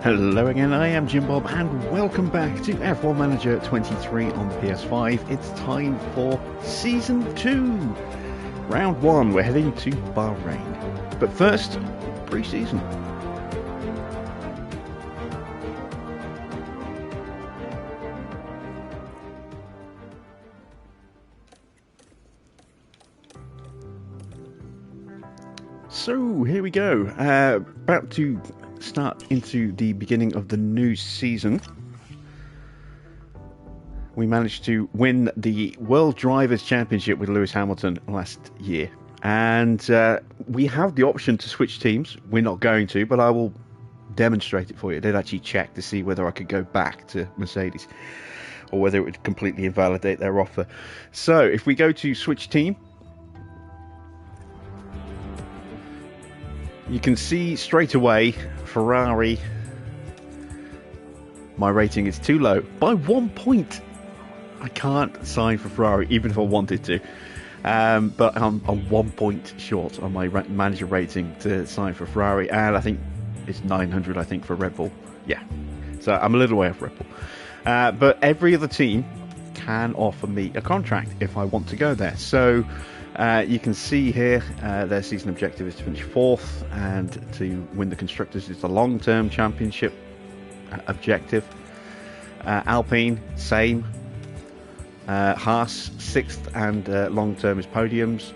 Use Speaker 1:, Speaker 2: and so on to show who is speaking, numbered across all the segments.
Speaker 1: Hello again, I am Jim Bob and welcome back to F1 Manager 23 on the PS5. It's time for Season 2, Round 1. We're heading to Bahrain. But first, pre-season. So, here we go. About to start into the beginning of the new season. We managed to win the World Drivers' Championship with Lewis Hamilton last year, and we have the option to switch teams. We're not going to, but I will demonstrate it for you. I did actually check to see whether I could go back to Mercedes or whether it would completely invalidate their offer. So if we go to switch team, you can see straight away Ferrari, my rating is too low by 1 point. I can't sign for Ferrari even if I wanted to, but I'm 1 point short on my manager rating to sign for Ferrari, and I think it's 900 I think for Red Bull. Yeah, so I'm a little way off Red Bull, but every other team can offer me a contract if I want to go there. So you can see here their season objective is to finish 4th, and to win the Constructors is the long-term championship objective. Alpine, same. Haas, 6th, and long-term is podiums.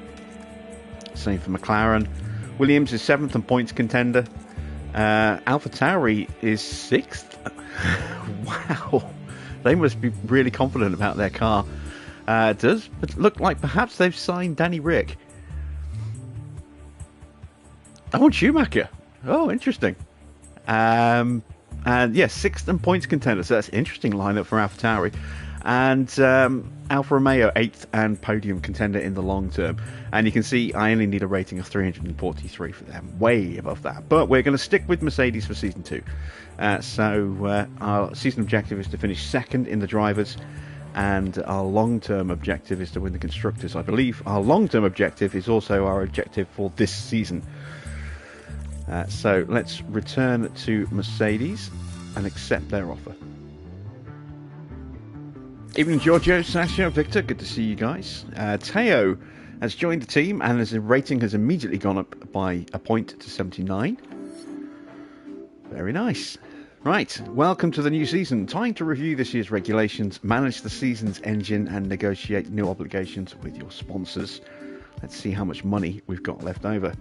Speaker 1: Same for McLaren. Williams is 7th and points contender. AlphaTauri is 6th. Wow. They must be really confident about their car. It does look like perhaps they've signed Danny Rick. Oh, and Schumacher. Oh, interesting. And yes, 6th and points contender. So that's an interesting lineup for AlphaTauri. And Alfa Romeo, 8th and podium contender in the long term. And you can see I only need a rating of 343 for them. Way above that. But we're going to stick with Mercedes for Season 2. So our season objective is to finish 2nd in the drivers. And our long-term objective is to win the Constructors. I believe our long-term objective is also our objective for this season. So let's return to Mercedes and accept their offer. Evening, Giorgio, Sasha, Victor, good to see you guys. Teo has joined the team and his rating has immediately gone up by a point to 79. Very nice. Right, welcome to the new season. Time to review this year's regulations, manage the season's engine, and negotiate new obligations with your sponsors. Let's see how much money we've got left over.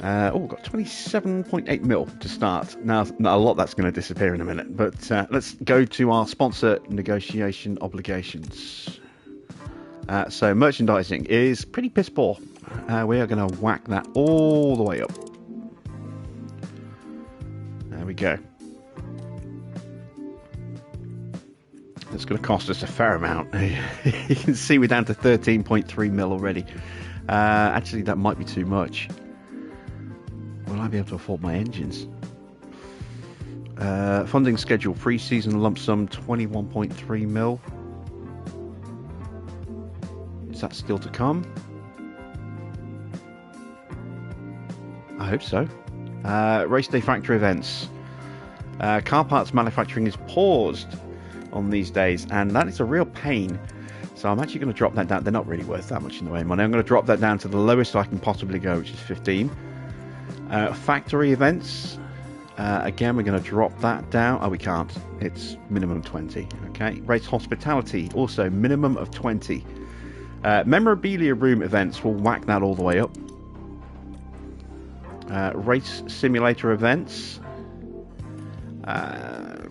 Speaker 1: We've got 27.8 mil to start. Now, a lot that's going to disappear in a minute, but let's go to our sponsor negotiation obligations. So merchandising is pretty piss poor. We are going to whack that all the way up. There we go. That's going to cost us a fair amount. You can see we're down to 13.3 mil already. Actually, that might be too much. Will I be able to afford my engines? Funding schedule, pre-season lump sum 21.3 mil. Is that still to come? I hope so. Race day factory events. Car parts manufacturing is paused on these days, and that is a real pain. So I'm actually going to drop that down. They're not really worth that much in the way of money. I'm going to drop that down to the lowest I can possibly go, which is 15. Factory events. Again, we're going to drop that down. Oh, we can't. It's minimum 20. Okay. Race hospitality, also minimum of 20. Memorabilia room events, will whack that all the way up. Race simulator events. How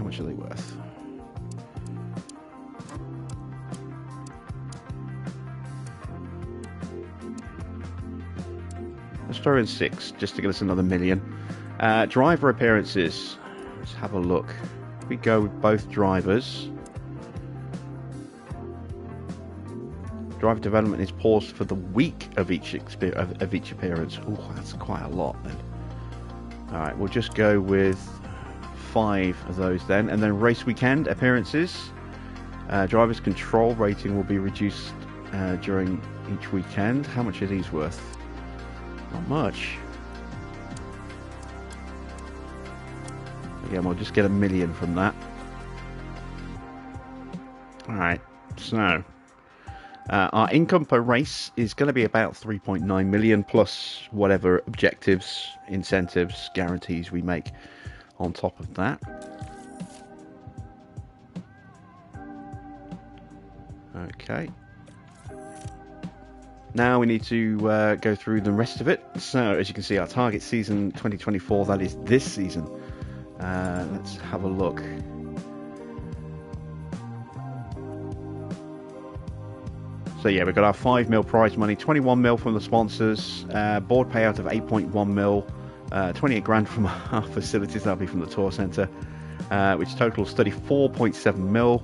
Speaker 1: much are they worth? Let's throw in 6 just to get us another million. Driver appearances. Let's have a look. We go with both drivers. Driver development is paused for the week of each appearance. Oh, that's quite a lot then. All right, we'll just go with 5 of those then, and then race weekend appearances. Driver's control rating will be reduced during each weekend. How much are these worth? Not much. again, we'll just get 1 million from that. Alright, so our income per race is going to be about 3.9 million plus whatever objectives, incentives, guarantees we make on top of that. Okay. Now we need to go through the rest of it. So as you can see, our target season 2024, that is this season. Let's have a look. So yeah, we've got our 5 mil prize money, 21 mil from the sponsors, board payout of 8.1 mil, 28 grand from our facilities, that'll be from the tour centre, which totals 34.7 mil.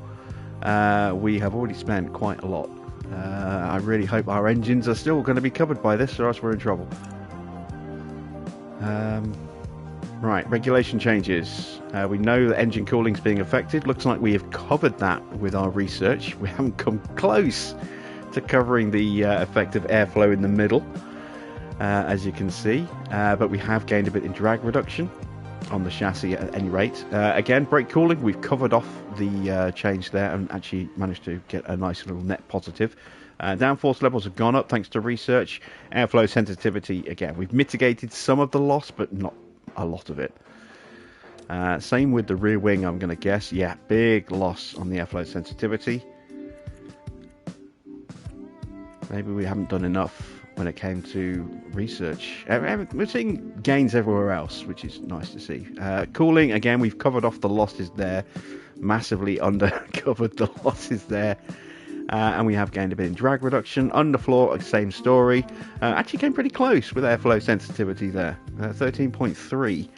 Speaker 1: We have already spent quite a lot. I really hope our engines are still going to be covered by this, or else we're in trouble. Right, regulation changes. We know that engine cooling is being affected. Looks like we have covered that with our research. We haven't come close to covering the effect of airflow in the middle, as you can see, but we have gained a bit in drag reduction on the chassis at any rate. Again, brake cooling, we've covered off the change there and actually managed to get a nice little net positive. Downforce levels have gone up thanks to research. Airflow sensitivity, again, we've mitigated some of the loss, but not a lot of it. Same with the rear wing, I'm going to guess. Yeah, big loss on the airflow sensitivity. Maybe we haven't done enough when it came to research. We're seeing gains everywhere else, which is nice to see. Cooling, again, we've covered off the losses there. Massively undercovered the losses there. And we have gained a bit in drag reduction. Underfloor, same story. Actually came pretty close with airflow sensitivity there. 13.3.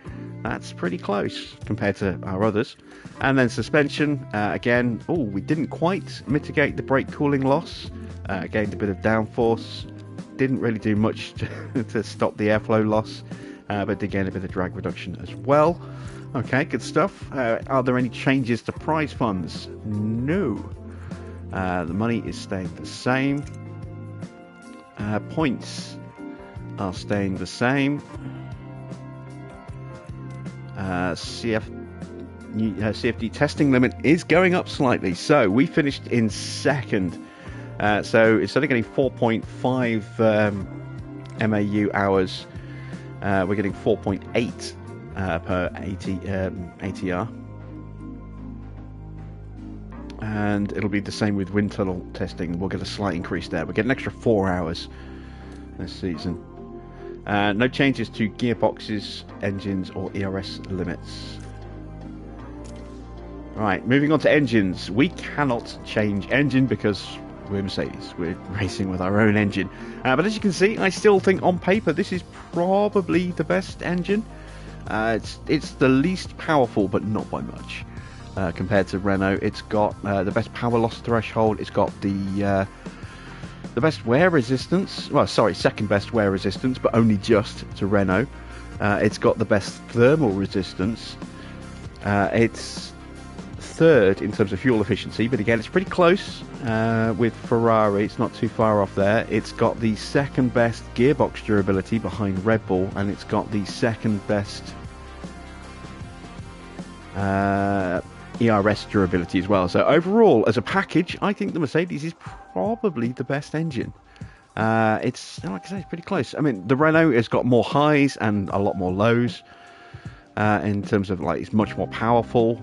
Speaker 1: That's pretty close compared to our others. And then suspension, again, we didn't quite mitigate the brake cooling loss. Gained a bit of downforce. Didn't really do much to stop the airflow loss, but did gain a bit of drag reduction as well. Okay, good stuff. Are there any changes to prize funds? No. The money is staying the same. Points are staying the same. CFD testing limit is going up slightly. So we finished in second. So instead of getting 4.5 MAU hours, we're getting 4.8 per ATR. And it'll be the same with wind tunnel testing. We'll get a slight increase there. We'll get an extra 4 hours this season. No changes to gearboxes, engines, or ERS limits. Right, moving on to engines. We cannot change engine because we're Mercedes. We're racing with our own engine. But as you can see, I still think on paper this is probably the best engine. It's the least powerful, but not by much. Compared to Renault, it's got the best power loss threshold. It's got the best wear resistance. Well, sorry, second best wear resistance, but only just to Renault. It's got the best thermal resistance. It's third in terms of fuel efficiency, but again, it's pretty close with Ferrari. It's not too far off there. It's got the second best gearbox durability behind Red Bull, and it's got the second best ERS durability as well. So overall, as a package, I think the Mercedes is probably the best engine. It's, like I say, it's pretty close. I mean, the Renault has got more highs and a lot more lows in terms of, like, it's much more powerful.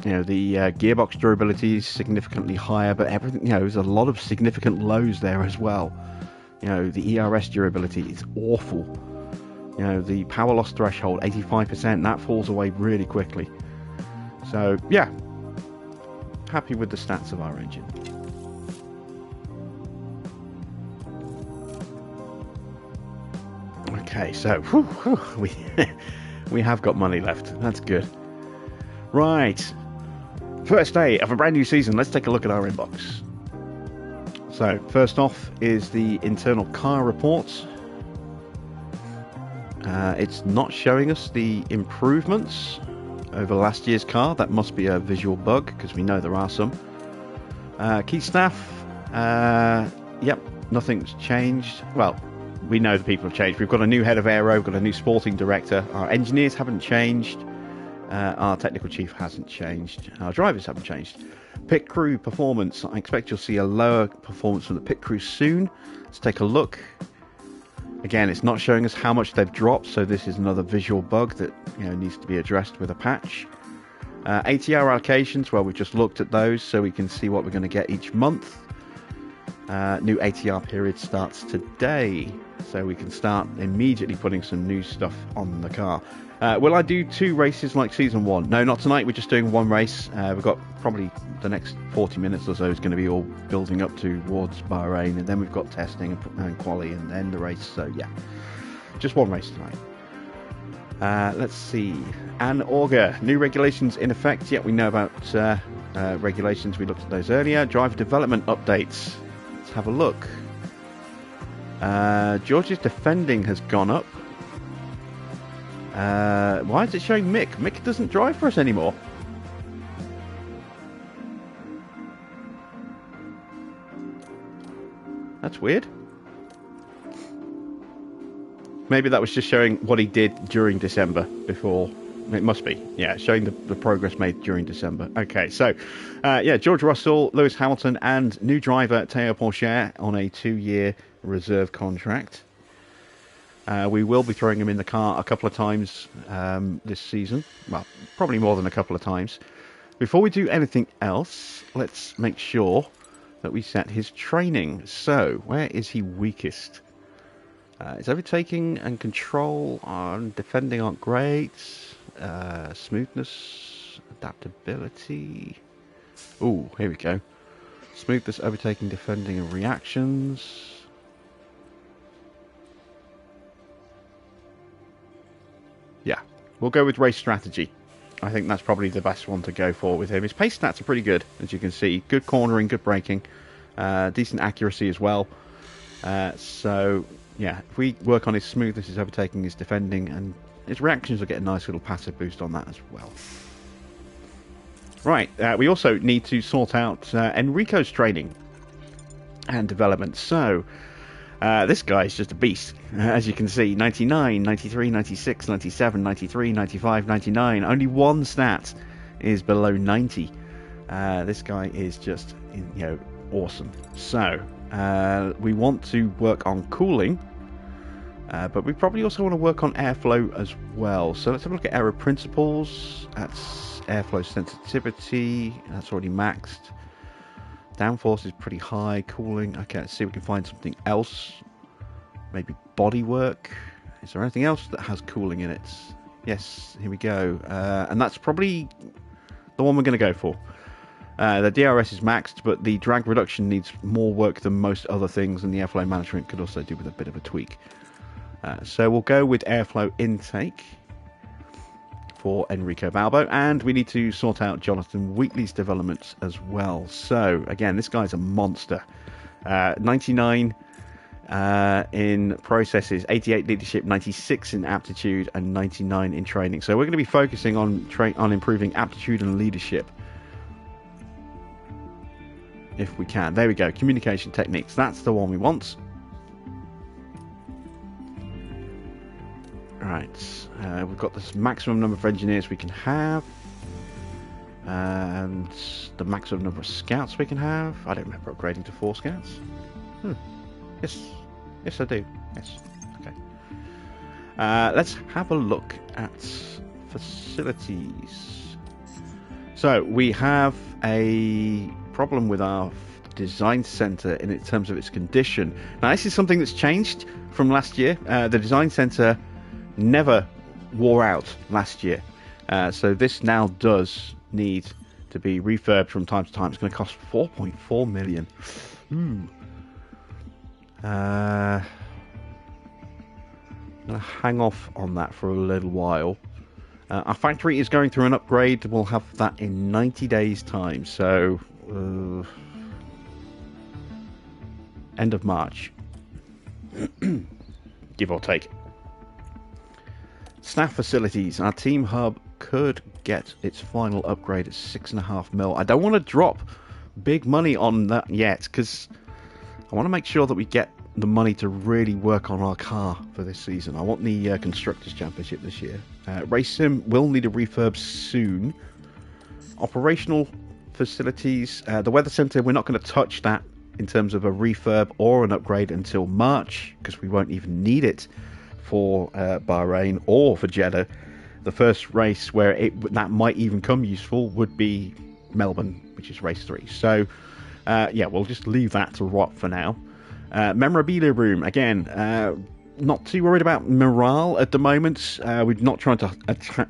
Speaker 1: The gearbox durability is significantly higher, but everything, there's a lot of significant lows there as well. The ERS durability is awful. The power loss threshold, 85%, that falls away really quickly. So, yeah, happy with the stats of our engine. Okay, so we have got money left. That's good. Right, first day of a brand new season. Let's take a look at our inbox. So, first off is the internal car reports. It's not showing us the improvements over last year's car. That must be a visual bug, because we know there are some. Key staff, yep, nothing's changed. Well, we know the people have changed. We've got a new head of aero, we've got a new sporting director. Our engineers haven't changed. Our technical chief hasn't changed. Our drivers haven't changed. Pit crew performance. I expect you'll see a lower performance from the pit crew soon. Let's take a look. Again, it's not showing us how much they've dropped, so this is another visual bug that needs to be addressed with a patch. ATR allocations, well, we've just looked at those, so we can see what we're going to get each month. New ATR period starts today, so we can start immediately putting some new stuff on the car. Will I do 2 races like season 1? No, not tonight. We're just doing 1 race. We've got probably the next 40 minutes or so is going to be all building up towards Bahrain, and then we've got testing and quali, and then the race. So yeah, just 1 race tonight. Let's see. An auger. New regulations in effect. Yeah, we know about regulations. We looked at those earlier. Driver development updates. Let's have a look. George's defending has gone up. Why is it showing Mick? Mick doesn't drive for us anymore. That's weird. Maybe that was just showing what he did during December before. It must be. Yeah, showing the progress made during December. Okay, so, George Russell, Lewis Hamilton, and new driver Théo Pourchaire on a 2-year reserve contract. We will be throwing him in the car a couple of times this season. Well, probably more than a couple of times. Before we do anything else, let's make sure that we set his training. So, where is he weakest? His overtaking and control and defending aren't great. Smoothness, adaptability. Ooh, here we go. Smoothness, overtaking, defending, and reactions. Yeah, we'll go with race strategy. I think that's probably the best one to go for with him. His pace stats are pretty good, as you can see. Good cornering, good braking, decent accuracy as well. So, yeah, if we work on his smoothness, his overtaking, his defending, and his reactions will get a nice little passive boost on that as well. Right, we also need to sort out Enrico's training and development. So, this guy is just a beast. As you can see, 99, 93, 96, 97, 93, 95, 99. Only one stat is below 90. This guy is just, awesome. So, we want to work on cooling, but we probably also want to work on airflow as well. So let's have a look at aero principles. That's airflow sensitivity. That's already maxed. Downforce is pretty high. Cooling. Okay, let's see if we can find something else. Maybe bodywork. Is there anything else that has cooling in it? Yes, here we go. And that's probably the one we're going to go for. The DRS is maxed, but the drag reduction needs more work than most other things, and the airflow management could also do with a bit of a tweak. So we'll go with airflow intake for Enrico Balbo, and we need to sort out Jonathan Wheatley's development as well. So again, this guy's a monster. 99 in processes, 88 leadership, 96 in aptitude, and 99 in training. So we're going to be focusing on improving aptitude and leadership if we can. There we go. Communication techniques. That's the one we want. Right, we've got this maximum number of engineers we can have, and the maximum number of scouts we can have. I don't remember upgrading to 4 scouts. Yes I do. Yes, okay. Let's have a look at facilities. So we have a problem with our design center in terms of its condition. Now this is something that's changed from last year. The design center never wore out last year, so this now does need to be refurbed from time to time. It's going to cost 4.4 million. I'm going to hang off on that for a little while. Our factory is going through an upgrade. We'll have that in 90 days time, so end of March, give or take. Staff facilities. Our team hub could get its final upgrade at 6.5 mil. I don't want to drop big money on that yet, because I want to make sure that we get the money to really work on our car for this season. I want the Constructors' Championship this year. Race Sim will need a refurb soon. Operational facilities, the Weather Centre, we're not going to touch that in terms of a refurb or an upgrade until March, because we won't even need it for Bahrain or for Jeddah. The first race where that might even come useful would be Melbourne, which is race 3. So yeah, we'll just leave that to rot for now. Memorabilia room, again, not too worried about morale at the moment. We're not trying to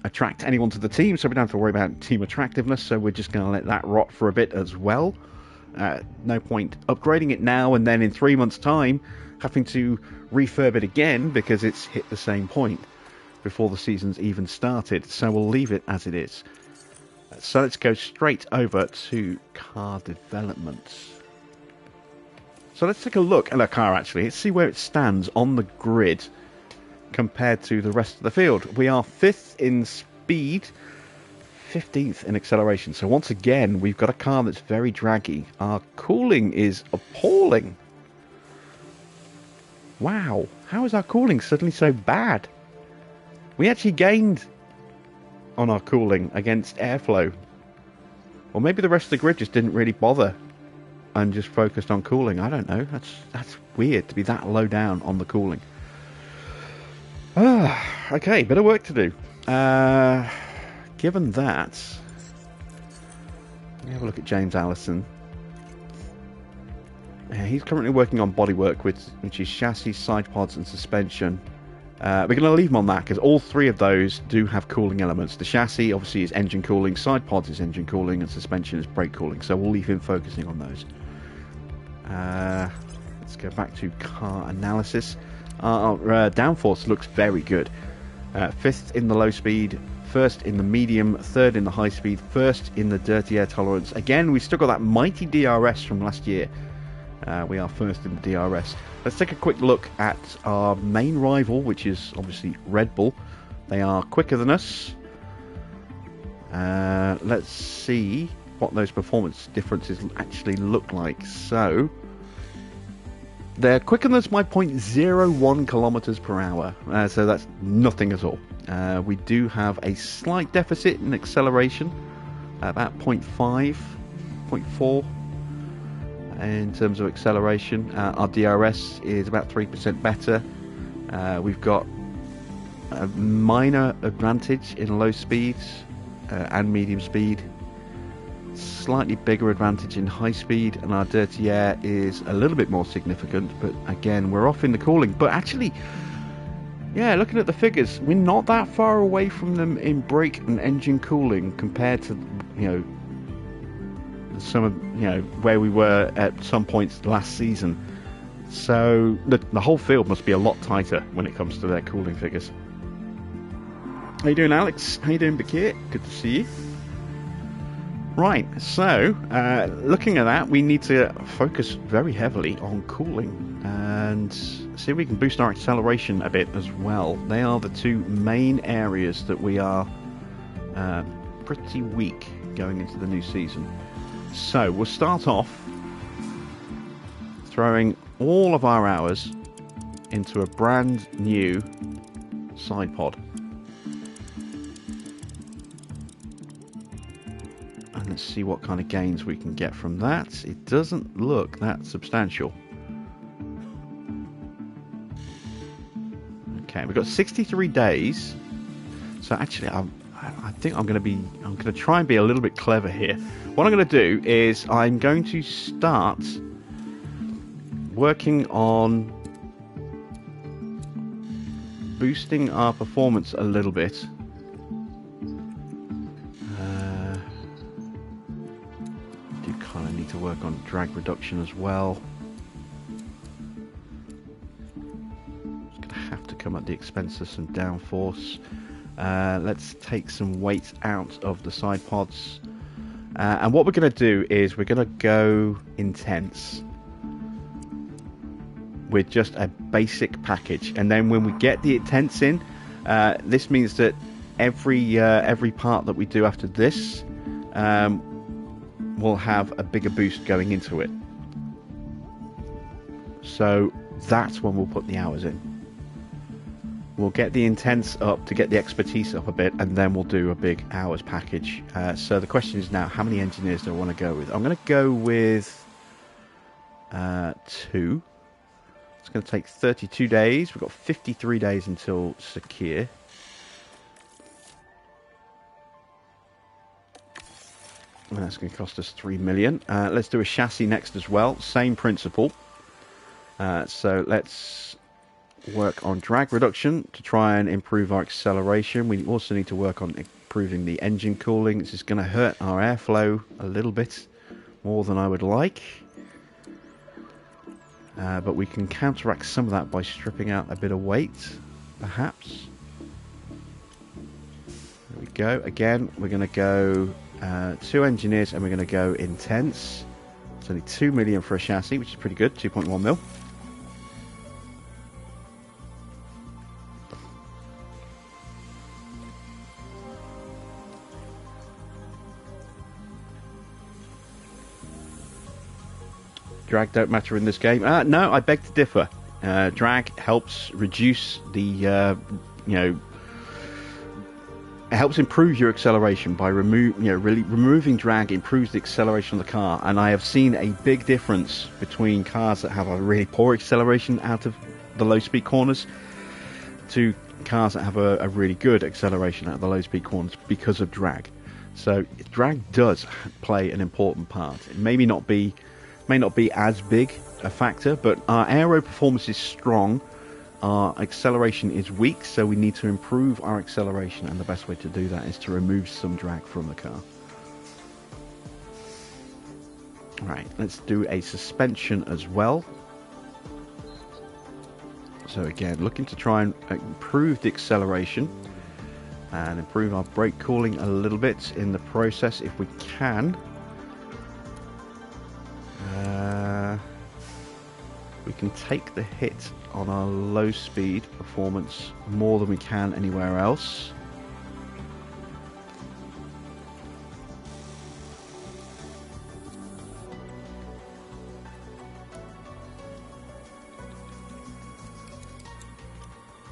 Speaker 1: attract anyone to the team, so we don't have to worry about team attractiveness, so we're just going to let that rot for a bit as well. No point upgrading it now and then in 3 months' time having to refurb it again because it's hit the same point before the season's even started, so we'll leave it as it is. So let's go straight over to car development. So let's take a look at our car actually. Let's see where it stands on the grid compared to the rest of the field. We are 5th in speed, 15th in acceleration. So once again, we've got a car that's very draggy. Our cooling is appalling. Wow, how is our cooling suddenly so bad? We actually gained on our cooling against airflow. Or maybe the rest of the grid just didn't really bother and just focused on cooling. I don't know. That's weird to be that low down on the cooling. Okay, bit of work to do. Given that, let me have a look at James Allison. He's currently working on bodywork, which is chassis, side pods, and suspension. We're going to leave him on that because all 3 of those do have cooling elements. The chassis obviously is engine cooling, side pods is engine cooling, and suspension is brake cooling. So we'll leave him focusing on those. Let's go back to car analysis. Our downforce looks very good. 5th in the low speed, 1st in the medium, 3rd in the high speed, 1st in the dirty air tolerance. Again, we've still got that mighty DRS from last year. We are 1st in the DRS. Let's take a quick look at our main rival, which is obviously Red Bull. They are quicker than us. Let's see what those performance differences actually look like. So they're quicker than us by 0.01 kilometers per hour. So that's nothing at all. We do have a slight deficit in acceleration, about 0.5, 0.4 in terms of acceleration. Our DRS is about 3% better. We've got a minor advantage in low speeds and medium speed, slightly bigger advantage in high speed, and our dirty air is a little bit more significant, but again we're off in the cooling. But actually, yeah, looking at the figures, we're not that far away from them in brake and engine cooling compared to, you know, some of, you know, where we were at some points last season. So the whole field must be a lot tighter when it comes to their cooling figures. How you doing, Alex? How you doing, Bakir? Good to see you. Right, so looking at that, we need to focus very heavily on cooling and see if we can boost our acceleration a bit as well. They are the 2 main areas that we are pretty weak going into the new season. So we'll start off throwing all of our hours into a brand new side pod. And let's see what kind of gains we can get from that. It doesn't look that substantial. Okay, we've got 63 days. So actually, I think I'm going to try and be a little bit clever here. What I'm going to do is I'm going to start working on boosting our performance a little bit. Do kind of need to work on drag reduction as well. It's going to have to come at the expense of some downforce. Let's take some weight out of the side pods. And what we're going to do is we're going to go intense with just a basic package. And then when we get the intense in, this means that every part that we do after this will have a bigger boost going into it. So that's when we'll put the hours in. We'll get the intense up to get the expertise up a bit, and then we'll do a big hours package. So the question is now, how many engineers do I want to go with? I'm going to go with 2. It's going to take 32 days. We've got 53 days until secure. And that's going to cost us 3 million. Let's do a chassis next as well. Same principle. So let's work on drag reduction to try and improve our acceleration. We also need to work on improving the engine cooling. This is going to hurt our airflow a little bit more than I would like. But we can counteract some of that by stripping out a bit of weight, perhaps. There we go. Again, we're going to go 2 engineers and we're going to go intense. It's only 2 million for a chassis, which is pretty good, 2.1 mil. Drag don't matter in this game. No, I beg to differ. Drag helps reduce the, it helps improve your acceleration by removing drag improves the acceleration of the car. And I have seen a big difference between cars that have a really poor acceleration out of the low-speed corners to cars that have a really good acceleration out of the low-speed corners because of drag. So drag does play an important part. It may not be as big a factor, but our aero performance is strong, our acceleration is weak, so we need to improve our acceleration, and the best way to do that is to remove some drag from the car. Alright, let's do a suspension as well. So again, looking to try and improve the acceleration and improve our brake cooling a little bit in the process if we can. We can take the hit on our low speed performance more than we can anywhere else.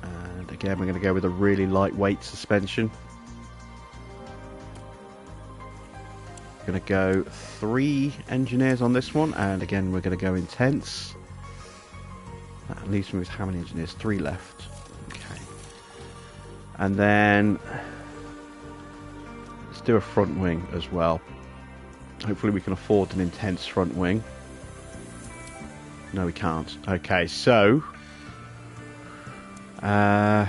Speaker 1: And again, we're going to go with a really lightweight suspension. Going to go 3 engineers on this one, and again we're going to go intense. That leaves me with how many engineers? 3 left. Okay. And then let's do a front wing as well. Hopefully we can afford an intense front wing. No, we can't. Okay, so I'm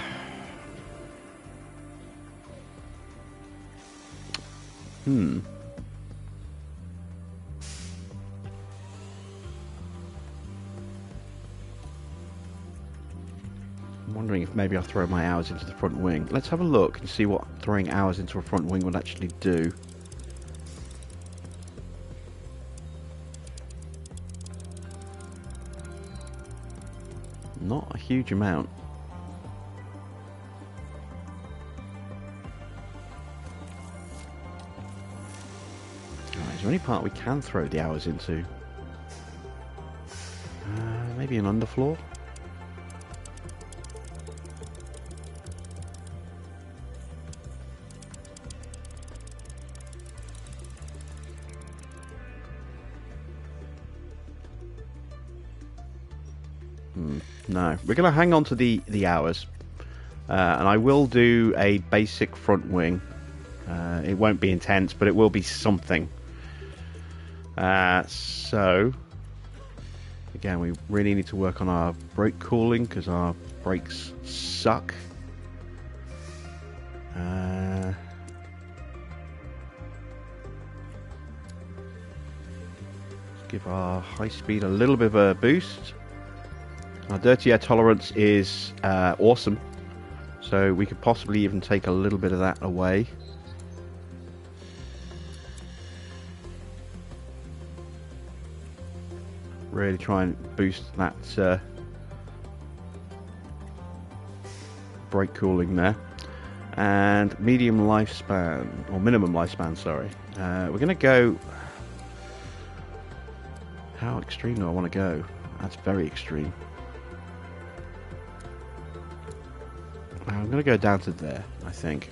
Speaker 1: wondering if maybe I'll throw my hours into the front wing. Let's have a look and see what throwing hours into a front wing would actually do. Not a huge amount. Right, is there any part we can throw the hours into? Maybe an underfloor? No, we're going to hang on to the hours, and I will do a basic front wing. It won't be intense, but it will be something. So again, we really need to work on our brake cooling because our brakes suck. Give our high speed a little bit of a boost. Our dirty air tolerance is awesome, so we could possibly even take a little bit of that away. Really try and boost that brake cooling there. And medium lifespan, or minimum lifespan, sorry. We're going to go... How extreme do I want to go? That's very extreme. I'm going to go down to there, I think.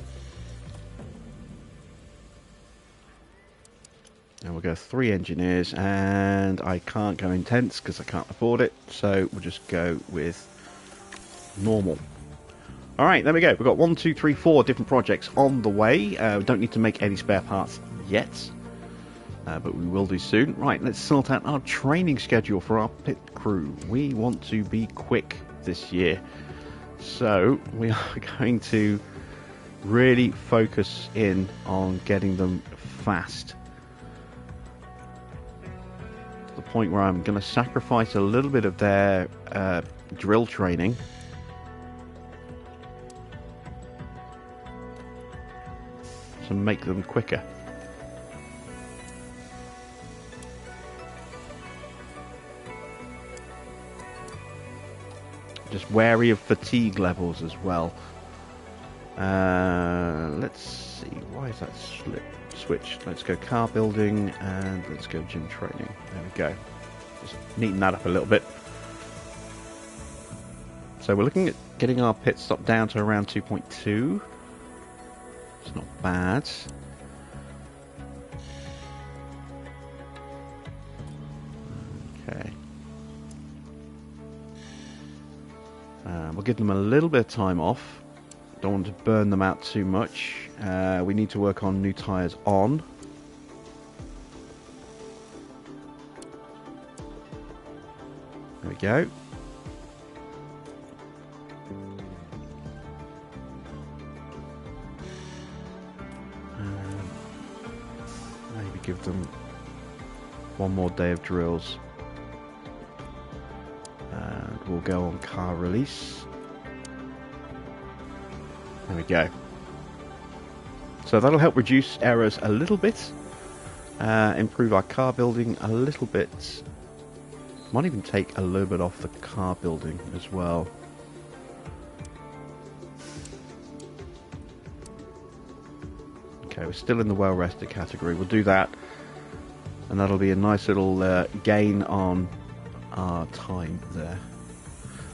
Speaker 1: And we'll go 3 engineers, and I can't go intense because I can't afford it, so we'll just go with normal. Alright, there we go. We've got 1, 2, 3, 4 different projects on the way. We don't need to make any spare parts yet, but we will do soon. Right, let's sort out our training schedule for our pit crew. We want to be quick this year, so we are going to really focus in on getting them fast. To the point where I'm going to sacrifice a little bit of their drill training to make them quicker. Just wary of fatigue levels as well. Let's see, why is that switched? Let's go car building and let's go gym training. There we go. Just neaten that up a little bit. So we're looking at getting our pit stop down to around 2.2. It's not bad. Okay. We'll give them a little bit of time off. Don't want to burn them out too much. We need to work on new tyres on. There we go. Maybe give them one more day of drills. And we'll go on car release. There we go. So that'll help reduce errors a little bit, improve our car building a little bit. Might even take a little bit off the car building as well. Okay, we're still in the well-rested category. We'll do that, and that'll be a nice little gain on our time there.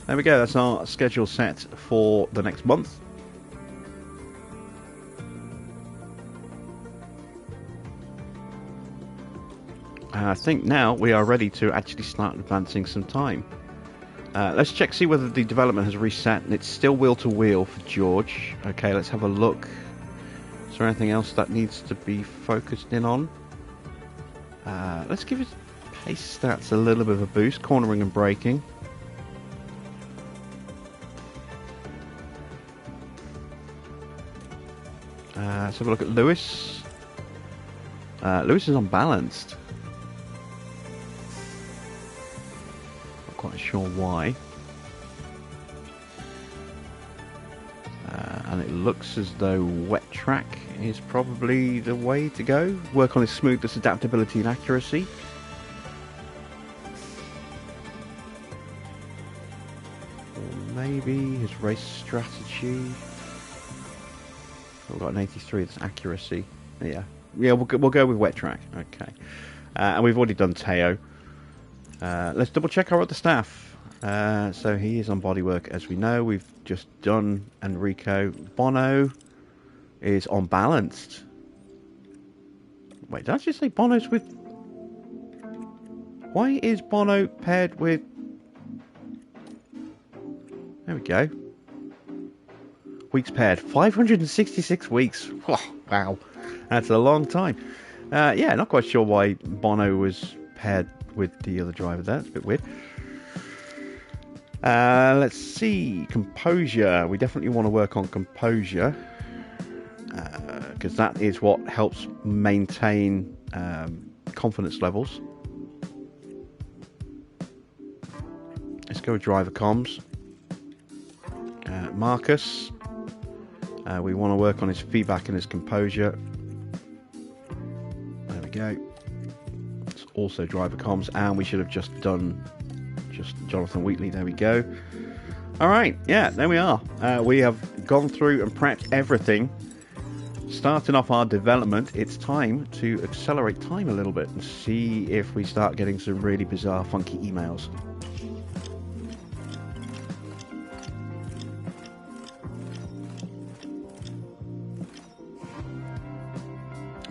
Speaker 1: There we go. That's our schedule set for the next month. I think now we are ready to actually start advancing some time. Let's check, see whether the development has reset, and it's still wheel to wheel for George. Okay, let's have a look. Is there anything else that needs to be focused in on? Let's give his pace stats a little bit of a boost, cornering and braking. Let's have a look at Lewis. Lewis is unbalanced. Quite sure why. And it looks as though wet track is probably the way to go. Work on his smoothness, adaptability and accuracy. Or maybe his race strategy. We've got an 83, that's accuracy. Yeah, we'll go with wet track. Okay. And we've already done Teo. Let's double check our other staff. So he is on bodywork, as we know. We've just done Enrico. Bono is on balanced. Wait, did I just say Bono's with... Why is Bono paired with... There we go. Weeks paired. 566 weeks. Oh, wow. That's a long time. Yeah, not quite sure why Bono was paired with the other driver there. It's a bit weird. Let's see. Composure. We definitely want to work on composure, because that is what helps maintain confidence levels. Let's go with driver comms. Marcus. We want to work on his feedback and his composure. There we go. It's also driver comms, and we should have just done Jonathan Wheatley. There we go. All right, yeah, there we are. We have gone through and prepped everything. Starting off our development, it's time to accelerate time a little bit and see if we start getting some really bizarre, funky emails.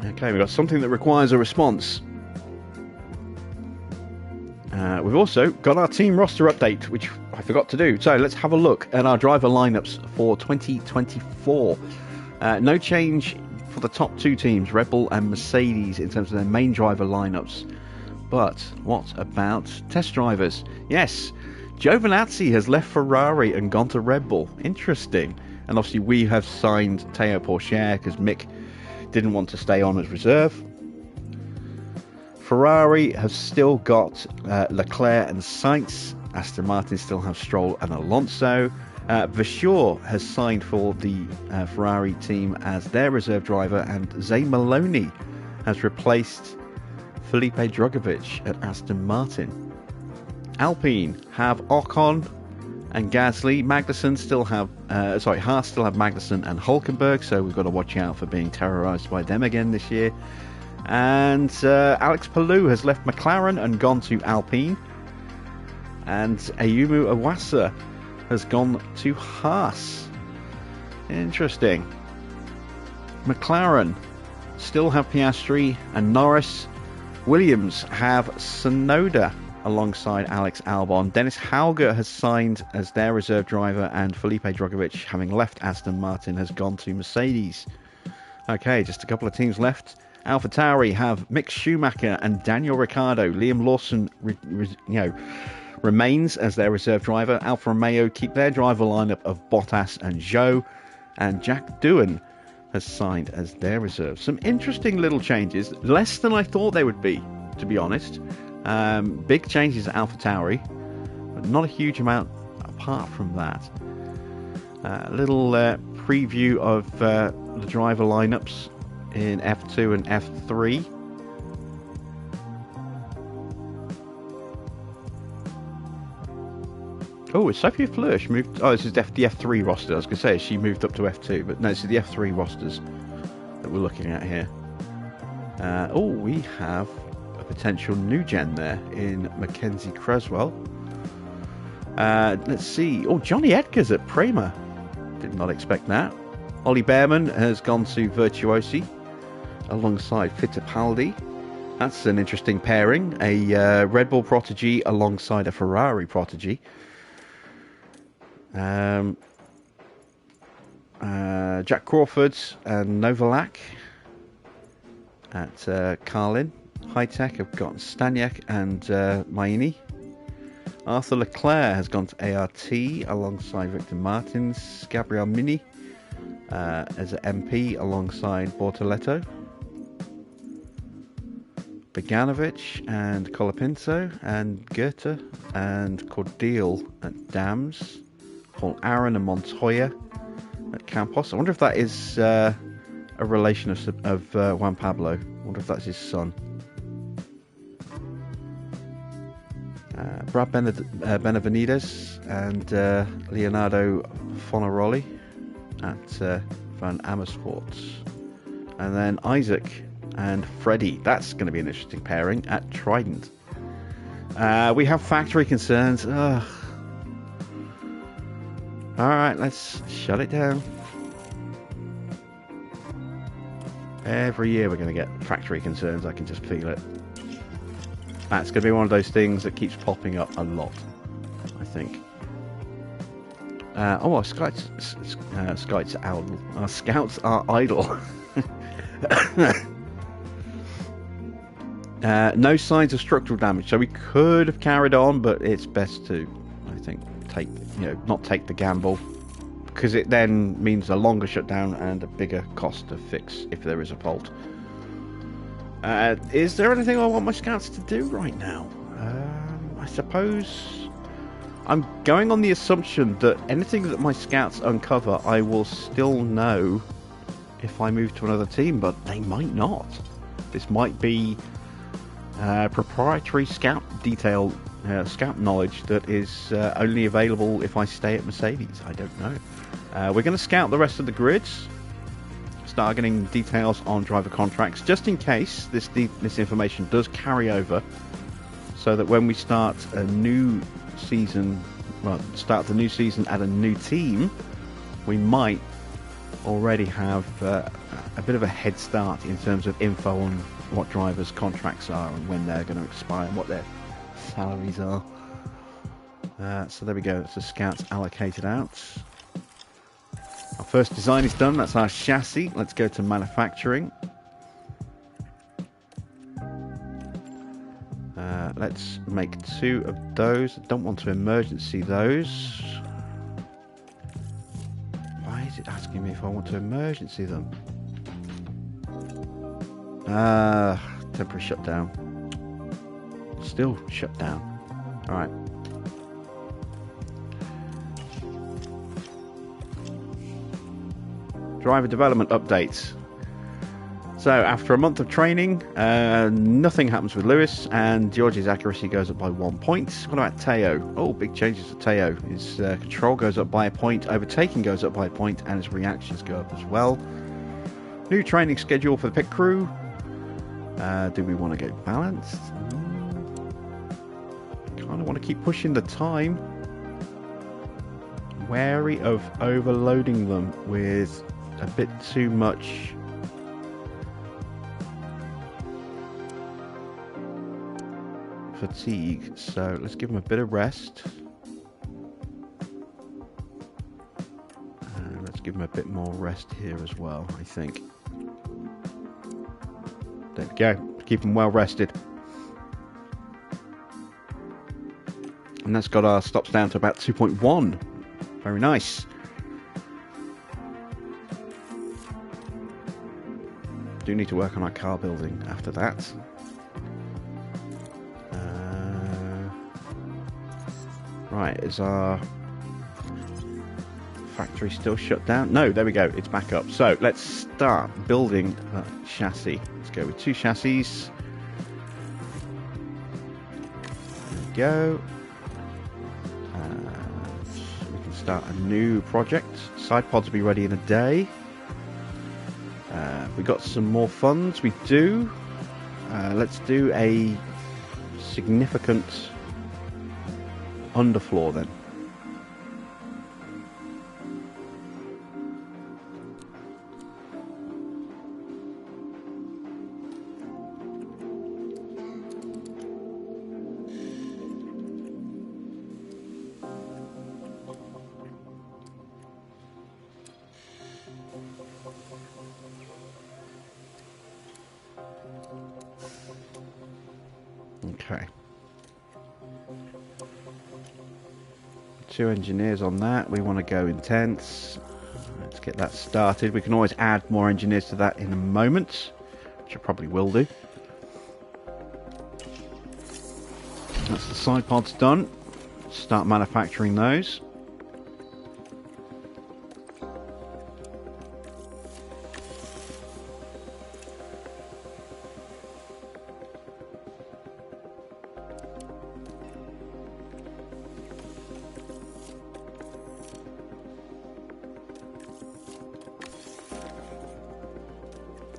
Speaker 1: Okay, we've got something that requires a response. We've also got our team roster update, which I forgot to do. So let's have a look at our driver lineups for 2024. No change for the top two teams, Red Bull and Mercedes, in terms of their main driver lineups. But what about test drivers? Yes, Giovinazzi has left Ferrari and gone to Red Bull. Interesting. And obviously we have signed Théo Pourchaire because Mick didn't want to stay on as reserve. Ferrari have still got Leclerc and Sainz. Aston Martin still have Stroll and Alonso. Vasseur has signed for the Ferrari team as their reserve driver, and Zay Maloney has replaced Felipe Drugovich at Aston Martin. Alpine have Ocon and Gasly. Magnussen still have, Haas still have Magnussen and Hulkenberg, so we've got to watch out for being terrorised by them again this year. And Alex Palou has left McLaren and gone to Alpine. And Ayumu Iwasa has gone to Haas. Interesting. McLaren still have Piastri and Norris. Williams have Tsunoda alongside Alex Albon. Dennis Hauger has signed as their reserve driver, and Felipe Drugovich, having left Aston Martin, has gone to Mercedes. Okay, just a couple of teams left. AlphaTauri have Mick Schumacher and Daniel Ricciardo. Liam Lawson remains as their reserve driver. Alfa Romeo keep their driver lineup of Bottas and Zhou, and Jack Doohan has signed as their reserve. Some interesting little changes, less than I thought they would be, to be honest. Big changes at AlphaTauri, but not a huge amount apart from that. A little preview of the driver lineups in F2 and F3. Oh, is Sophia Flörsch moved? Oh, this is the F3 roster. I was going to say she moved up to F2, but no, this is the F3 rosters that we're looking at here. We have a potential new gen there in Mackenzie Creswell. Let's see. Oh, Johnny Edgar's at Prima. Did not expect that. Ollie Behrman has gone to Virtuosi alongside Fittipaldi. That's an interesting pairing. A Red Bull protege alongside a Ferrari protege. Jack Crawford and Novalak at Carlin. High Tech have got Staniak and Maini. Arthur Leclerc has gone to ART alongside Victor Martins. Gabriel Mini as an MP alongside Bortoletto. Beganovic and Colapinto and Goethe and Cordial at Dams. Paul Aaron and Montoya at Campos. I wonder if that is a relation of Juan Pablo. I wonder if that's his son. Brad Benavides and Leonardo Fonaroli at Van Amersfoort. And then Isaac and Freddie. That's going to be an interesting pairing at Trident. We have factory concerns. Ugh. Alright, let's shut it down. Every year we're going to get factory concerns. I can just feel it. That's going to be one of those things that keeps popping up a lot, I think. Our scouts are idle. No signs of structural damage, so we could have carried on, but it's best to, I think, not take the gamble, because it then means a longer shutdown and a bigger cost to fix if there is a fault. Is there anything I want my scouts to do right now? I suppose I'm going on the assumption that anything that my scouts uncover, I will still know if I move to another team, but they might not. This might be proprietary scout detail, scout knowledge that is only available if I stay at Mercedes. I don't know. We're going to scout the rest of the grids, start getting details on driver contracts, just in case this information does carry over, so that when we start a new season, start the new season at a new team, we might already have a bit of a head start in terms of info on what drivers' contracts are and when they're going to expire and what their salaries are. So there we go, so scouts allocated out. Our first design is done, that's our chassis. Let's go to manufacturing. Let's make 2 of those. I don't want to emergency those. Why is it asking me if I want to emergency them? Temporary shutdown. Still shut down. Alright. Driver development updates. So after a month of training, nothing happens with Lewis, and George's accuracy goes up by 1 point. What about Teo? Oh, big changes to Teo. His control goes up by a point, overtaking goes up by a point, and his reactions go up as well. New training schedule for the pit crew. Do we want to go balanced? Kind of want to keep pushing the time. Wary of overloading them with a bit too much fatigue, so let's give them a bit of rest, and let's give them a bit more rest here as well. I think there we go, keep them well rested, and that's got our stops down to about 2.1. Very nice. Do need to work on our car building after that. Right, is our factory still shut down? No, there we go, it's back up. So let's start building that chassis. Let's go with 2 chassis. There we go. We can start a new project. Side pods will be ready in a day. We got some more funds, we do. Let's do a significant underfloor then. Okay. 2 engineers on that. We want to go intense. Let's get that started. We can always add more engineers to that in a moment, which I probably will do. That's the side pods done. Start manufacturing those.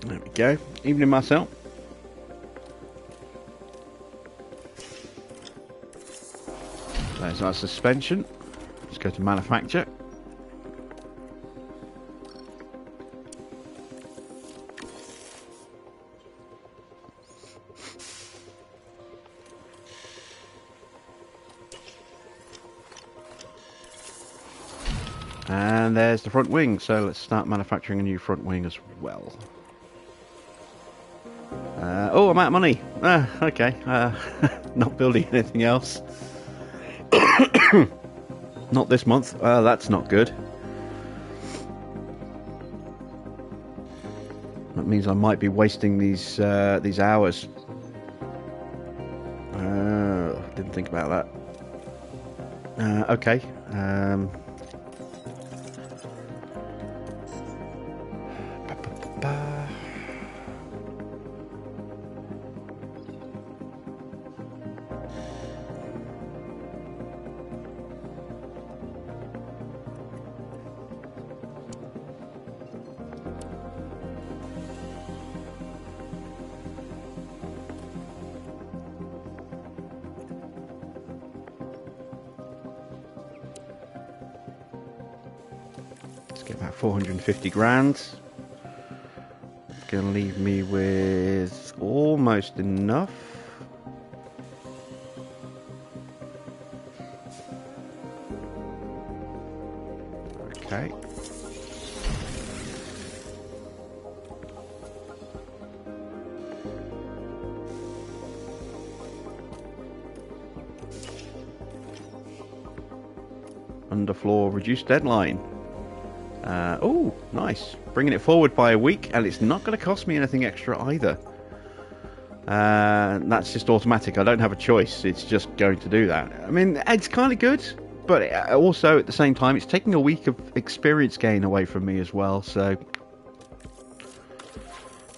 Speaker 1: There we go. Evening, Marcel. There's our suspension. Let's go to manufacture. And there's the front wing. So let's start manufacturing a new front wing as well. Oh, I'm out of money. Okay. Not building anything else. Not this month. That's not good. That means I might be wasting these hours. Didn't think about that. Okay. Let's get about 450 grand. Gonna leave me with almost enough. Okay. Underfloor reduced deadline. Oh, nice. Bringing it forward by a week, and it's not going to cost me anything extra either. That's just automatic. I don't have a choice. It's just going to do that. I mean, it's kind of good, but also at the same time, it's taking a week of experience gain away from me as well. So,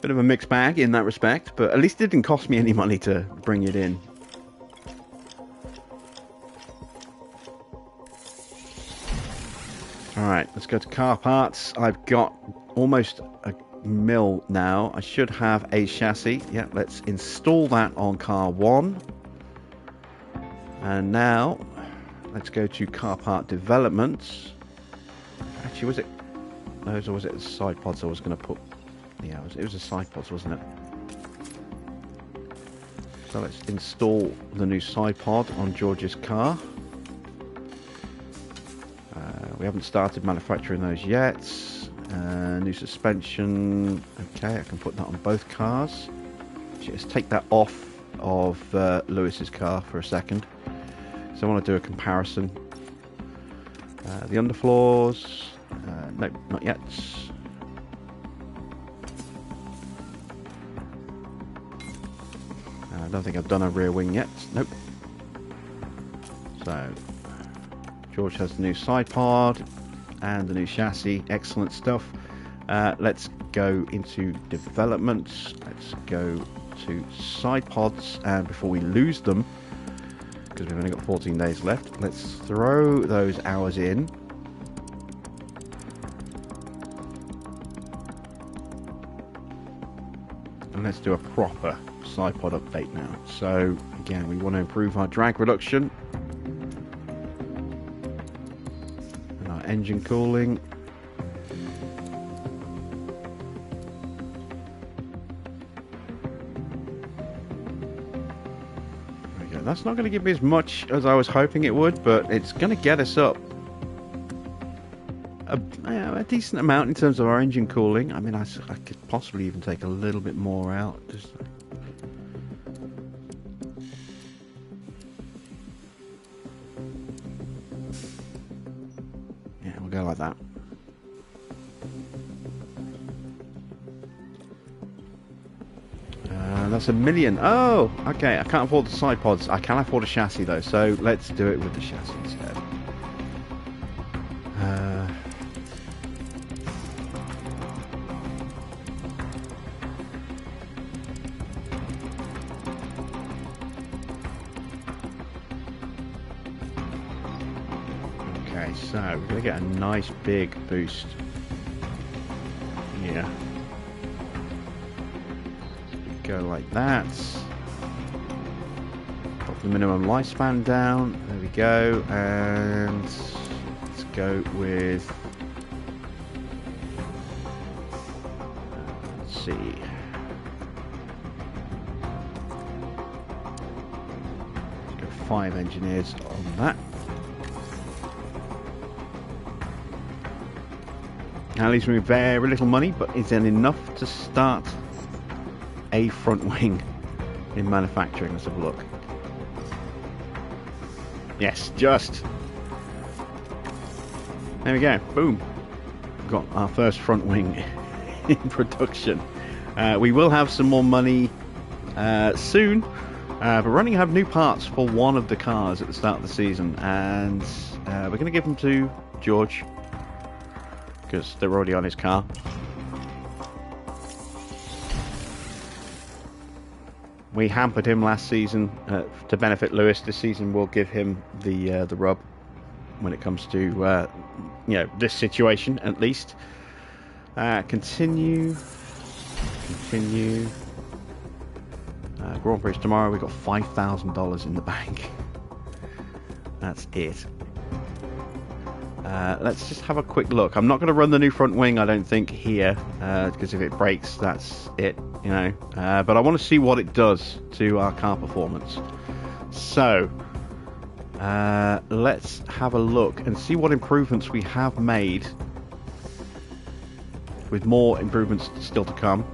Speaker 1: bit of a mixed bag in that respect, but at least it didn't cost me any money to bring it in. Alright, let's go to car parts. I've got almost a mil now. I should have a chassis. Yeah, let's install that on car 1. And now, let's go to car part development. Actually, was it those or was it the side pods I was going to put? Yeah, it was the side pods, wasn't it? So let's install the new side pod on George's car. We haven't started manufacturing those yet. New suspension. Okay, I can put that on both cars. Just take that off of Lewis's car for a second. So I want to do a comparison. The underfloors. Nope, not yet. I don't think I've done a rear wing yet. Nope. So George has the new side pod and the new chassis. Excellent stuff. Let's go into development. Let's go to side pods, and before we lose them, because we've only got 14 days left, let's throw those hours in. And let's do a proper side pod update now. So again, we want to improve our drag reduction. Engine cooling. There we go. That's not going to give me as much as I was hoping it would, but it's going to get us up a decent amount in terms of our engine cooling. I mean, I could possibly even take a little bit more out. Just go like that. That's $1 million. Oh, okay. I can't afford the side pods. I can afford a chassis though, so let's do it with the chassis instead. Okay, so we're going to get a nice big boost here. Go like that. Pop the minimum lifespan down. There we go. And let's go with. Let's see. Let's go 5 engineers on that. That leaves me with very little money, but is then enough to start a front wing in manufacturing. Let's have a look. Yes, just. There we go. Boom. We've got our first front wing in production. We will have some more money soon. But we're running have new parts for one of the cars at the start of the season, and we're going to give them to George because they're already on his car. We hampered him last season to benefit Lewis. This season we'll give him the rub when it comes to this situation at least. Continue. Grand Prix tomorrow. We've got $5,000 in the bank. That's it. Let's just have a quick look. I'm not going to run the new front wing, I don't think, here, because if it breaks, that's it, you know. But I want to see what it does to our car performance. So, let's have a look and see what improvements we have made, with more improvements still to come.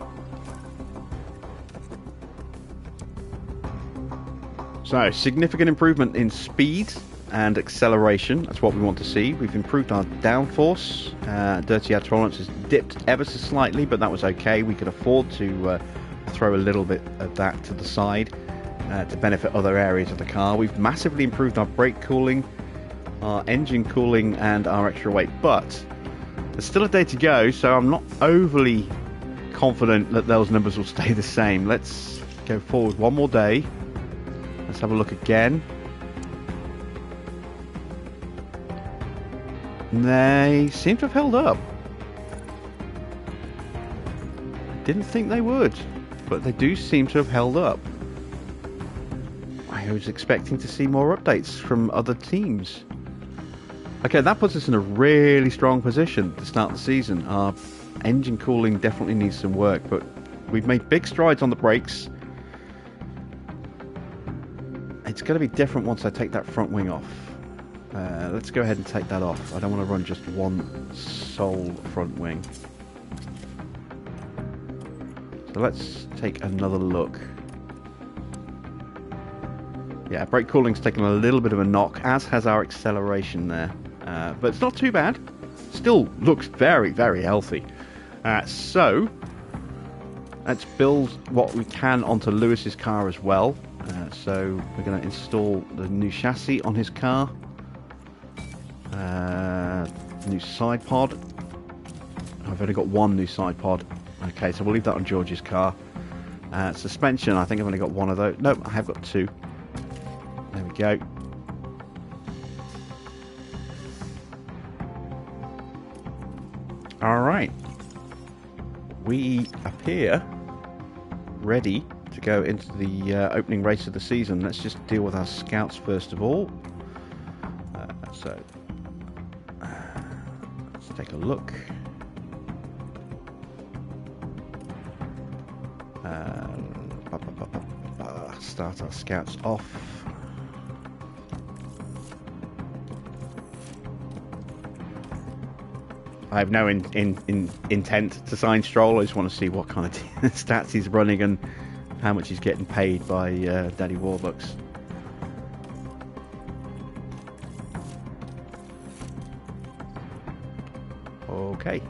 Speaker 1: So, significant improvement in speed and acceleration. That's what we want to see. We've improved our downforce. Dirty air tolerance has dipped ever so slightly, but that was okay. We could afford to throw a little bit of that to the side to benefit other areas of the car. We've massively improved our brake cooling, our engine cooling, and our extra weight. But there's still a day to go, so I'm not overly confident that those numbers will stay the same. Let's go forward one more day. Let's have a look again. They seem to have held up. Didn't think they would, but they do seem to have held up. I was expecting to see more updates from other teams. Okay, that puts us in a really strong position to start the season. Our engine cooling definitely needs some work, but we've made big strides on the brakes. It's going to be different once I take that front wing off. Let's go ahead and take that off. I don't want to run just one sole front wing. So let's take another look. Yeah, brake cooling's taken a little bit of a knock, as has our acceleration there. But it's not too bad. Still looks very, very healthy. So, let's build what we can onto Lewis's car as well. So, we're going to install the new chassis on his car. New side pod. I've only got one new side pod. Okay, so we'll leave that on George's car. Suspension, I think I've only got one of those. Nope, I have got two. There we go. Alright. We appear ready to go into the opening race of the season. Let's just deal with our scouts first of all. Let's take a look. Start our scouts off. I have no intent to sign Stroll. I just want to see what kind of stats he's running and how much he's getting paid by Daddy Warbucks. Okay,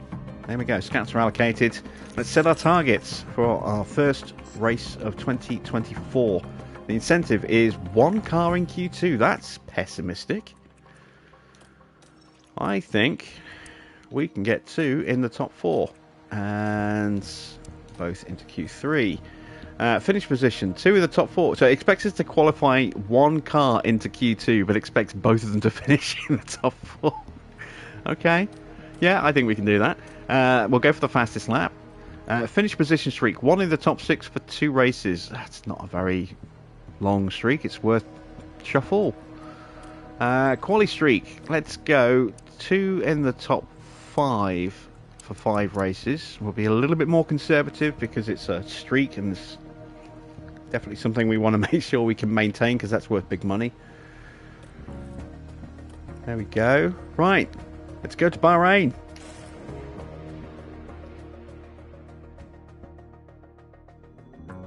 Speaker 1: there we go. Scouts are allocated. Let's set our targets for our first race of 2024. The incentive is one car in Q2. That's pessimistic. I think we can get two in the top four and both into Q3. Finish position, two in the top four. So it expects us to qualify one car into Q2, but expects both of them to finish in the top four. Okay. Yeah, I think we can do that. We'll go for the fastest lap. Finish position streak, one in the top six for two races. That's not a very long streak. It's worth shuffle. Quali streak, let's go two in the top five for five races. We'll be a little bit more conservative because it's a streak and it's definitely something we want to make sure we can maintain because that's worth big money. There we go. Right, let's go to Bahrain.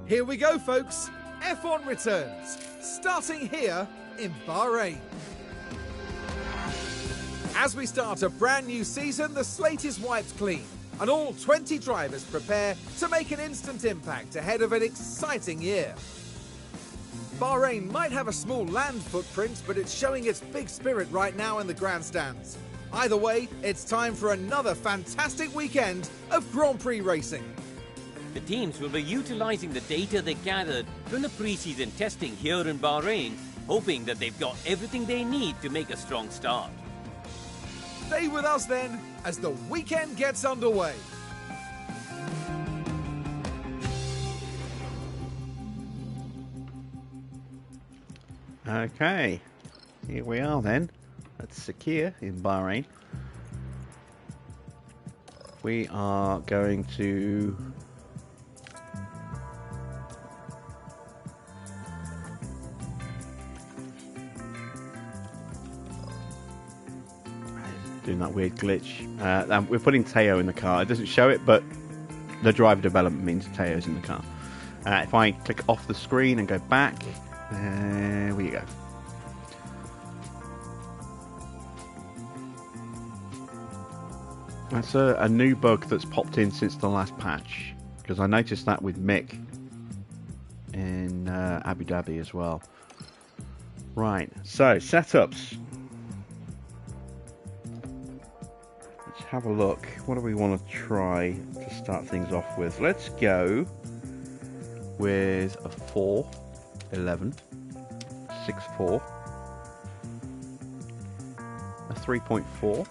Speaker 2: Here we go, folks. F1 returns, starting here in Bahrain. As we start a brand new season, the slate is wiped clean, and all 20 drivers prepare to make an instant impact ahead of an exciting year. Bahrain might have a small land footprint, but it's showing its big spirit right now in the grandstands. Either way, it's time for another fantastic weekend of Grand Prix racing.
Speaker 3: The teams will be utilizing the data they gathered from the pre-season testing here in Bahrain, hoping that they've got everything they need to make a strong start.
Speaker 2: Stay with us then as the weekend gets underway.
Speaker 1: Okay, here we are then. Let's Sakir in Bahrain. We are going to doing that weird glitch. We're putting Teo in the car. It doesn't show it, but the driver development means Teo's in the car. If I click off the screen and go back, there we go. That's a new bug that's popped in since the last patch, because I noticed that with Mick in Abu Dhabi as well. Right, so setups. Let's have a look. What do we want to try to start things off with? Let's go with a 4.11, 6.4, a 3.4,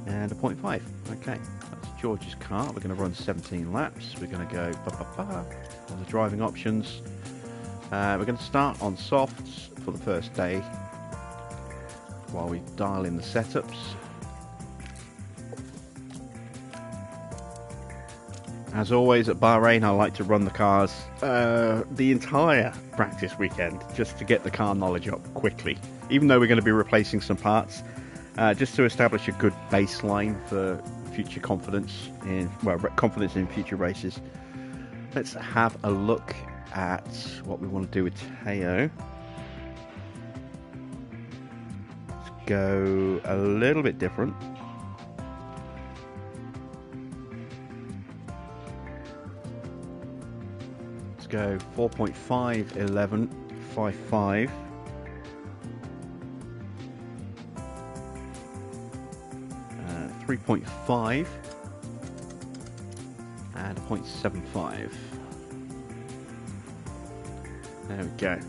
Speaker 1: and a 0.5. Okay, that's George's car. We're going to run 17 laps. We're going to go on the driving options. We're going to start on softs for the first day while we dial in the setups. As always at Bahrain, I like to run the cars the entire practice weekend just to get the car knowledge up quickly, even though we're going to be replacing some parts, just to establish a good baseline for future confidence in future races. Let's have a look at what we want to do with Teo. Let's go a little bit different. Let's go 4.5, 11, 5.5. Uh, 3.5 and a 0.75. There we go.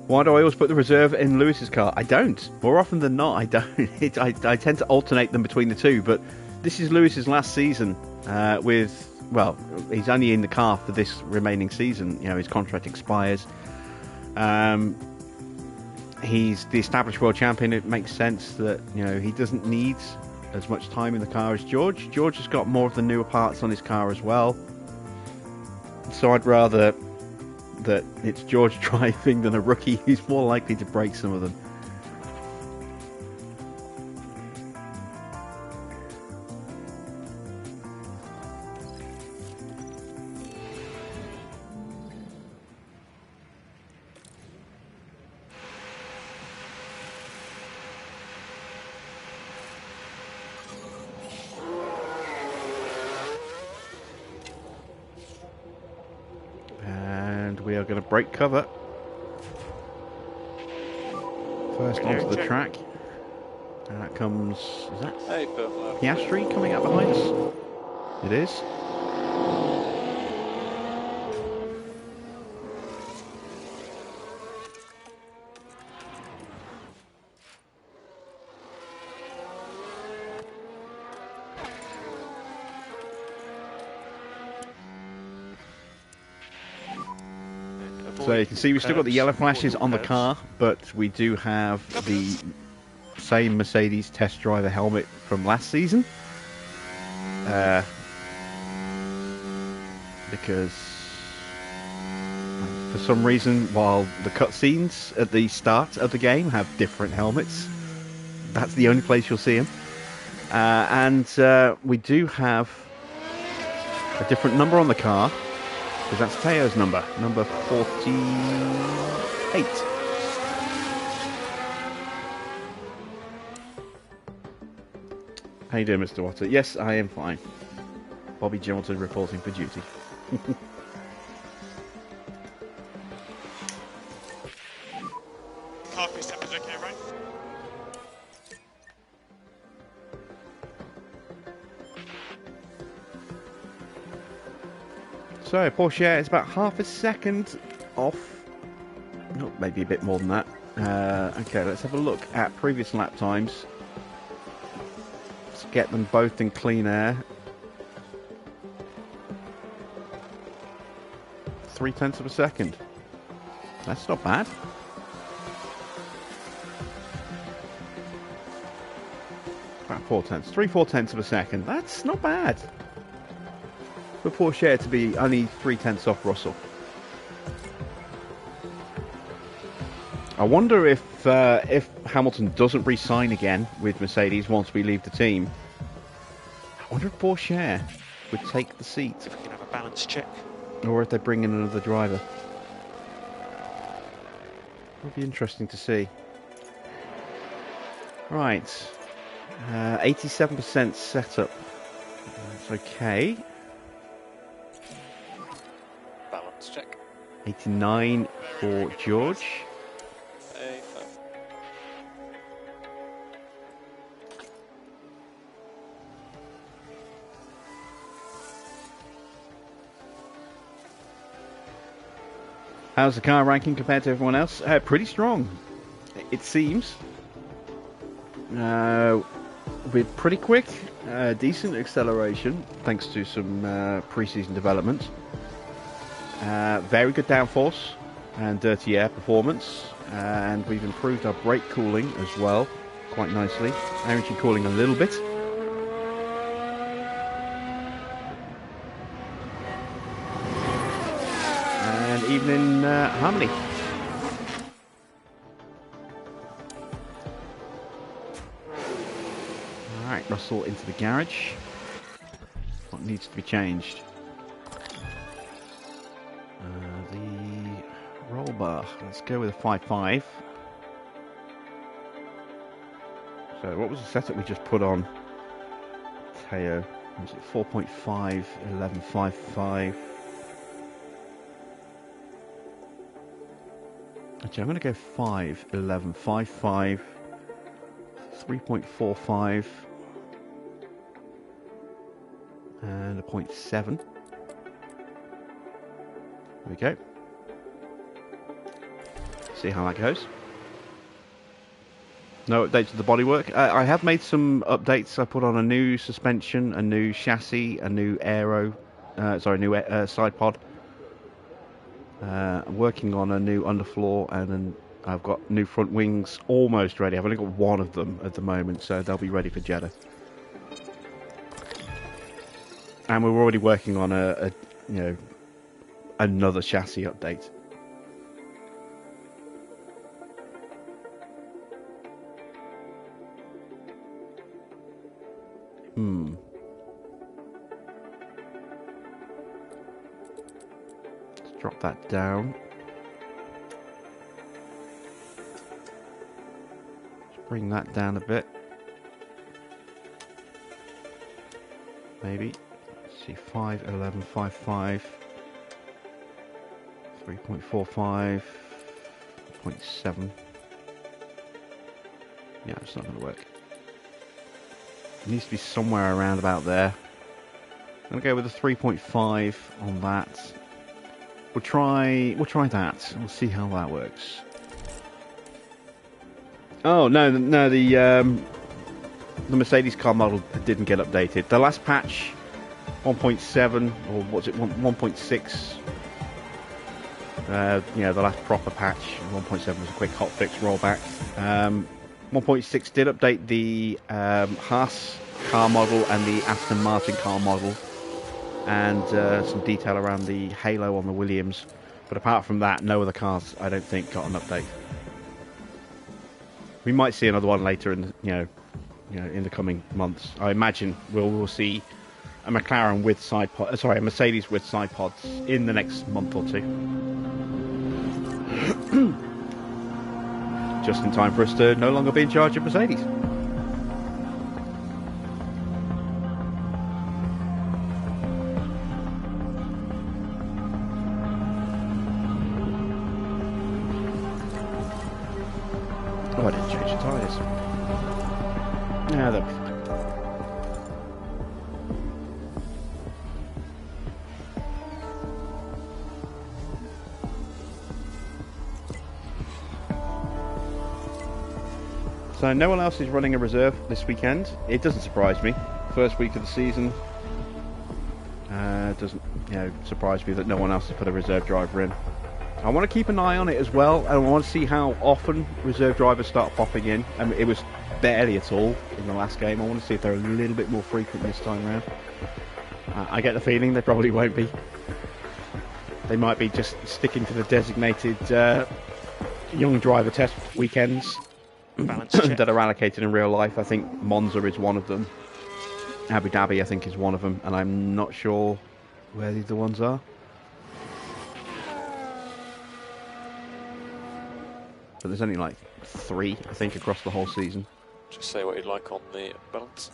Speaker 1: Why do I always put the reserve in Lewis's car? I don't. More often than not, I don't. I tend to alternate them between the two, but this is Lewis's last season well, he's only in the car for this remaining season. You know, his contract expires. He's the established world champion. It makes sense that, you know, he doesn't need as much time in the car as George. George has got more of the newer parts on his car as well. So I'd rather that it's George driving than a rookie who's more likely to break some of them. We are going to break cover. First onto the track. And that comes, is that Piastri coming up behind us? It is. So you can see we've still got the yellow flashes on the car, but we do have the same Mercedes test driver helmet from last season. Because for some reason, while the cutscenes at the start of the game have different helmets, that's the only place you'll see them. And we do have a different number on the car, because that's Teo's number 48. How you doing, Mr. Water? Yes, I am fine. Bobby Johnson reporting for duty.
Speaker 4: Carface temperature okay, right?
Speaker 1: So Porsche is about half a second off. Oh, maybe a bit more than that. Okay, let's have a look at previous lap times. Let's get them both in clean air. 3/10 of a second. That's not bad. About 4/10, 3/4 of a second. That's not bad. For Porsche to be only 3/10 off Russell. I wonder if Hamilton doesn't re-sign again with Mercedes once we leave the team. I wonder if Porsche would take the seat.
Speaker 4: If we can have a balance check.
Speaker 1: Or if they bring in another driver. It'll be interesting to see. Right. 87% setup. That's okay.
Speaker 4: Balance check.
Speaker 1: 89 for George. How's the car ranking compared to everyone else? Pretty strong, it seems. We're pretty quick, decent acceleration, thanks to some pre-season development. Very good downforce and dirty air performance, and we've improved our brake cooling as well, quite nicely. AMG cooling a little bit. Even in harmony. Alright, Russell into the garage. What needs to be changed? The roll bar. Let's go with a 5.5. So what was the setup we just put on Teo? Was it 4.5, 11.55? Actually, I'm going to go 5, 11, 5, 5, 3.45, and a 0.7. There we go. See how that goes. No updates to the bodywork. I have made some updates. I put on a new suspension, a new chassis, a new new side pod. I'm working on a new underfloor, and then I've got new front wings almost ready. I've only got one of them at the moment, so they'll be ready for Jeddah. And we're already working on another chassis update. Drop that down. Just bring that down a bit. Maybe. Let's see, 5, 11, 5, 5. 3.45. 0.7. Yeah, it's not going to work. It needs to be somewhere around about there. I'm going to go with a 3.5 on that. We'll try that. We'll see how that works. Oh no, the Mercedes car model didn't get updated. The last patch, 1.7 or what's it, 1.6? The last proper patch. 1.7 was a quick hotfix rollback. 1.6 did update the Haas car model and the Aston Martin car model, and some detail around the halo on the Williams, but apart from that, no other cars I don't think got an update. We might see another one later in in the coming months. I imagine we'll see a McLaren with a Mercedes with side pods in the next month or two. Just in time for us to no longer be in charge of Mercedes. Oh, I didn't change the tyres. Yeah, they'll be fine. So no one else is running a reserve this weekend. It doesn't surprise me. First week of the season. doesn't, surprise me that no one else has put a reserve driver in. I want to keep an eye on it as well, and I want to see how often reserve drivers start popping in. I mean, it was barely at all in the last game. I want to see if they're a little bit more frequent this time around. I get the feeling they probably won't be. They might be just sticking to the designated young driver test weekends that are allocated in real life. I think Monza is one of them. Abu Dhabi, I think, is one of them, and I'm not sure where the other ones are. But there's only like 3, I think, across the whole season.
Speaker 4: Just say what you'd like on the balance.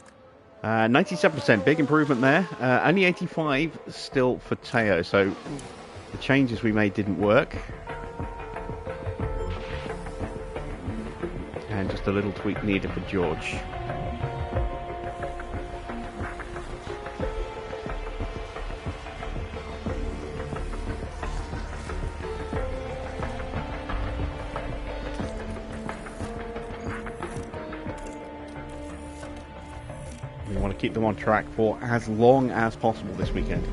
Speaker 1: 97%, big improvement there. Only 85 still for Teo, so the changes we made didn't work. And just a little tweak needed for George. We want to keep them on track for as long as possible this weekend.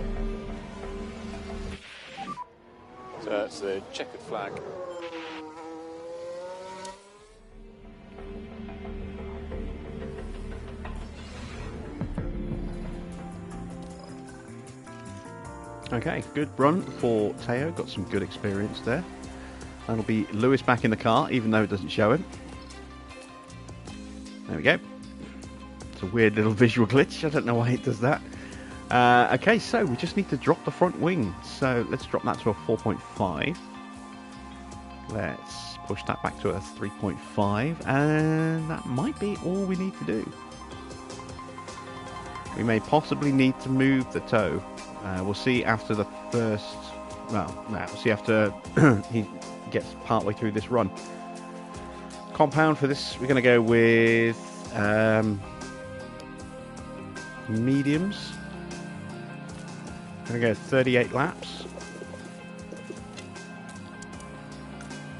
Speaker 4: So that's the checkered flag.
Speaker 1: Okay, good run for Teo. Got some good experience there. That'll be Lewis back in the car, even though it doesn't show him. There we go. It's a weird little visual glitch. I don't know why it does that. Okay, so we just need to drop the front wing. So let's drop that to a 4.5. Let's push that back to a 3.5. And that might be all we need to do. We may possibly need to move the toe. We'll see after the first... Well, no, we'll see after he gets partway through this run. Compound for this, we're going to go with mediums. We're going to go 38 laps.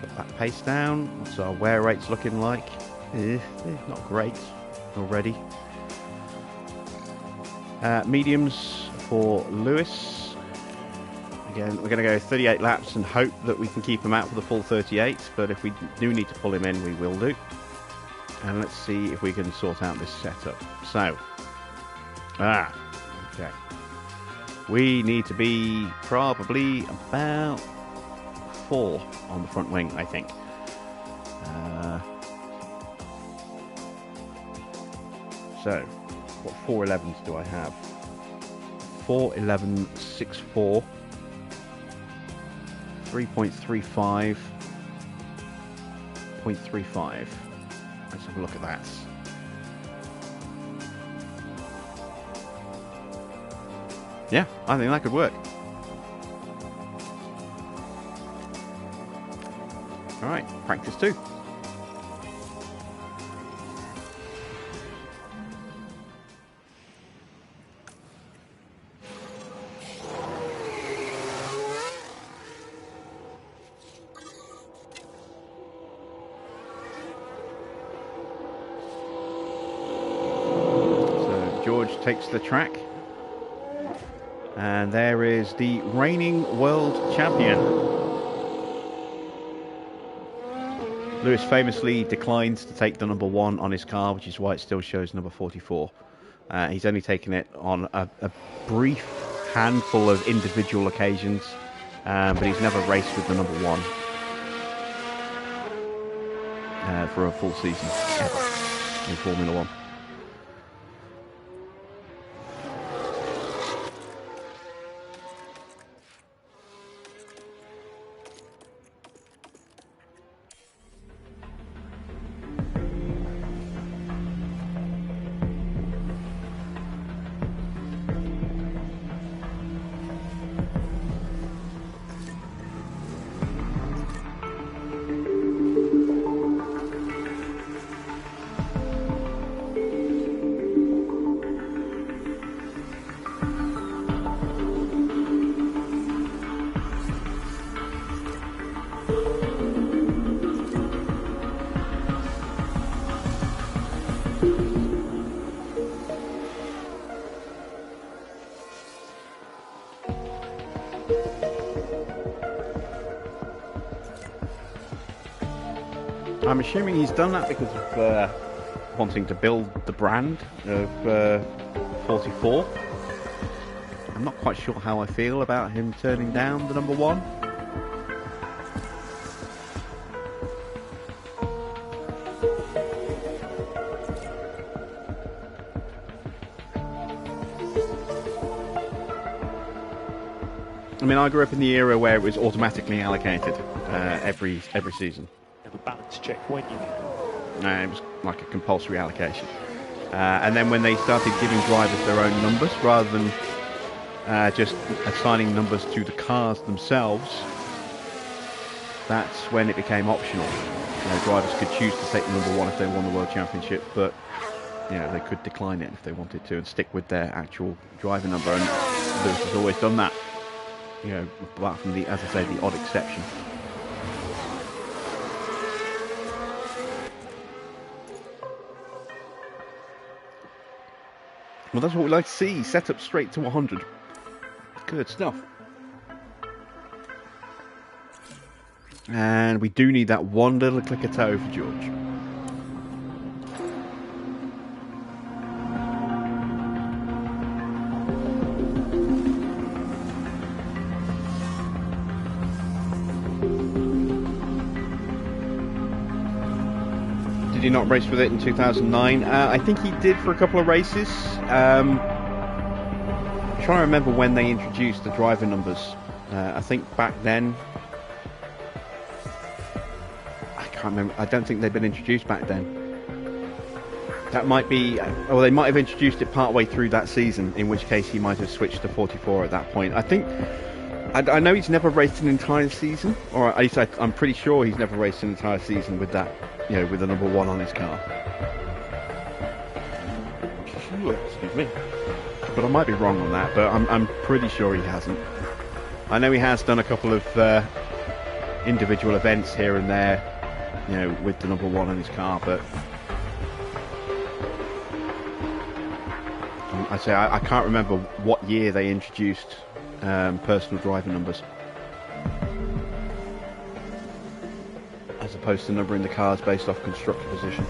Speaker 1: Put that pace down. What's our wear rates looking like? Not great already. Mediums for Lewis. Again, we're going to go 38 laps and hope that we can keep him out for the full 38, but if we do need to pull him in, we will do. And let's see if we can sort out this setup. So, okay. We need to be probably about 4 on the front wing, I think. So, what 411s do I have? 411.64, 3.35, 0.35. Let's have a look at that. Yeah, I think that could work. Alright, practice 2. Takes the track, and there is the reigning world champion. Lewis famously declines to take the number 1 on his car, which is why it still shows number 44. He's only taken it on a brief handful of individual occasions, but he's never raced with the number 1 for a full season ever in Formula 1. I'm assuming he's done that because of wanting to build the brand of 44. I'm not quite sure how I feel about him turning down the number 1. I mean, I grew up in the era where it was automatically allocated every season.
Speaker 5: Have a balance check when you
Speaker 1: It was like a compulsory allocation. And then when they started giving drivers their own numbers rather than just assigning numbers to the cars themselves, that's when it became optional. Drivers could choose to take the number 1 if they won the World Championship, but they could decline it if they wanted to and stick with their actual driver number. And Lewis has always done that. Apart from the, as I say, the odd exception. Well, that's what we like to see. Set up straight to 100. Good stuff. And we do need that one little click of toe for George. Did he not race with it in 2009? I think he did for a couple of races. I'm trying to remember when they introduced the driver numbers. I think back then, I can't remember. I don't think they'd been introduced back then. That might be, or they might have introduced it partway through that season, in which case he might have switched to 44 at that point. I think, I know he's never raced an entire season, or at least I'm pretty sure he's never raced an entire season with that, with the number 1 on his car. Excuse me. But I might be wrong on that, but I'm pretty sure he hasn't. I know he has done a couple of individual events here and there, with the number 1 on his car, but I can't remember what year they introduced personal driver numbers, as opposed to numbering the cars based off constructor position.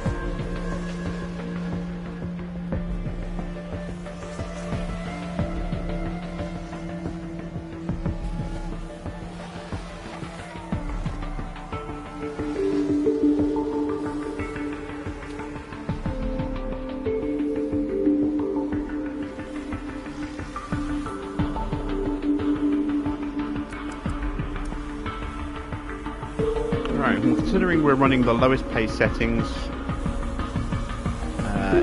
Speaker 1: Considering we're running the lowest pace settings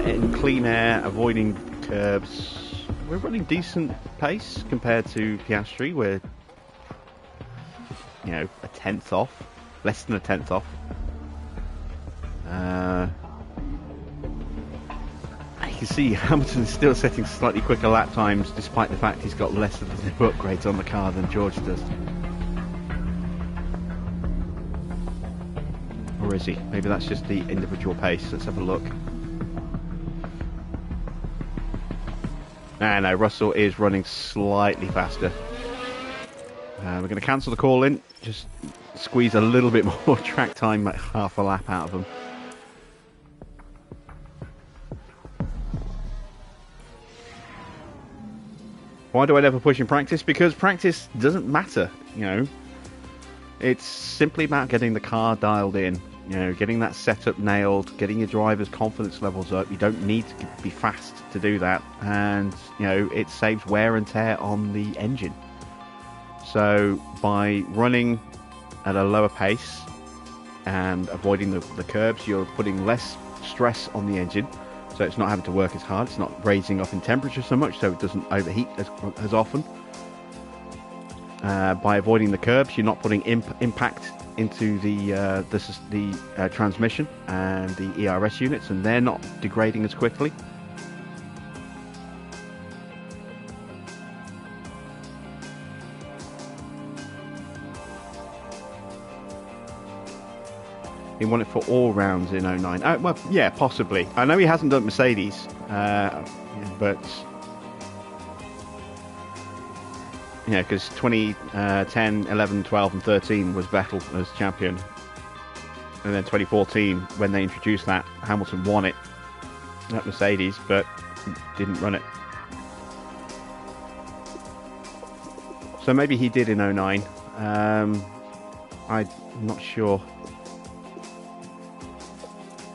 Speaker 1: in clean air, avoiding curbs, we're running decent pace compared to Piastri. We're a tenth off, less than a tenth off. You can see Hamilton's still setting slightly quicker lap times, despite the fact he's got less of the new upgrades on the car than George does. Or is he? Maybe that's just the individual pace. Let's have a look. No, Russell is running slightly faster. We're going to cancel the call in. Just squeeze a little bit more track time, like half a lap out of him. Why do I never push in practice? Because practice doesn't matter, It's simply about getting the car dialed in. Getting that setup nailed, getting your driver's confidence levels up. You don't need to be fast to do that, and it saves wear and tear on the engine. So by running at a lower pace and avoiding the curbs, you're putting less stress on the engine, so it's not having to work as hard. It's not raising up in temperature so much, so it doesn't overheat as often. By avoiding the curbs, you're not putting impact into the transmission and the ERS units, and they're not degrading as quickly. He won it for all rounds in 09. Well, yeah, possibly. I know he hasn't done Mercedes, but because 2010, 11, 12 and 13 was Vettel as champion. And then 2014, when they introduced that, Hamilton won it at Mercedes, but didn't run it. So maybe he did in 09. I'm not sure.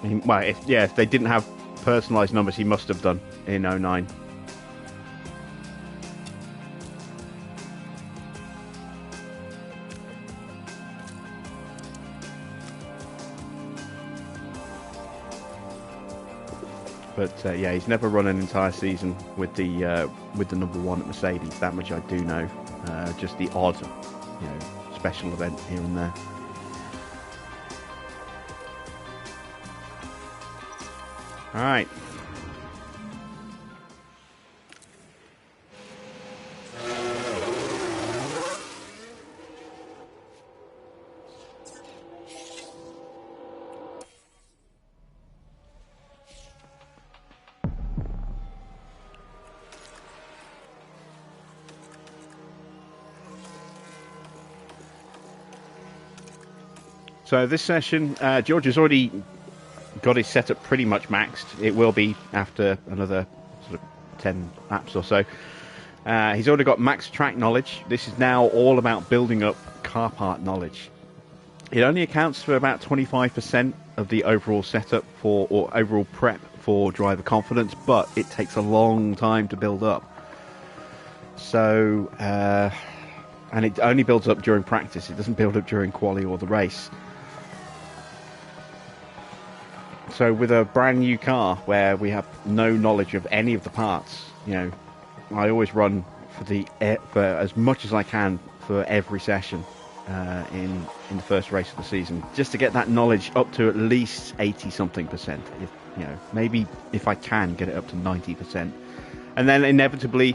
Speaker 1: Well, if they didn't have personalised numbers, he must have done in 09. But yeah, he's never run an entire season with the number one at Mercedes. That much I do know. Just the odd, special event here and there. All right. So this session, George has already got his setup pretty much maxed. It will be after another sort of 10 laps or so. He's already got max track knowledge. This is now all about building up car part knowledge. It only accounts for about 25% of the overall setup or overall prep for driver confidence, but it takes a long time to build up. So, and it only builds up during practice. It doesn't build up during quali or the race. So with a brand new car where we have no knowledge of any of the parts, I always run for as much as I can for every session in the first race of the season, just to get that knowledge up to at least 80-something%. Maybe if I can get it up to 90%, and then inevitably,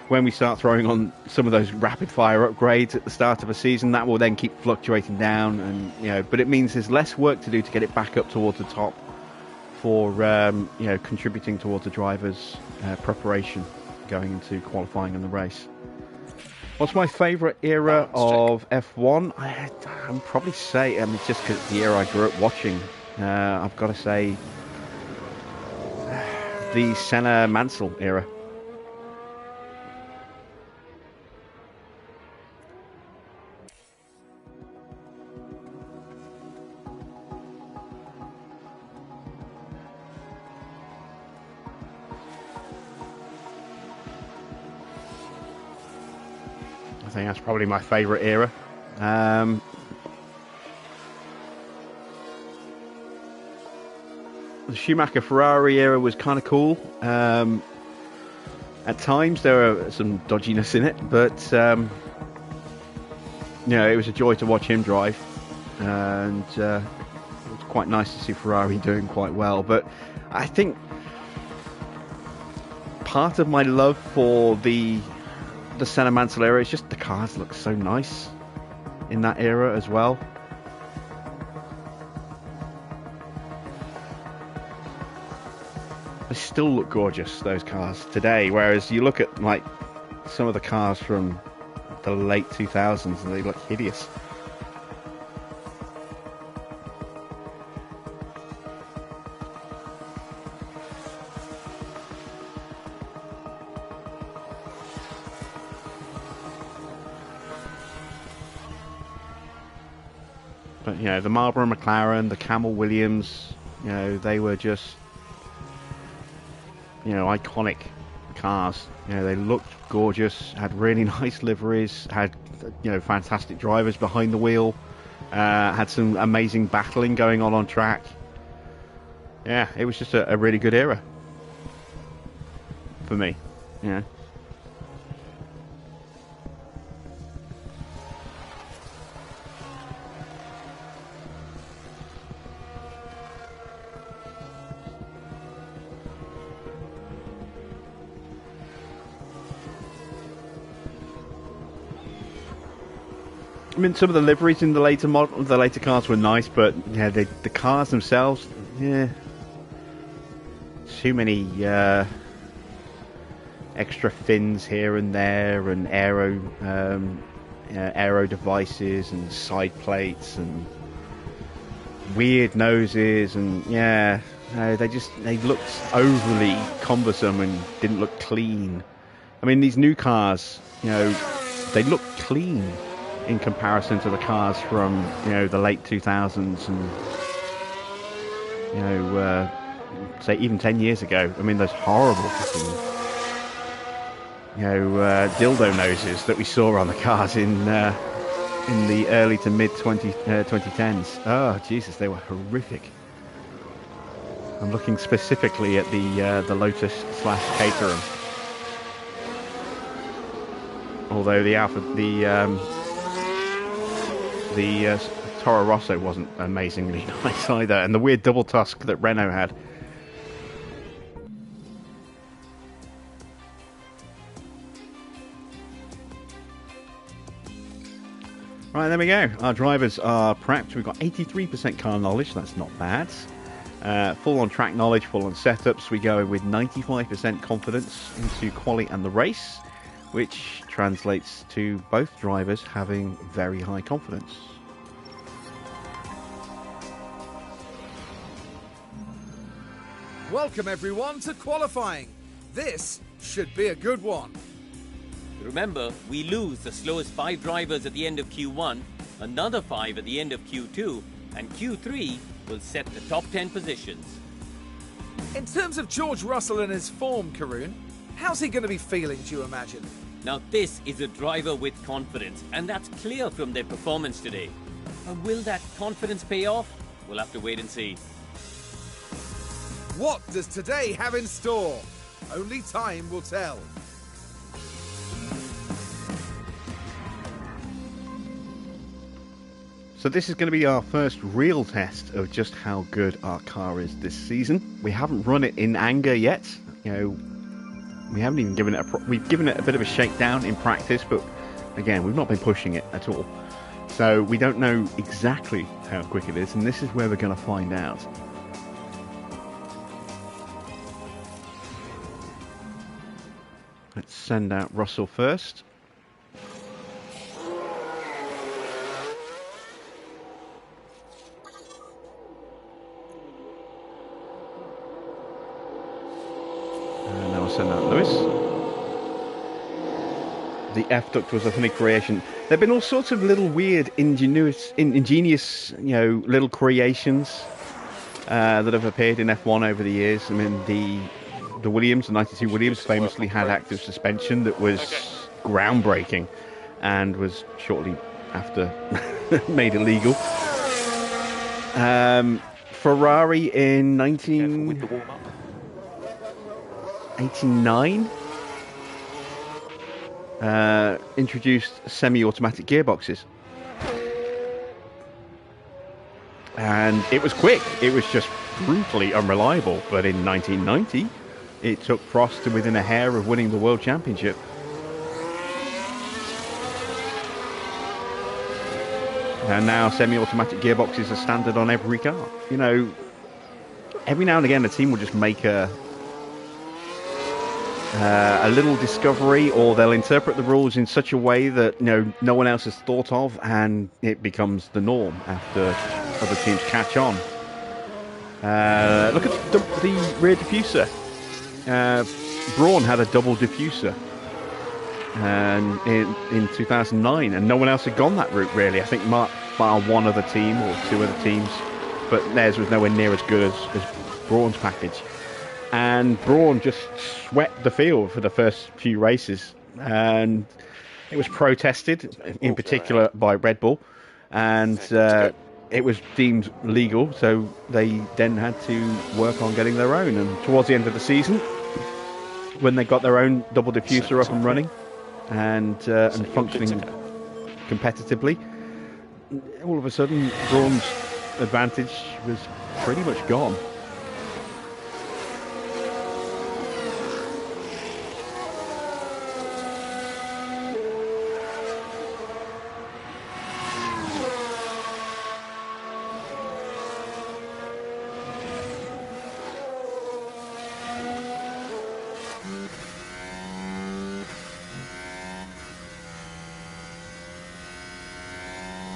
Speaker 1: when we start throwing on some of those rapid fire upgrades at the start of a season, that will then keep fluctuating down, and but it means there's less work to do to get it back up towards the top for contributing towards the driver's preparation going into qualifying in the race. What's my favourite era of F1? I'd probably say, it's just because the era I grew up watching. I've got to say the Senna-Mansell era. I think that's probably my favourite era. The Schumacher-Ferrari era was kind of cool. At times there were some dodginess in it, but it was a joy to watch him drive, and it was quite nice to see Ferrari doing quite well. But I think part of my love for the Senna-Mansell era is just the cars look so nice in that era as well. They still look gorgeous, those cars today, whereas you look at some of the cars from the late 2000s and they look hideous. But the Marlboro McLaren, the Camel Williams, they were just iconic cars. They looked gorgeous, had really nice liveries, had fantastic drivers behind the wheel, had some amazing battling going on track. Yeah, it was just a really good era for me. I mean, some of the liveries in the later cars were nice, but the cars themselves, too many extra fins here and there, and aero devices and side plates, and weird noses, and yeah, no, they looked overly cumbersome and didn't look clean. I mean, these new cars, they look clean in comparison to the cars from the late 2000s and say even 10 years ago. I mean, those horrible dildo noses that we saw on the cars in the early to mid 2010s. Oh Jesus, they were horrific. I'm looking specifically at the Lotus / Caterham. Although the Toro Rosso wasn't amazingly nice either, and the weird double tusk that Renault had. Right, there we go. Our drivers are prepped. We've got 83% car knowledge. That's not bad. Full on track knowledge, full on setups. We go with 95% confidence into quali and the race, which translates to both drivers having very high confidence.
Speaker 2: Welcome everyone to qualifying. This should be a good one.
Speaker 3: Remember, we lose the slowest 5 drivers at the end of Q1, another 5 at the end of Q2, and Q3 will set the top 10 positions.
Speaker 2: In terms of George Russell and his form, Karun, how's he going to be feeling, do you imagine?
Speaker 3: Now this is a driver with confidence, and that's clear from their performance today. And will that confidence pay off? We'll have to wait and see.
Speaker 2: What does today have in store? Only time will tell.
Speaker 1: So this is going to be our first real test of just how good our car is this season. We haven't run it in anger yet. We haven't even given it we've given it a bit of a shakedown in practice, but again, we've not been pushing it at all. So we don't know exactly how quick it is, and this is where we're going to find out. Let's send out Russell first. And now we'll send out Lewis. The F duct was a funny creation. There have been all sorts of little weird, ingenious, little creations that have appeared in F1 over the years. I mean, the Williams, the 92 Williams, famously had active suspension that was groundbreaking and was shortly after made illegal. Ferrari in 1989 introduced semi-automatic gearboxes. And it was quick. It was just brutally unreliable. But in 1990, it took Prost to within a hair of winning the World Championship. And now semi-automatic gearboxes are standard on every car. Every now and again a team will just make a little discovery, or they'll interpret the rules in such a way that no one else has thought of, and it becomes the norm after other teams catch on. Look at the rear diffuser. Braun had a double diffuser in 2009, and no one else had gone that route really. I think bar one other team or two other teams, but theirs was nowhere near as good as Braun's package. And Braun just swept the field for the first few races, and it was protested, in particular by Red Bull, and it was deemed legal, so they then had to work on getting their own. And towards the end of the season, when they got their own double diffuser up and running and functioning competitively, all of a sudden Braun's advantage was pretty much gone.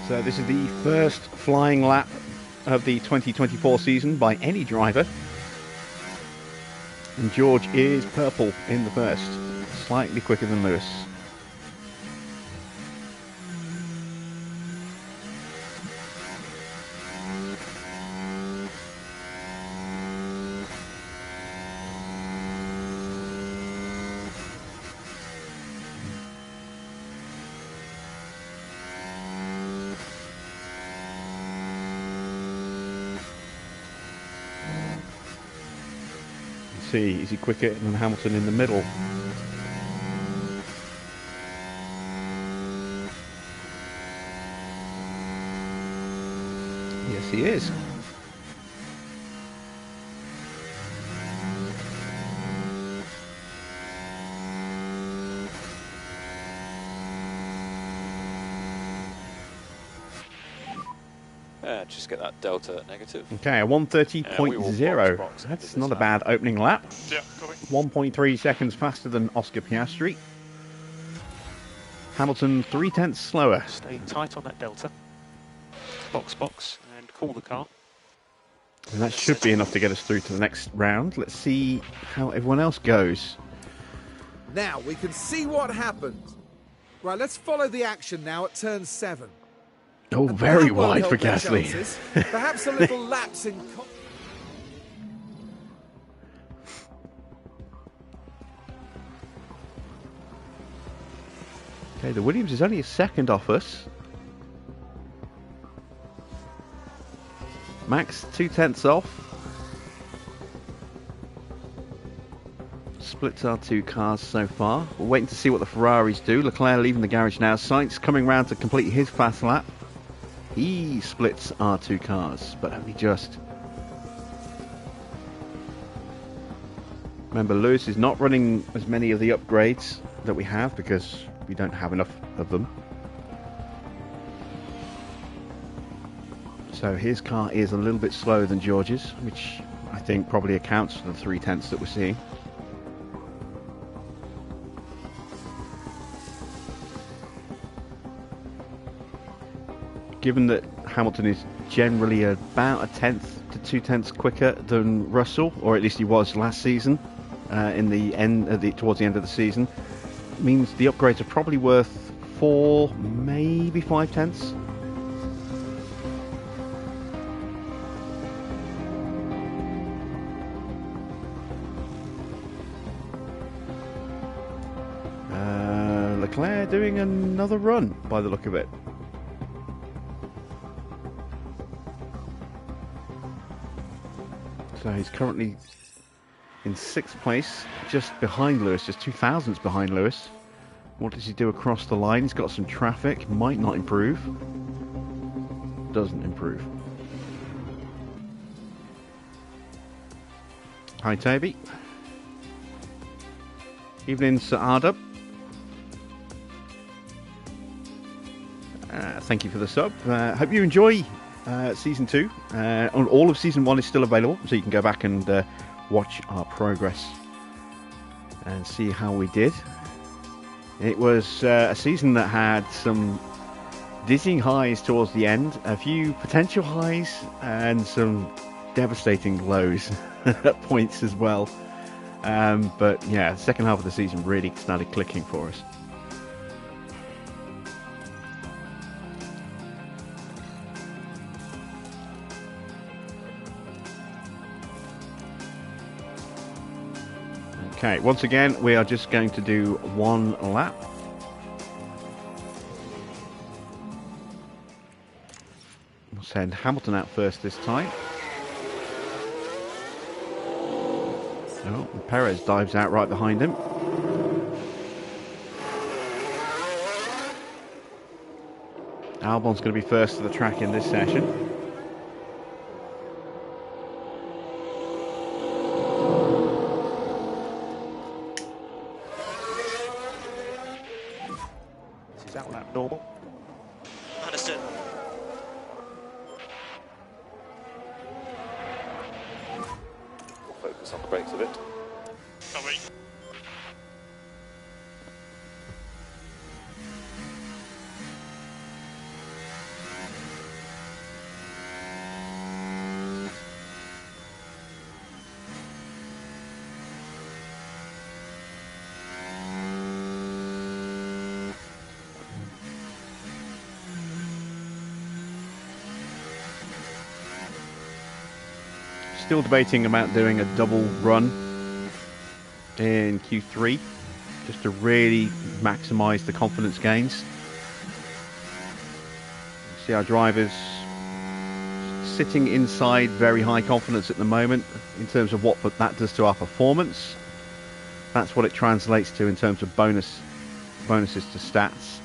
Speaker 1: So this is the first flying lap of the 2024 season by any driver. And George is purple in the first, slightly quicker than Lewis. See, is he quicker than Hamilton in the middle? Yes, he is.
Speaker 4: Just get that delta negative.
Speaker 1: Okay, a 1:30.0. That's not a bad opening lap.
Speaker 5: Yeah, got it.
Speaker 1: 1.3 seconds faster than Oscar Piastri. Hamilton 0.3 slower.
Speaker 5: Stay tight on that delta. Box, and cool the car.
Speaker 1: And that should be enough to get us through to the next round. Let's see how everyone else goes.
Speaker 2: Now we can see what happened. Right, let's follow the action now at turn 7.
Speaker 1: Oh,
Speaker 2: And
Speaker 1: very
Speaker 2: that won't
Speaker 1: wide for
Speaker 2: help their
Speaker 1: Gasly.
Speaker 2: chances. Perhaps a little lapse in...
Speaker 1: Okay, the Williams is only a second off us. Max 0.2 off. Splits our two cars so far. We're waiting to see what the Ferraris do. Leclerc leaving the garage now. Sainz coming round to complete his fast lap. He splits our two cars, but only just. Remember, Lewis is not running as many of the upgrades that we have because we don't have enough of them. So his car is a little bit slower than George's, which I think probably accounts for the 0.3 that we're seeing. Given that Hamilton is generally about 1/10 to 2/10 quicker than Russell, or at least he was last season, in the end, towards the end of the season, means the upgrades are probably worth 4, maybe 0.5. Leclerc doing another run by the look of it. So he's currently in 6th place, just behind Lewis, just 0.002 behind Lewis. What does he do across the line? He's got some traffic, might not improve. Doesn't improve. Hi Toby. Evening Saada. Thank you for the sub. Hope you enjoy Season 2. All of Season 1 is still available, so you can go back and watch our progress and see how we did. It was a season that had some dizzying highs towards the end, a few potential highs, and some devastating lows at points as well. But yeah, the second half of the season really started clicking for us. Okay, once again, we are just going to do one lap. We'll send Hamilton out first this time. Oh, and Perez dives out right behind him. Albon's going to be first to the track in this session.
Speaker 5: Normal.
Speaker 6: Understood.
Speaker 4: We'll focus on the brakes a bit.
Speaker 5: Sorry.
Speaker 1: still debating about doing a double run in Q3 just to really maximise the confidence gains. See our drivers sitting inside very high confidence at the moment in terms of what that does to our performance. That's what it translates to in terms of bonuses to stats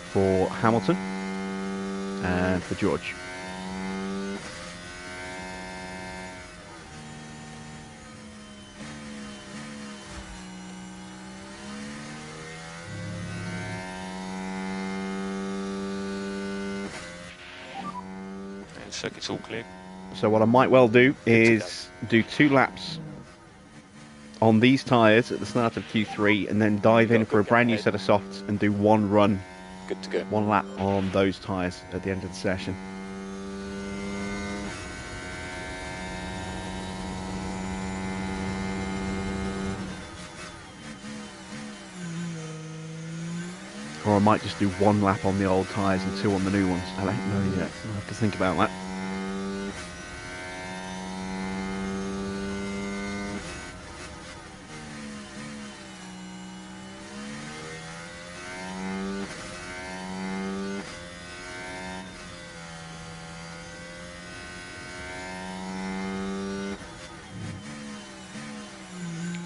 Speaker 1: for Hamilton and for George.
Speaker 5: And circuit's all clear.
Speaker 1: So what I might well do is do 2 laps on these tyres at the start of Q3 and then dive in for a brand new set of softs and do 1 run,
Speaker 4: Good to go.
Speaker 1: 1 lap on those tyres at the end of the session. Or I might just do 1 lap on the old tyres and 2 on the new ones. I don't know yet. I'll have to think about that.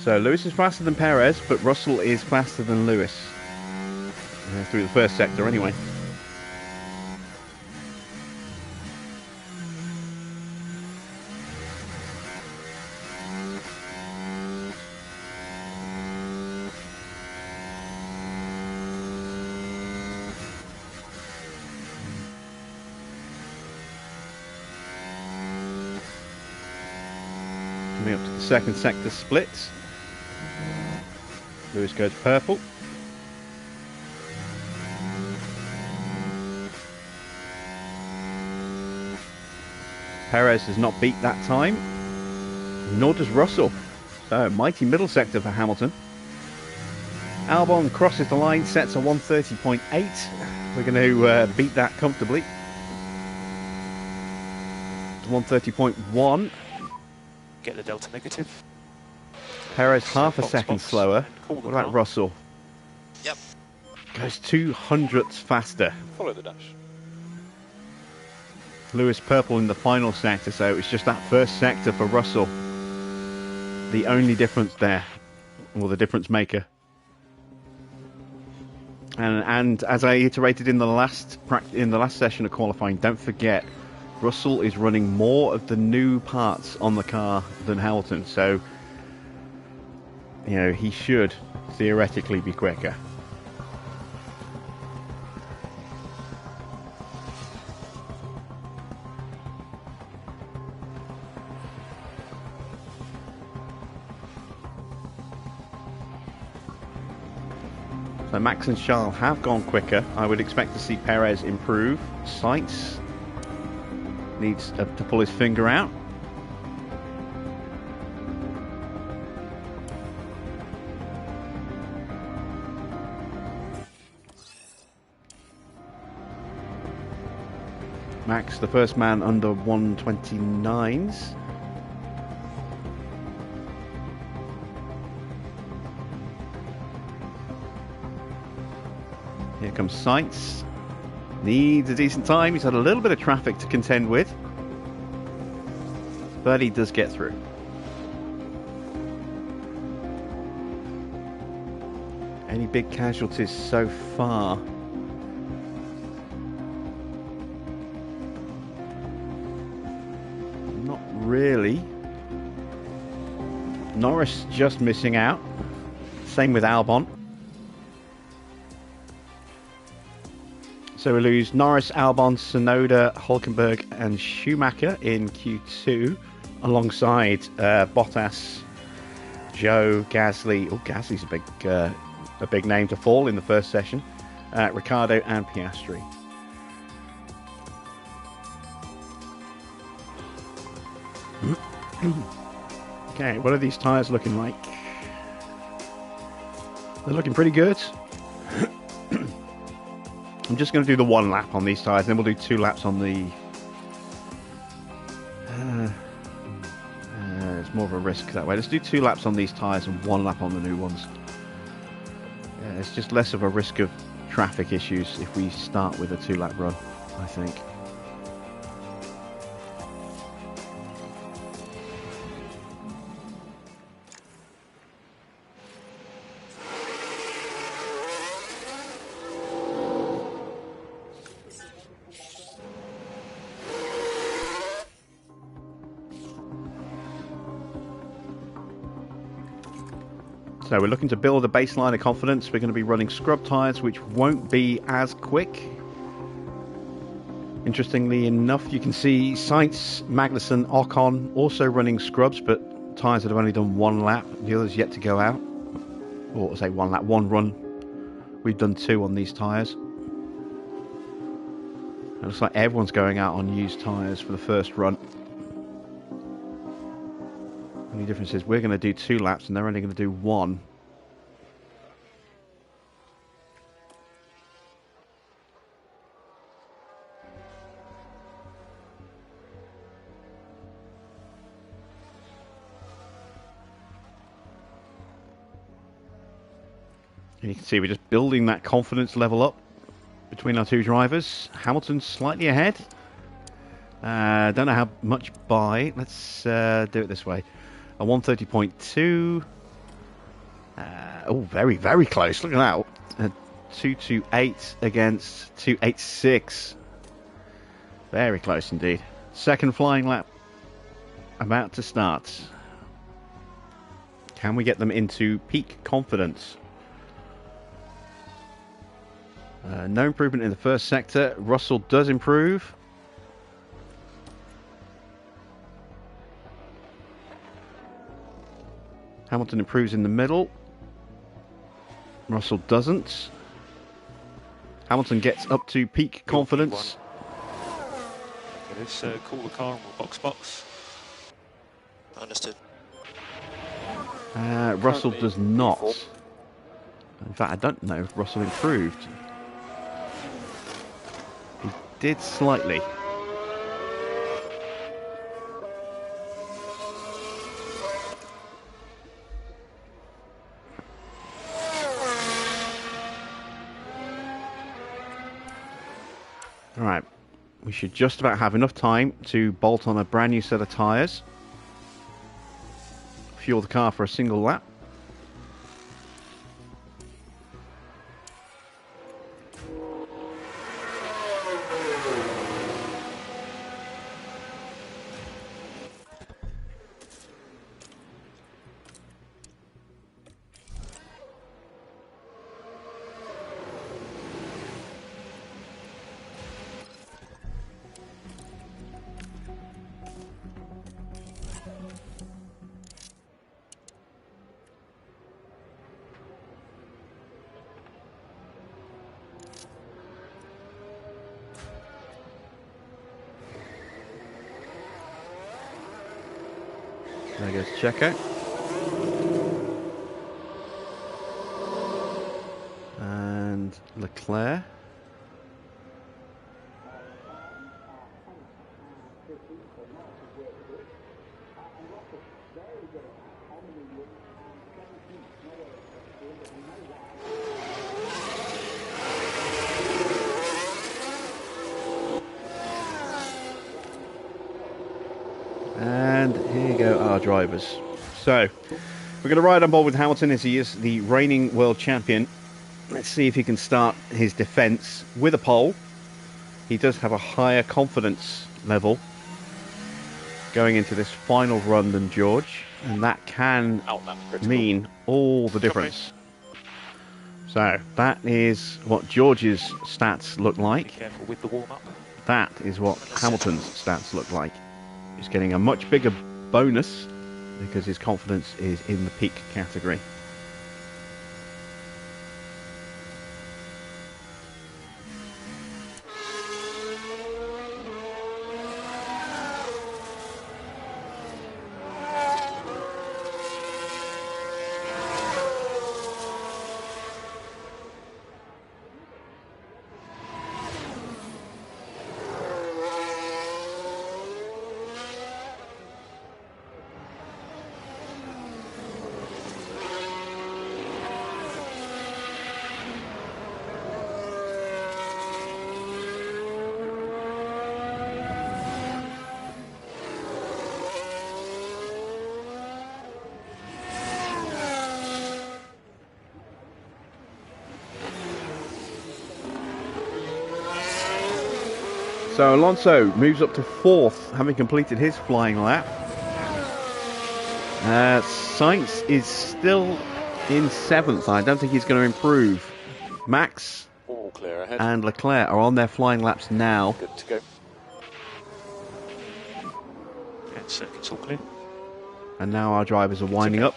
Speaker 1: So Lewis is faster than Perez, but Russell is faster than Lewis. Through the first sector anyway. Coming up to the second sector split. Lewis goes purple. Perez has not beat that time, nor does Russell. So, mighty middle sector for Hamilton. Albon crosses the line, sets a 130.8. We're going to beat that comfortably. 130.1.
Speaker 5: Get the delta negative.
Speaker 1: Perez
Speaker 5: So
Speaker 1: half a
Speaker 5: box,
Speaker 1: second
Speaker 5: box,
Speaker 1: slower.
Speaker 5: and call the
Speaker 1: What about
Speaker 5: car.
Speaker 1: Russell?
Speaker 6: Yep.
Speaker 1: Goes 200ths faster.
Speaker 4: Follow the dash.
Speaker 1: Lewis purple in the final sector, so it's just that first sector for Russell. The only difference there, or the difference maker. And as I iterated in the last session of qualifying, don't forget, Russell is running more of the new parts on the car than Hamilton, so you know he should theoretically be quicker. So Max and Charles have gone quicker. I would expect to see Perez improve. Sainz needs to pull his finger out. Max, the first man under 129s. Here comes Sainz. Needs a decent time. He's had a little bit of traffic to contend with, but he does get through. Any big casualties so far? Not really. Norris just missing out. Same with Albon. So we lose Norris, Albon, Tsunoda, Hülkenberg and Schumacher in Q2 alongside Bottas, Joe, Gasly. Oh, Gasly's a big name to fall in the first session. Ricciardo and Piastri. Okay, what are these tyres looking like? They're looking pretty good. I'm just going to do the 1 lap on these tyres, then we'll do 2 laps on the It's more of a risk that way. Let's do 2 laps on these tyres and 1 lap on the new ones. Yeah, it's just less of a risk of traffic issues if we start with a 2-lap run, I think. So we're looking to build a baseline of confidence. We're going to be running scrub tyres, which won't be as quick. Interestingly enough, you can see Sainz, Magnussen, Ocon also running scrubs, but tyres that have only done 1 lap. The others yet to go out. Or say 1 lap, 1 run. We've done 2 on these tyres. It looks like everyone's going out on used tyres for the first run. The only difference is we're going to do 2 laps and they're only going to do 1. And you can see we're just building that confidence level up between our 2 drivers. Hamilton's slightly ahead. Don't know how much by. Let's do it this way. A 130.2. Oh, very, very close. Look at that. 228 against 286. Very close indeed. Second flying lap about to start. Can we get them into peak confidence? No improvement in the first sector. Russell does improve. Hamilton improves in the middle. Russell doesn't. Hamilton gets up to peak confidence.
Speaker 5: Let's call the car and we'll box.
Speaker 6: Understood.
Speaker 1: Russell does not. In fact, I don't know if Russell improved. He did slightly. Alright, we should just about have enough time to bolt on a brand new set of tyres. Fuel the car for a single lap. There goes Checo. And Leclerc. And here go our drivers. So, we're going to ride on board with Hamilton as he is the reigning world champion. Let's see if he can start his defence with a pole. He does have a higher confidence level going into this final run than George, and that can mean all the difference. So, that is what George's stats look like.
Speaker 5: Be careful with the warm-up.
Speaker 1: That is what Hamilton's stats look like. He's getting a much bigger bonus because his confidence is in the peak category. So Alonso moves up to 4th, having completed his flying lap. Sainz is still in 7th. I don't think he's going to improve. Max
Speaker 4: All clear ahead.
Speaker 1: and Leclerc are on their flying laps now.
Speaker 4: Good to go.
Speaker 5: And circuit's all clear.
Speaker 1: And now our drivers are winding up.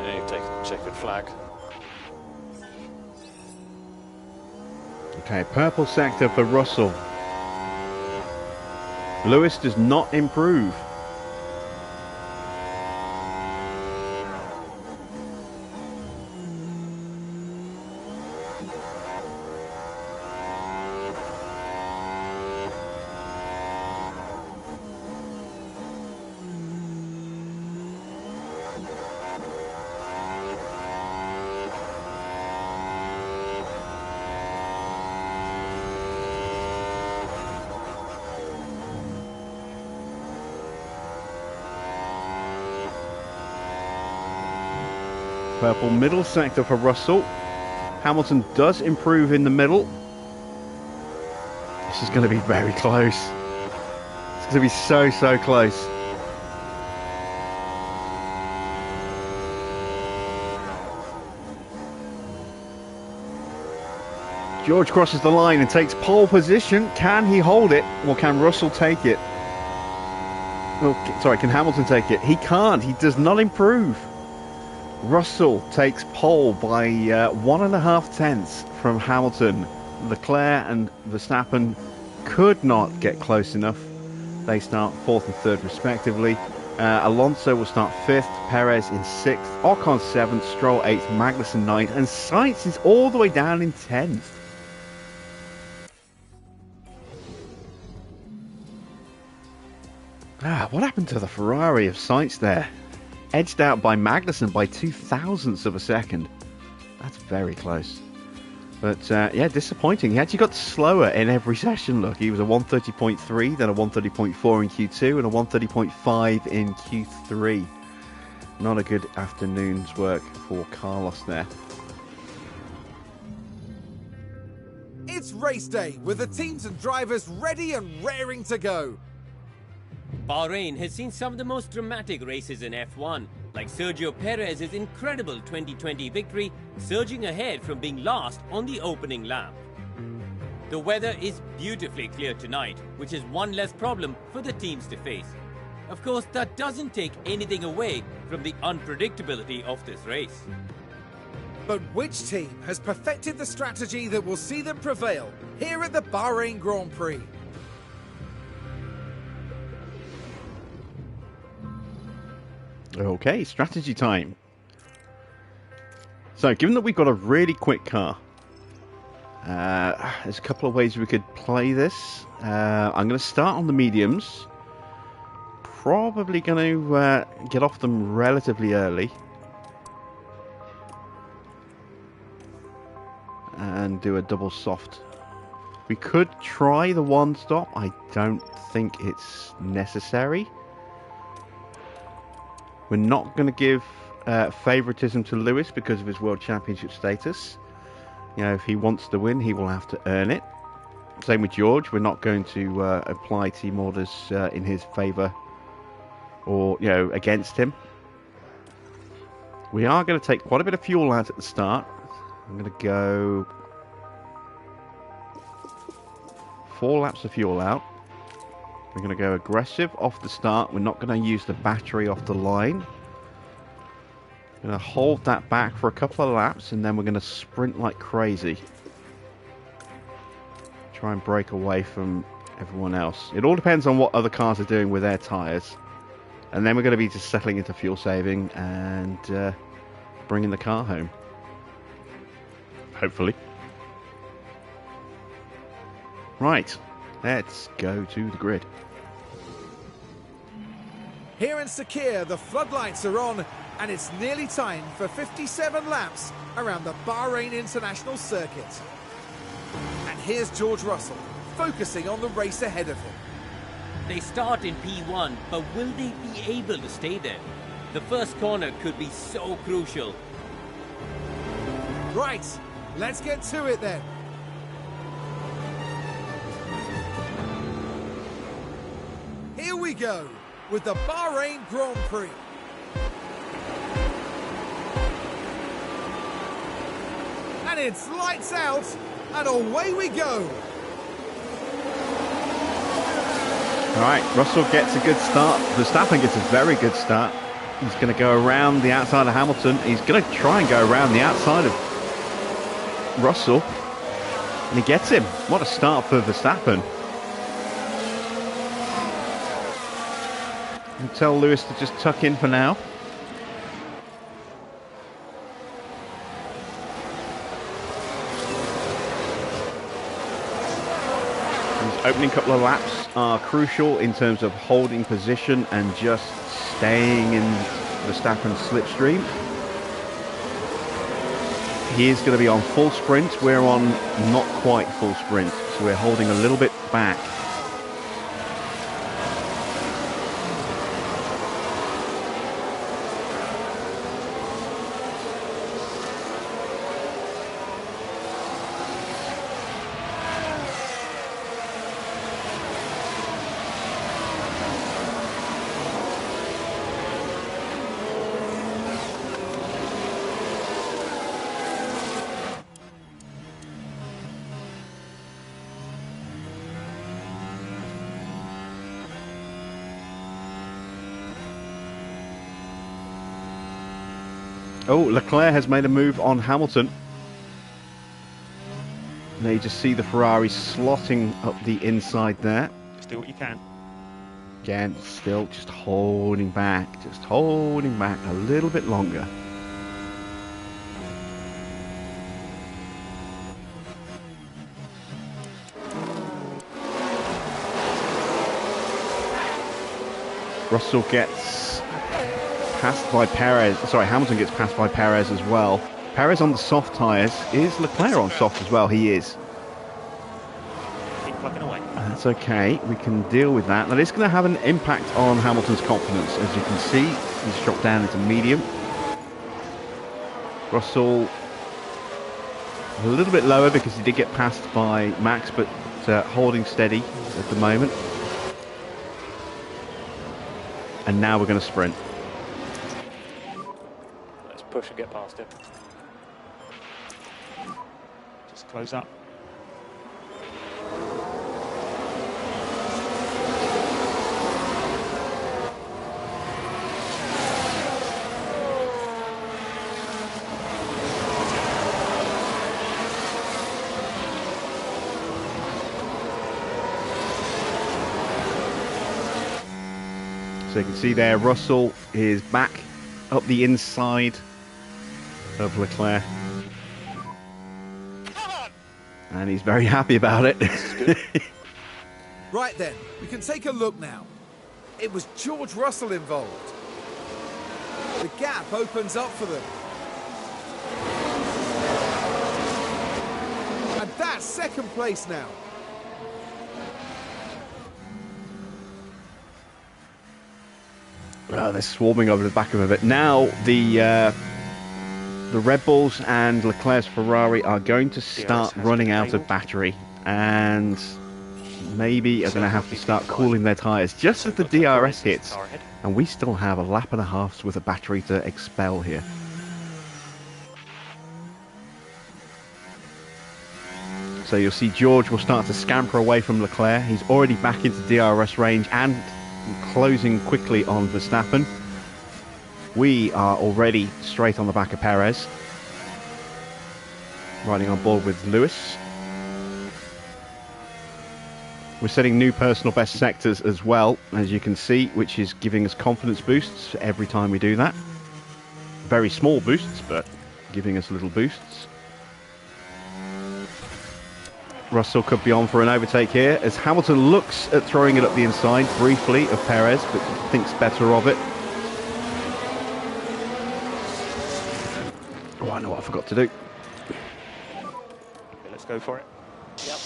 Speaker 4: Yeah, you've taken the checkered flag.
Speaker 1: Okay, purple sector for Russell. Lewis does not improve. Purple middle sector for Russell. Hamilton does improve in the middle. This is going to be very close. It's going to be so close. George crosses the line and takes pole position. Can he hold it, or can Russell take it? Oh, sorry, can Hamilton take it? He can't. He does not improve. Russell takes pole by 1.5 tenths from Hamilton. Leclerc and Verstappen could not get close enough. They start 4th and 3rd respectively. Alonso will start 5th, Perez in 6th, Ocon 7th, Stroll 8th, Magnussen 9th, and Sainz is all the way down in 10th. What happened to the Ferrari of Sainz there? Edged out by Magnussen by 0.02 of a second. That's very close. But yeah, disappointing. He actually got slower in every session. Look, he was a 130.3, then a 130.4 in Q2, and a 130.5 in Q3. Not a good afternoon's work for Carlos there.
Speaker 2: It's race day with the teams and drivers ready and raring to go.
Speaker 3: Bahrain has seen some of the most dramatic races in F1, like Sergio Perez's incredible 2020 victory, surging ahead from being last on the opening lap. The weather is beautifully clear tonight, which is one less problem for the teams to face. Of course, that doesn't take anything away from the unpredictability of this race.
Speaker 2: But which team has perfected the strategy that will see them prevail here at the Bahrain Grand Prix?
Speaker 1: Okay, strategy time. So, given that we've got a really quick car, there's a couple of ways we could play this. I'm going to start on the mediums. Probably going to get off them relatively early. And do a double soft. We could try the one stop. I don't think it's necessary. We're not going to give favouritism to Lewis because of his World Championship status. You know, if he wants to win, he will have to earn it. Same with George. We're not going to apply team orders in his favour or, you know, against him. We are going to take quite a bit of fuel out at the start. I'm going to go 4 laps of fuel out. We're going to go aggressive off the start. We're not going to use the battery off the line. We're going to hold that back for a couple of laps and then we're going to sprint like crazy. Try and break away from everyone else. It all depends on what other cars are doing with their tyres. And then we're going to be just settling into fuel saving and bringing the car home. Hopefully. Right. Let's go to the grid.
Speaker 2: Here in Sakir, the floodlights are on, and it's nearly time for 57 laps around the Bahrain International Circuit. And here's George Russell, focusing on the race ahead of him.
Speaker 3: They start in P1, but will they be able to stay there? The first corner could be so crucial.
Speaker 2: Right, let's get to it then. Here we go with the Bahrain Grand Prix. And it's lights out, and away we go.
Speaker 1: All right, Russell gets a good start. Verstappen gets a very good start. He's going to go around the outside of Hamilton. He's going to try and go around the outside of Russell. And he gets him. What a start for Verstappen. And tell Lewis to just tuck in for now. These opening couple of laps are crucial in terms of holding position and just staying in Verstappen's slipstream. He is going to be on full sprint. We're on not quite full sprint, so we're holding a little bit back. Oh, Leclerc has made a move on Hamilton. Now you just see the Ferrari slotting up the inside there.
Speaker 5: Just do what you can.
Speaker 1: Again, still just holding back a little bit longer. Russell gets passed by Perez. Sorry, Hamilton gets passed by Perez as well. Perez on the soft tyres. Is Leclerc on soft as well? He is.
Speaker 5: Keep plugging away.
Speaker 1: That's okay. We can deal with that. That is going to have an impact on Hamilton's confidence. As you can see, he's dropped down into medium. Russell a little bit lower because he did get passed by Max, but holding steady at the moment. And now we're going to sprint.
Speaker 5: Let's push and get past him. Just close up.
Speaker 1: So you can see there, Russell is back up the inside of Leclerc. And he's very happy about it.
Speaker 2: Right then, we can take a look now. It was George Russell involved. The gap opens up for them. And that's second place now.
Speaker 1: Oh, they're swarming over the back of it. Now the Red Bulls and Leclerc's Ferrari are going to start running out of battery, and maybe are going to have to start cooling their tyres just as the DRS hits. And we still have a lap and a half's worth of battery to expel here. So you'll see George will start to scamper away from Leclerc. He's already back into DRS range and closing quickly on Verstappen. We are already straight on the back of Perez, riding on board with Lewis. We're setting new personal best sectors as well, as you can see, which is giving us confidence boosts every time we do that. Very small boosts, but giving us little boosts. Russell could be on for an overtake here as Hamilton looks at throwing it up the inside briefly of Perez, but thinks better of it. Oh, I know what I forgot to do.
Speaker 5: Okay, let's go for it.
Speaker 6: Yep.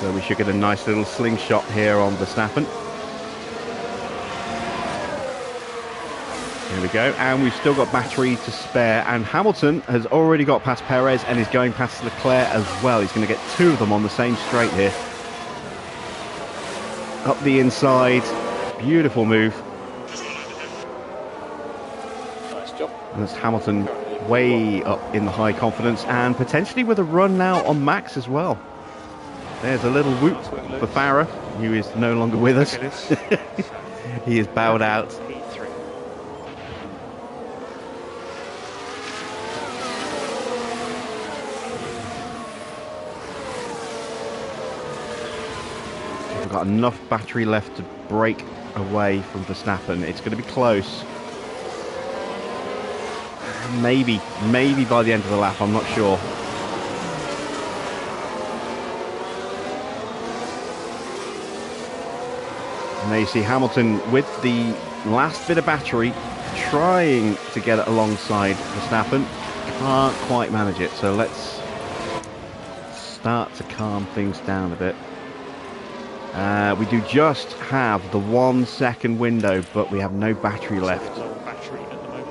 Speaker 1: So we should get a nice little slingshot here on Verstappen. Here we go, and we've still got battery to spare, and Hamilton has already got past Perez and is going past Leclerc as well. He's going to get two of them on the same straight here. Up the inside, beautiful move.
Speaker 4: Nice job.
Speaker 1: And that's Hamilton way up in the high confidence, and potentially with a run now on Max as well. There's a little whoop for Farah, who is no longer with us. He is bowed out.
Speaker 5: P3.
Speaker 1: We've got enough battery left to break away from Verstappen. It's going to be close. Maybe by the end of the lap, I'm not sure. And there you see Hamilton with the last bit of battery trying to get it alongside Verstappen. Can't quite manage it, so let's start to calm things down a bit. We do just have the 1 second window, but we have no battery left.
Speaker 5: Low battery at the moment.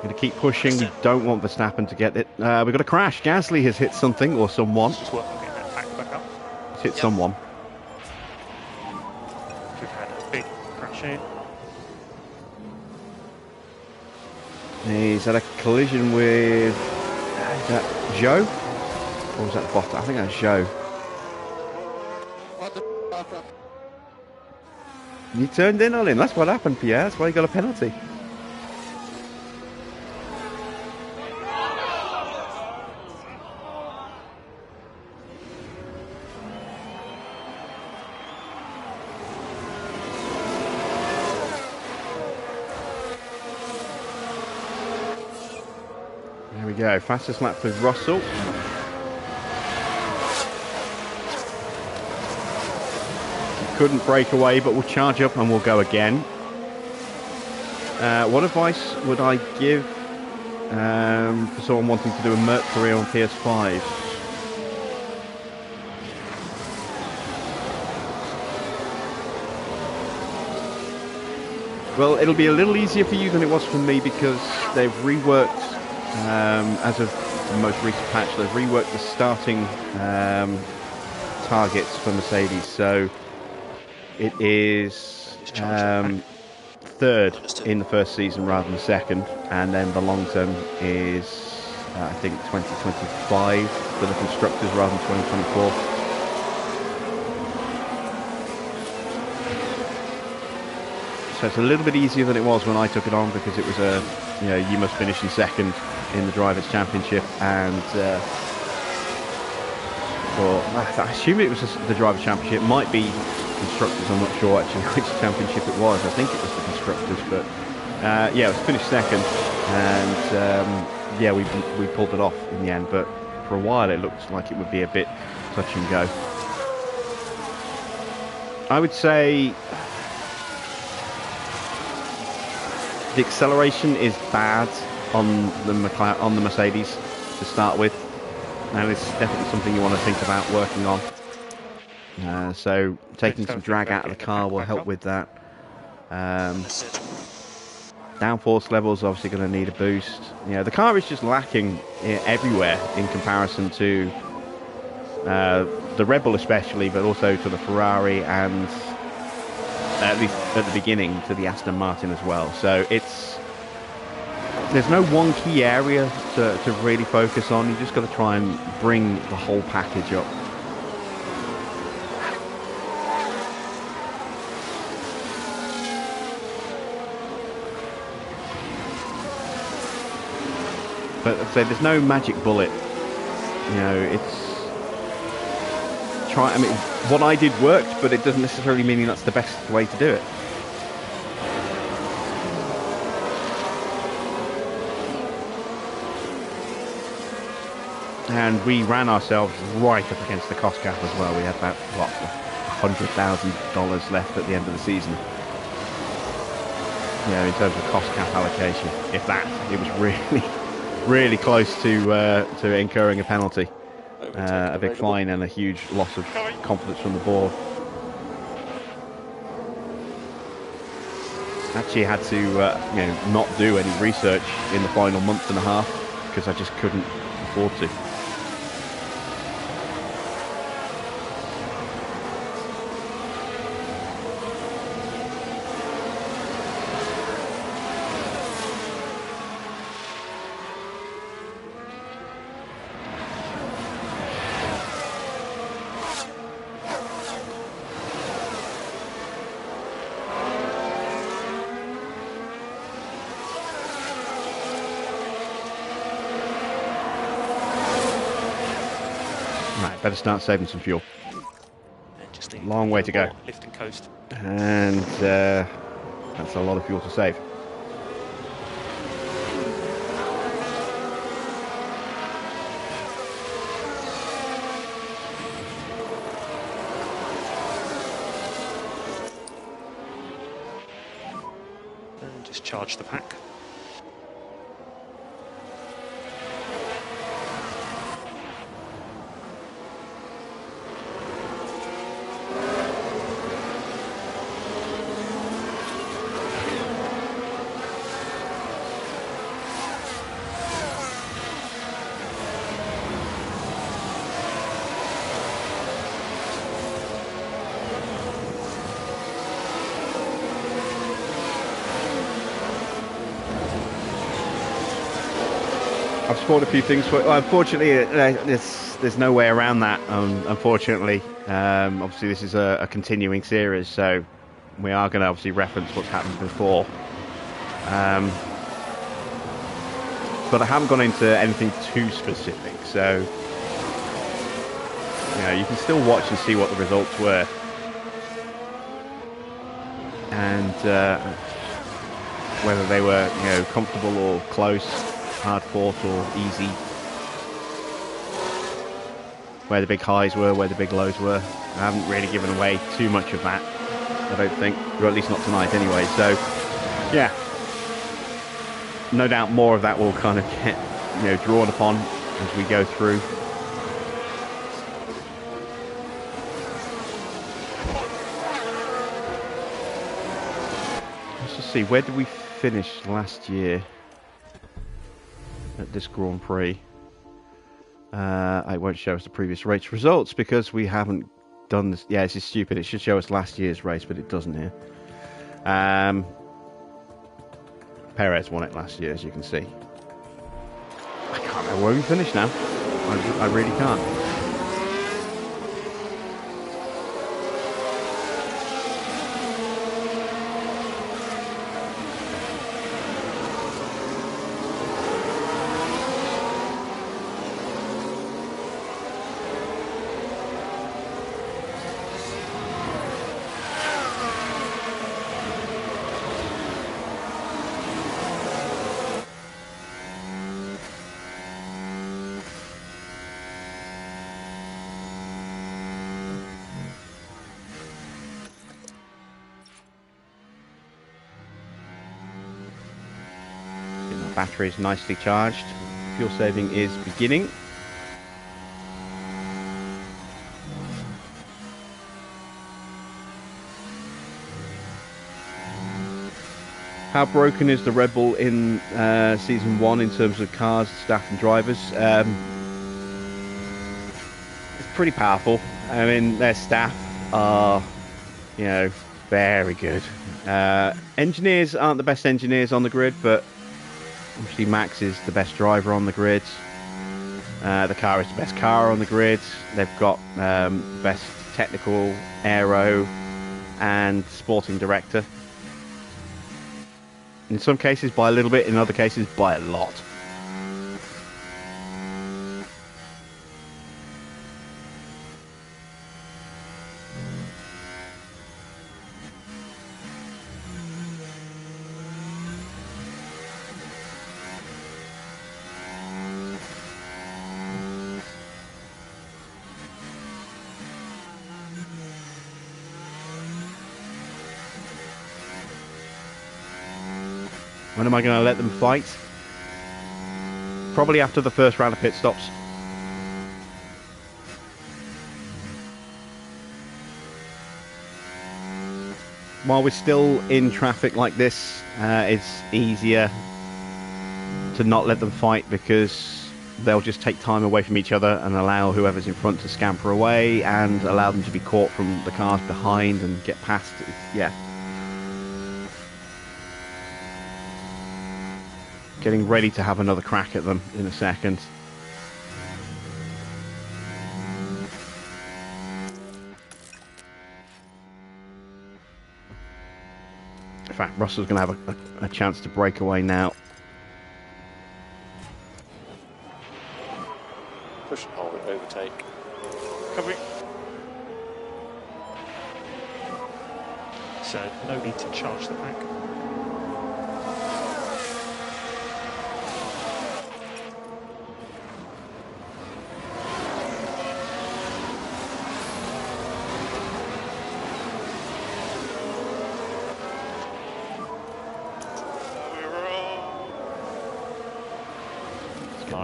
Speaker 1: Going to keep pushing. We don't want Verstappen to get it. We've got a crash. Gasly has hit something or someone.
Speaker 5: Just work on getting that pack back up.
Speaker 1: He's hit someone.
Speaker 5: We've had a big crash here.
Speaker 1: He's had a collision with... is that Joe? Or was that Bottas? I think that's Joe. You turned in on him. That's what happened, Pierre. That's why he got a penalty. There we go. Fastest lap for Russell. Couldn't break away, but we'll charge up and we'll go again. What advice would I give for someone wanting to do a Mercury on PS5? Well, it'll be a little easier for you than it was for me because they've reworked, as of the most recent patch, they've reworked the starting targets for Mercedes. So it is third in the first season rather than second, and then the long term is I think 2025 for the constructors rather than 2024. So it's a little bit easier than it was when I took it on because it was you must finish in second in the Drivers' Championship, and I assume it was the Drivers' Championship. It might be constructors, I'm not sure actually which championship it was. I think it was the constructors, but it was finished second, and we pulled it off in the end, but for a while it looked like it would be a bit touch and go. I would say the acceleration is bad on the Mercedes to start with, and it's definitely something you want to think about working on. So taking some drag out of the car will help with that. Downforce levels obviously going to need a boost. The car is just lacking everywhere in comparison to the Red Bull especially, but also to the Ferrari and at least at the beginning to the Aston Martin as well. So there's no one key area to really focus on. You just got to try and bring the whole package up. But I'd say there's no magic bullet. You know, I mean, what I did worked, but it doesn't necessarily mean that's the best way to do it. And we ran ourselves right up against the cost cap as well. We had about, what, $100,000 left at the end of the season. You know, in terms of cost cap allocation. If that, it was really, really close to incurring a penalty. A big fine and a huge loss of confidence from the board. Actually had to, you know, not do any research in the final month and a half because I just couldn't afford to. Better start saving some fuel.
Speaker 5: And just
Speaker 1: long way to go.
Speaker 5: Lift and coast.
Speaker 1: And that's a lot of fuel to save.
Speaker 5: And just charge the pack.
Speaker 1: I've spoiled a few things. Well, unfortunately, there's no way around that. Unfortunately, obviously this is a continuing series, so we are going to obviously reference what's happened before. But I haven't gone into anything too specific, so you know, you can still watch and see what the results were, and whether they were, you know, comfortable or close, hard fought or easy, where the big highs were, where the big lows were. I haven't really given away too much of that, I don't think, or at least not tonight anyway. So yeah, no doubt more of that will kind of get, you know, drawn upon as we go through. Let's just see, where did we finish last year at this Grand Prix? It won't show us the previous race results because we haven't done this. Yeah, this is stupid. It should show us last year's race, but it doesn't here. Perez won it last year, as you can see. I can't remember where we finished now. I really can't. Battery is nicely charged. Fuel saving is beginning. How broken is the Red Bull in Season 1 in terms of cars, staff and drivers? It's pretty powerful. I mean, their staff are, you know, very good. Engineers aren't the best engineers on the grid, but obviously Max is the best driver on the grid. The car is the best car on the grid. They've got best technical, aero and sporting director. In some cases by a little bit, in other cases by a lot. When am I going to let them fight? Probably after the first round of pit stops. While we're still in traffic like this, it's easier to not let them fight because they'll just take time away from each other and allow whoever's in front to scamper away and allow them to be caught from the cars behind and get past. Yeah. Getting ready to have another crack at them in a second. In fact, Russell's going to have a chance to break away now.
Speaker 4: Push and hold, overtake.
Speaker 5: Covering. So no need to charge the pack.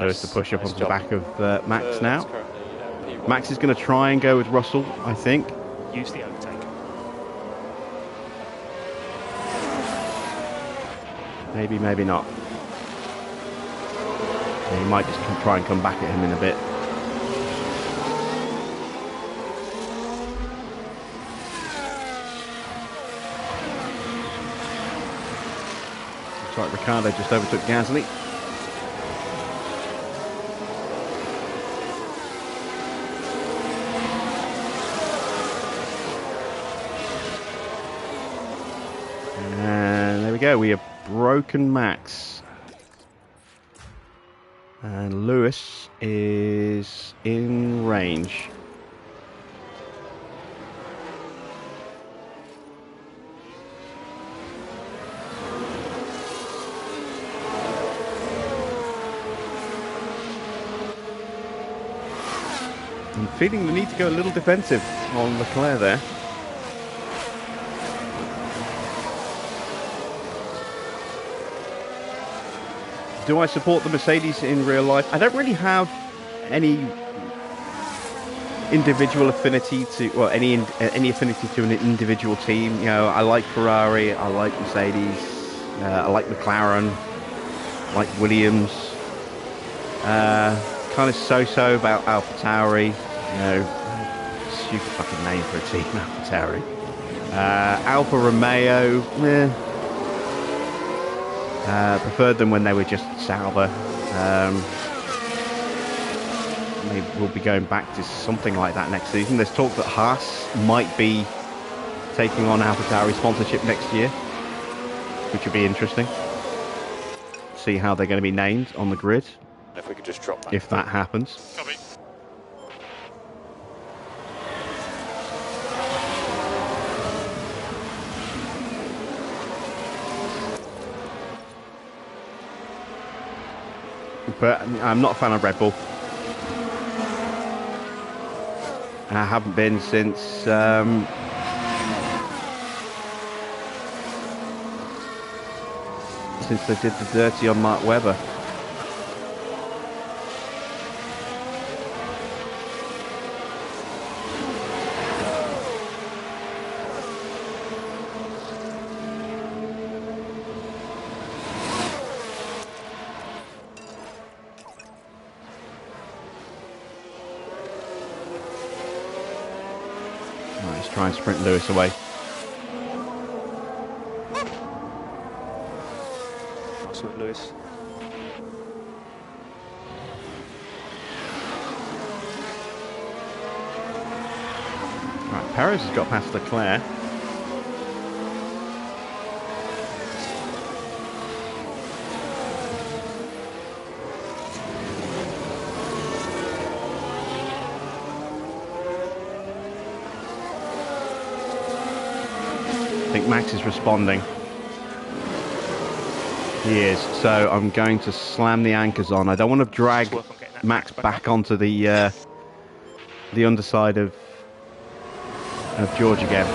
Speaker 1: Lewis to push up onto the back of Max now.
Speaker 4: Currently,
Speaker 1: Max is going to try and go with Russell, I think.
Speaker 5: Use the overtake.
Speaker 1: Maybe, maybe not. Yeah, he might just try and come back at him in a bit. Looks like Ricciardo just overtook Gasly. And there we go, we have broken Max. And Lewis is in range. I'm feeling the need to go a little defensive on Leclerc there. Do I support the Mercedes in real life? I don't really have any individual affinity to, well, any affinity to an individual team. You know, I like Ferrari, I like Mercedes, I like McLaren, I like Williams. Kind of so-so about AlphaTauri. You know, stupid fucking name for a team, AlphaTauri. Alfa Romeo, preferred them when they were just Sauber. Maybe we'll be going back to something like that next season. There's talk that Haas might be taking on AlphaTauri sponsorship next year, which would be interesting. See how they're going to be named on the grid.
Speaker 4: if we could just drop that.
Speaker 1: If that happens.
Speaker 5: Copy.
Speaker 1: But I'm not a fan of Red Bull. I haven't been since they did the dirty on Mark Webber. Let's try and sprint Lewis away.
Speaker 5: Nice with Lewis.
Speaker 1: Right, Perez has got past Leclerc. I think Max is responding. He is. So I'm going to slam the anchors on. I don't want to drag
Speaker 5: Let's work on getting that
Speaker 1: Max back onto the underside of George again.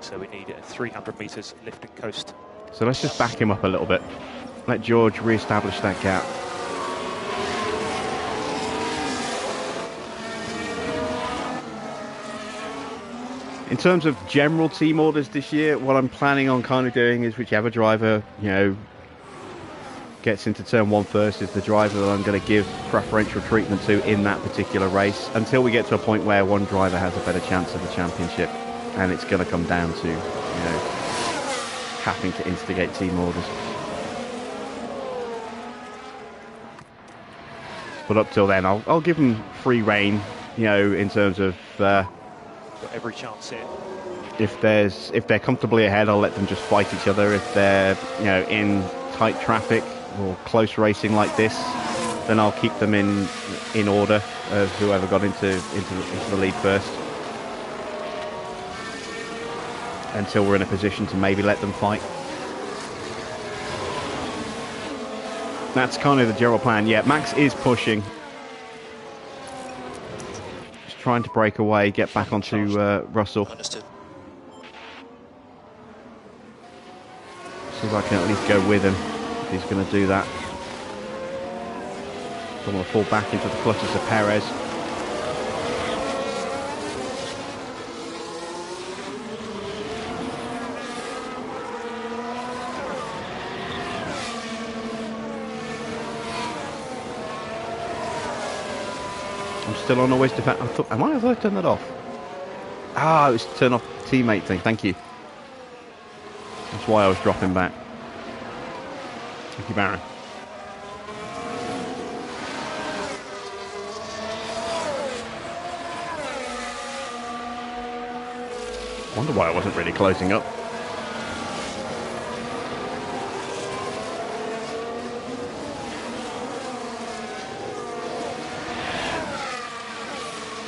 Speaker 5: So we need need 300 metres lift and coast.
Speaker 1: So let's just back him up a little bit. Let George re-establish that gap. In terms of general team orders this year, what I'm planning on kind of doing is whichever driver, you know, gets into turn 1 first is the driver that I'm going to give preferential treatment to in that particular race until we get to a point where one driver has a better chance of the championship, and it's going to come down to, you know, having to instigate team orders. But up till then, I'll give them free rein, you know, in terms of
Speaker 5: Got every chance here.
Speaker 1: if they're comfortably ahead, I'll let them just fight each other. If they're, you know, in tight traffic or close racing like this, then I'll keep them in order of whoever got into the lead first, until we're in a position to maybe let them fight. That's kind of the general plan. Yeah, Max is pushing. Just trying to break away, get back onto Russell.
Speaker 6: Understood.
Speaker 1: See if I can at least go with him, if he's going to do that. Don't want to fall back into the clutches of Perez. I'm still on always defend. I thought, have I turned that off? Ah, it was turn off teammate thing. Thank you. That's why I was dropping back. Thank you, Baron. Wonder why I wasn't really closing up.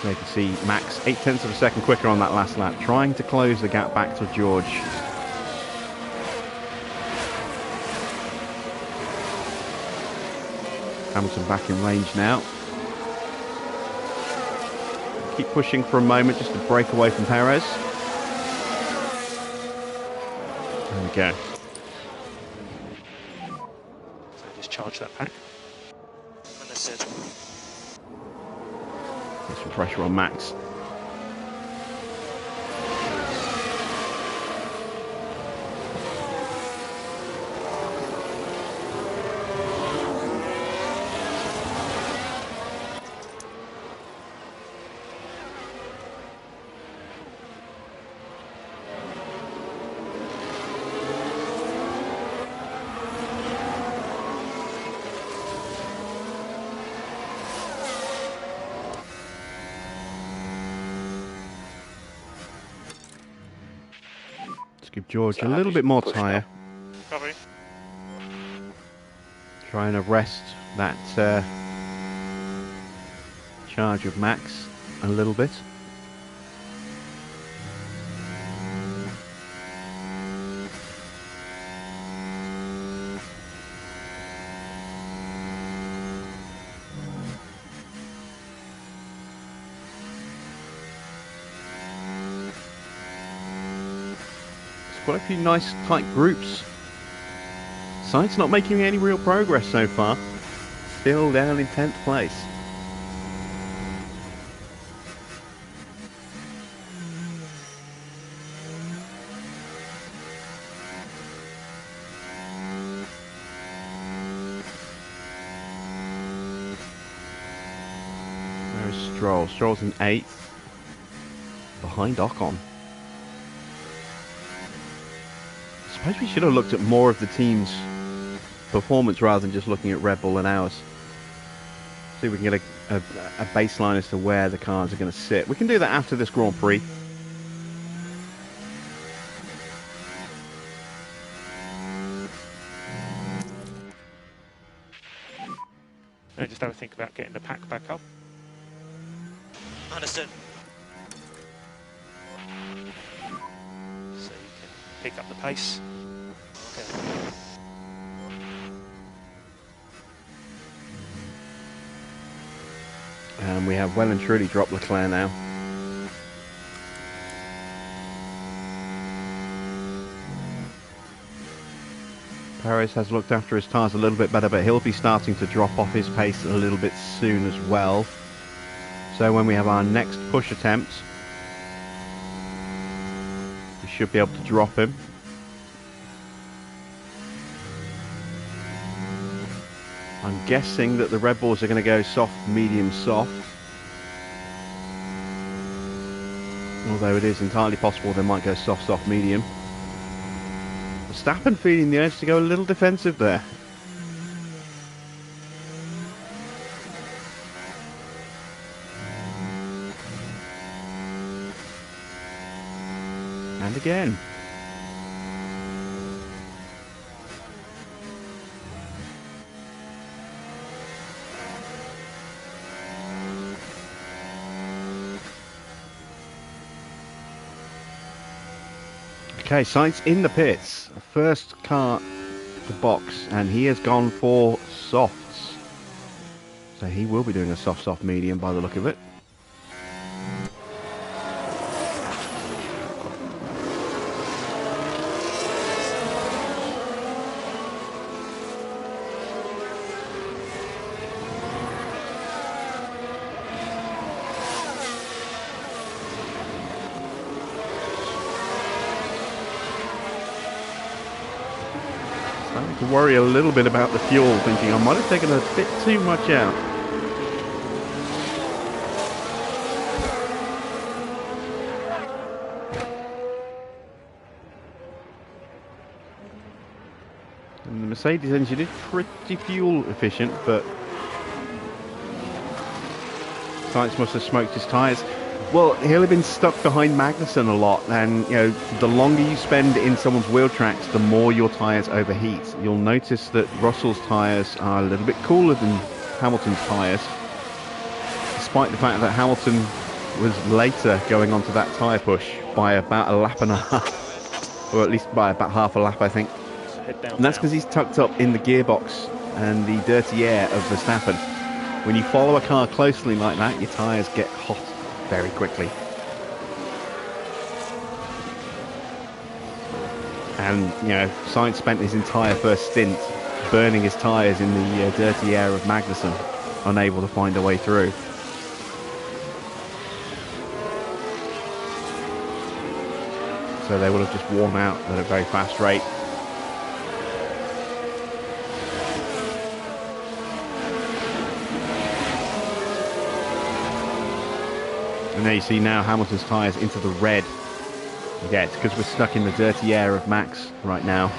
Speaker 1: So you can see Max 0.8 of a second quicker on that last lap, trying to close the gap back to George. Hamilton back in range now. Keep pushing for a moment just to break away from Perez. There we go.
Speaker 5: So just charge that pack.
Speaker 6: Understood.
Speaker 1: Put some pressure on Max. Give George a little bit more tyre.
Speaker 5: Copy.
Speaker 1: Trying to arrest that charge of Max a little bit. Quite a few nice tight groups. Sainz not making any real progress so far. Still down in 10th place. Where is Stroll? Stroll's in 8th. Behind Ocon. I suppose we should have looked at more of the team's performance rather than just looking at Red Bull and ours. See if we can get a baseline as to where the cars are going to sit. We can do that after this Grand Prix.
Speaker 5: Now just have a think about getting the pack back up.
Speaker 6: Understood.
Speaker 5: So you can pick up the pace. Okay.
Speaker 1: And we have well and truly dropped Leclerc now. Perez has looked after his tyres a little bit better, but he'll be starting to drop off his pace a little bit soon as well. So when we have our next push attempt, we should be able to drop him. I'm guessing that the Red Bulls are going to go soft, medium, soft. Although it is entirely possible they might go soft, soft, medium. Verstappen feeling the urge to go a little defensive there. And again. Okay, Sainz in the pits. First car to box, and he has gone for softs. So he will be doing a soft, soft, medium by the look of it. To worry a little bit about the fuel, thinking I might have taken a bit too much out. And the Mercedes engine is pretty fuel efficient, but Sainz must have smoked his tyres. Well, he'll have been stuck behind Magnussen a lot, and you know, the longer you spend in someone's wheel tracks, the more your tyres overheat. You'll notice that Russell's tyres are a little bit cooler than Hamilton's tyres, despite the fact that Hamilton was later going onto that tyre push by about a lap and a half, or at least by about half a lap, I think. And that's because he's tucked up in the gearbox and the dirty air of Verstappen. When you follow a car closely like that, your tyres get hot very quickly. And, you know, Sainz spent his entire first stint burning his tyres in the dirty air of Magnussen, unable to find a way through. So they would have just worn out at a very fast rate. And there you see now Hamilton's tyres into the red. Yeah, it's because we're stuck in the dirty air of Max right now.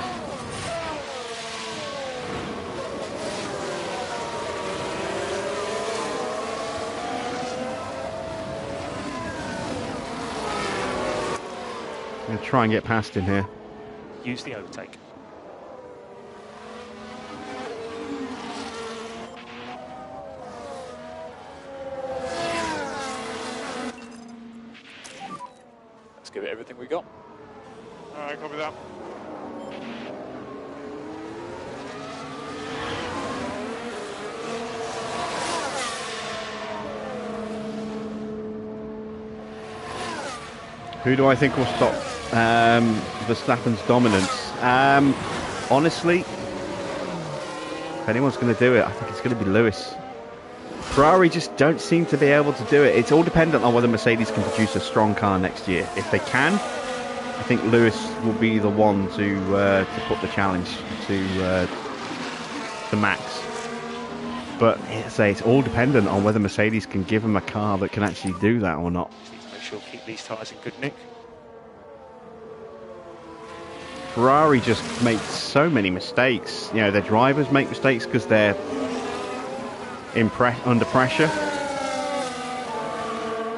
Speaker 1: I'm going to try and get past him here.
Speaker 5: Use the overtake.
Speaker 4: Let's give it everything we got.
Speaker 5: Alright, copy that.
Speaker 1: Who do I think will stop Verstappen's dominance? Honestly, if anyone's going to do it, I think it's going to be Lewis. Ferrari just don't seem to be able to do it. It's all dependent on whether Mercedes can produce a strong car next year. If they can, I think Lewis will be the one to put the challenge to Max. But it's all dependent on whether Mercedes can give him a car that can actually do that or not.
Speaker 5: Make sure keep these tyres in good nick.
Speaker 1: Ferrari just makes so many mistakes. You know, their drivers make mistakes because they're under pressure.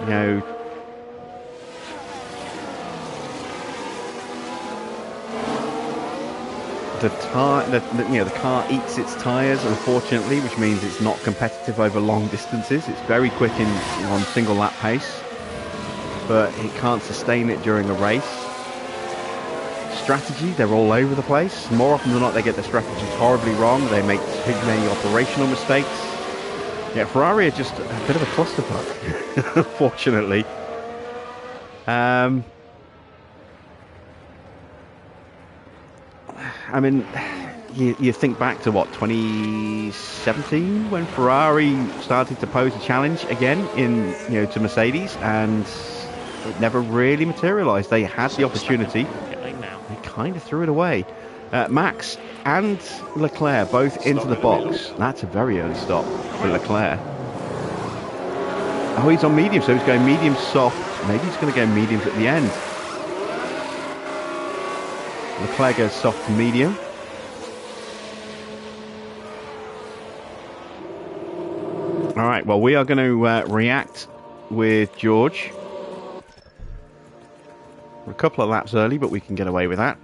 Speaker 1: You know, the car eats its tyres, unfortunately, which means it's not competitive over long distances. It's very quick on single lap pace, but it can't sustain it during a race. Strategy, they're all over the place. More often than not, they get their strategies horribly wrong. They make too many operational mistakes. Yeah, Ferrari are just a bit of a clusterfuck, unfortunately. I mean, you think back to what, 2017, when Ferrari started to pose a challenge again to Mercedes, and it never really materialised. They had the opportunity, they kind of threw it away. Max and Leclerc both into the box. That's a very early stop for Leclerc. Oh, he's on medium, so he's going medium soft. Maybe he's going to go mediums at the end. Leclerc goes soft to medium. All right, well, we are going to react with George. We're a couple of laps early, but we can get away with that.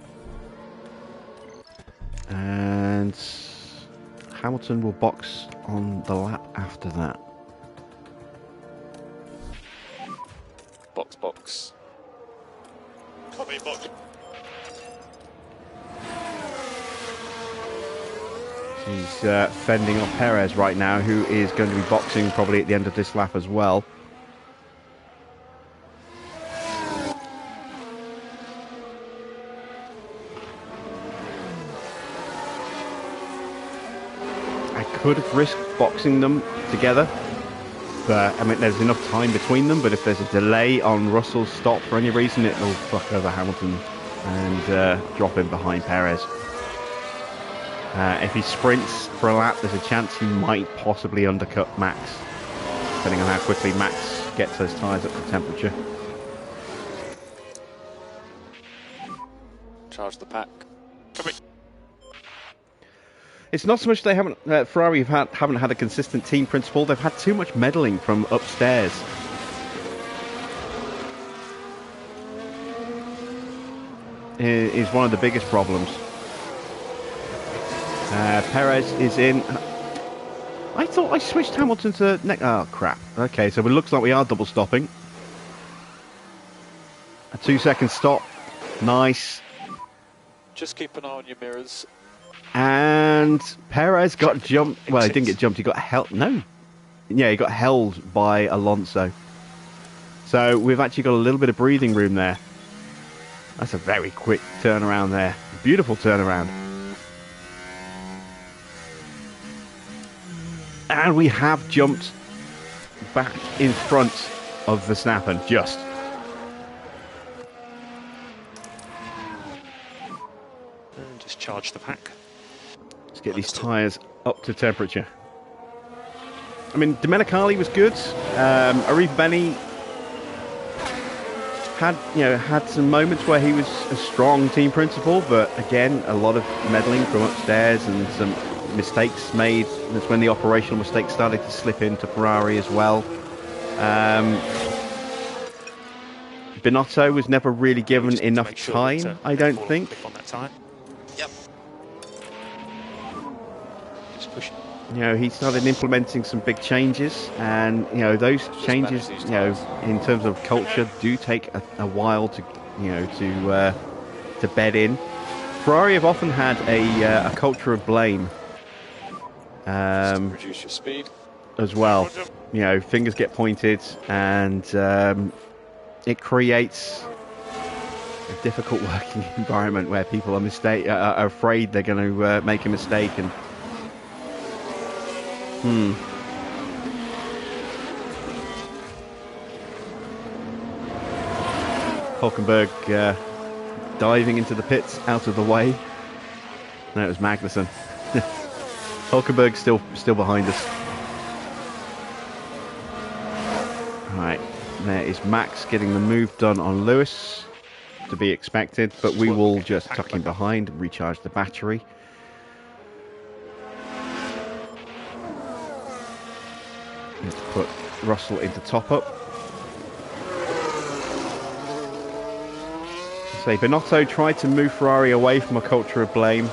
Speaker 1: And Hamilton will box on the lap after that.
Speaker 4: Box.
Speaker 6: Copy, box.
Speaker 1: He's fending off Perez right now, who is going to be boxing probably at the end of this lap as well. I could have risked boxing them together, but I mean, there's enough time between them. But if there's a delay on Russell's stop for any reason, it will fuck over Hamilton and drop him behind Perez. If he sprints for a lap, there's a chance he might possibly undercut Max, depending on how quickly Max gets those tyres up to temperature.
Speaker 4: Charge the pack.
Speaker 6: Copy.
Speaker 1: It's not so much they haven't Ferrari haven't had a consistent team principle. They've had too much meddling from upstairs. Is one of the biggest problems. Perez is in. I thought I switched Hamilton to oh crap. Okay, so it looks like we are double stopping. A 2-second stop. Nice.
Speaker 4: Just keep an eye on your mirrors.
Speaker 1: And Perez got jumped. Well, he didn't get jumped. He got held. No. Yeah, he got held by Alonso. So we've actually got a little bit of breathing room there. That's a very quick turnaround there. Beautiful turnaround. And we have jumped back in front of Verstappen, just.
Speaker 5: And just charge the pack.
Speaker 1: Let's get these tyres up to temperature. I mean, Domenicali was good. Arif Benny had some moments where he was a strong team principal, but again, a lot of meddling from upstairs and some mistakes made. That's when the operational mistakes started to slip into Ferrari as well. Binotto was never really given enough time, I don't think.
Speaker 5: On that tyre.
Speaker 6: Yep.
Speaker 5: Just push.
Speaker 1: He started implementing some big changes, and those changes, in terms of culture, do take a while to bed in. Ferrari have often had a culture of blame.
Speaker 4: Reduce your speed
Speaker 1: As well. Fingers get pointed, and it creates a difficult working environment where people are afraid they're going to make a mistake. And Hulkenberg diving into the pits out of the way. No, it was Magnussen. Hulkenberg still behind us. Right, there is Max getting the move done on Lewis, to be expected, but we will just tuck him behind and recharge the battery. Let's put Russell into top up. Say Binotto tried to move Ferrari away from a culture of blame.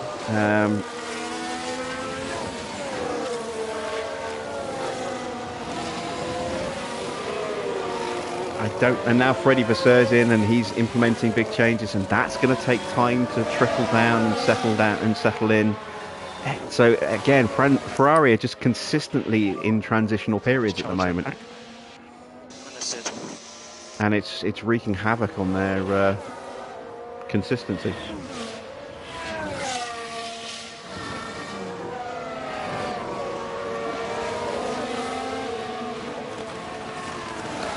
Speaker 1: And now Freddie Vasseurs in, and he's implementing big changes, and that's going to take time to trickle down and settle in. So again, Ferrari are just consistently in transitional periods at the moment, and it's wreaking havoc on their consistency.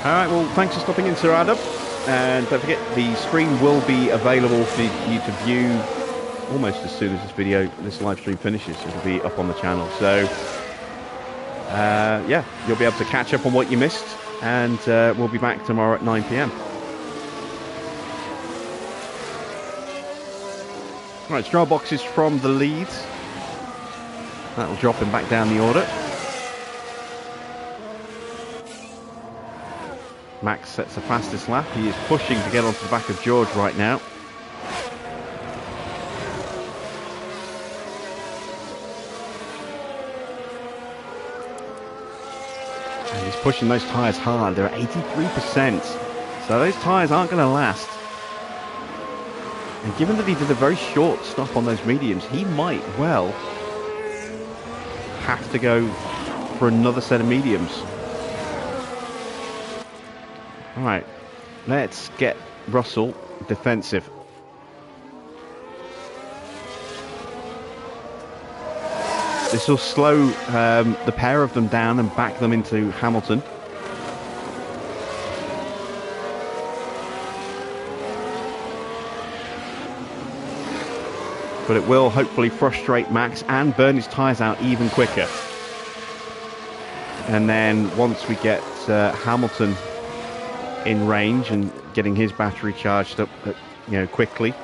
Speaker 1: All right, well, thanks for stopping in, Sir Adam. And don't forget, the stream will be available for you to view almost as soon as this live stream finishes. It'll be up on the channel. So, yeah, you'll be able to catch up on what you missed. And we'll be back tomorrow at 9 p.m. Right, Stroll boxes from the lead. That'll drop him back down the order. Max sets the fastest lap. He is pushing to get onto the back of George right now. And he's pushing those tyres hard. They're at 83%. So those tyres aren't going to last. And given that he did a very short stop on those mediums, he might well have to go for another set of mediums. Alright, let's get Russell defensive. This will slow the pair of them down and back them into Hamilton. But it will hopefully frustrate Max and burn his tyres out even quicker. And then once we get Hamilton in range and getting his battery charged up, quickly,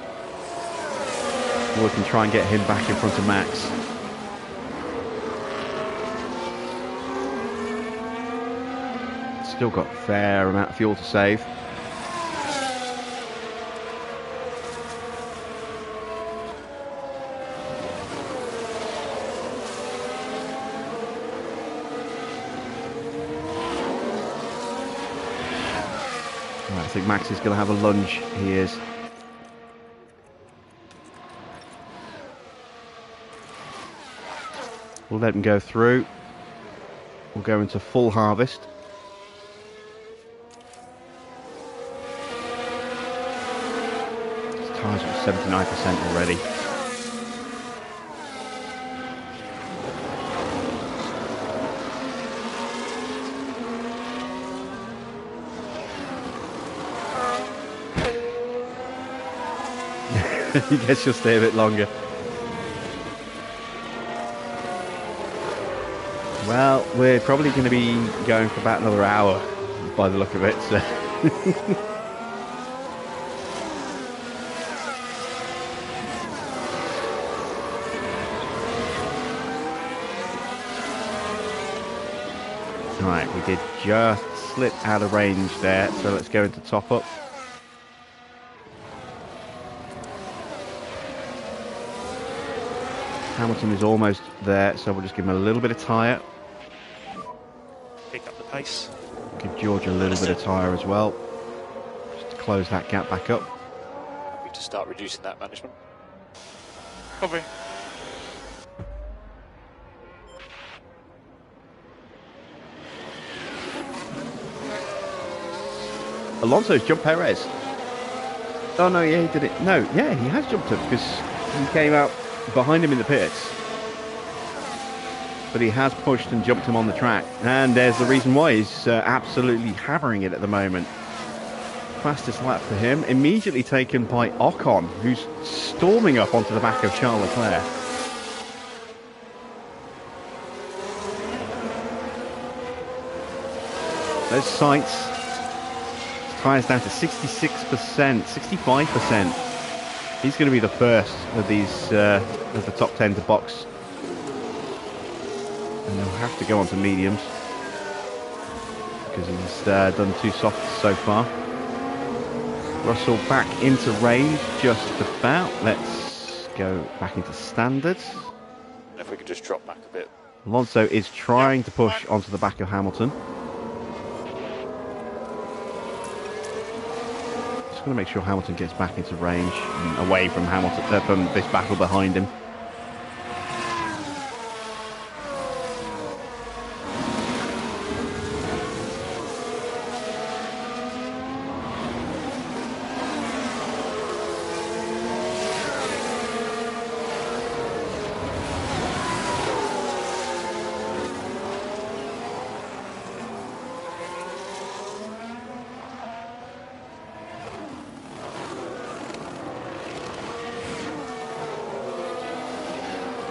Speaker 1: we can try and get him back in front of Max. Still got a fair amount of fuel to save. I think Max is going to have a lunge. He is. We'll let him go through. We'll go into full harvest. His tyres are 79% already. I guess you'll stay a bit longer. Well, we're probably going to be going for about another hour by the look of it. So. Right, we did just slip out of range there, so let's go into top up. Hamilton is almost there, so we'll just give him a little bit of tyre.
Speaker 5: Pick up the pace.
Speaker 1: Give George a little bit of tyre as well, just to close that gap back up.
Speaker 4: Happy to start reducing that management.
Speaker 5: Copy.
Speaker 1: Alonso's jumped Perez. Oh no, yeah, he did it. No, yeah, he has jumped him because he came out behind him in the pits. But he has pushed and jumped him on the track. And there's the reason why. He's absolutely hammering it at the moment. Fastest lap for him. Immediately taken by Ocon, who's storming up onto the back of Charles Leclerc. Those sights. Tyres down to 66%, 65%. He's going to be the first of these of the top 10 to box, and he'll have to go on to mediums because he's done too soft so far. Russell back into range just about. Let's go back into standards.
Speaker 4: If we could just drop back a bit.
Speaker 1: Alonso is trying to push onto the back of Hamilton. Going to make sure Hamilton gets back into range and away from Hamilton from this battle behind him.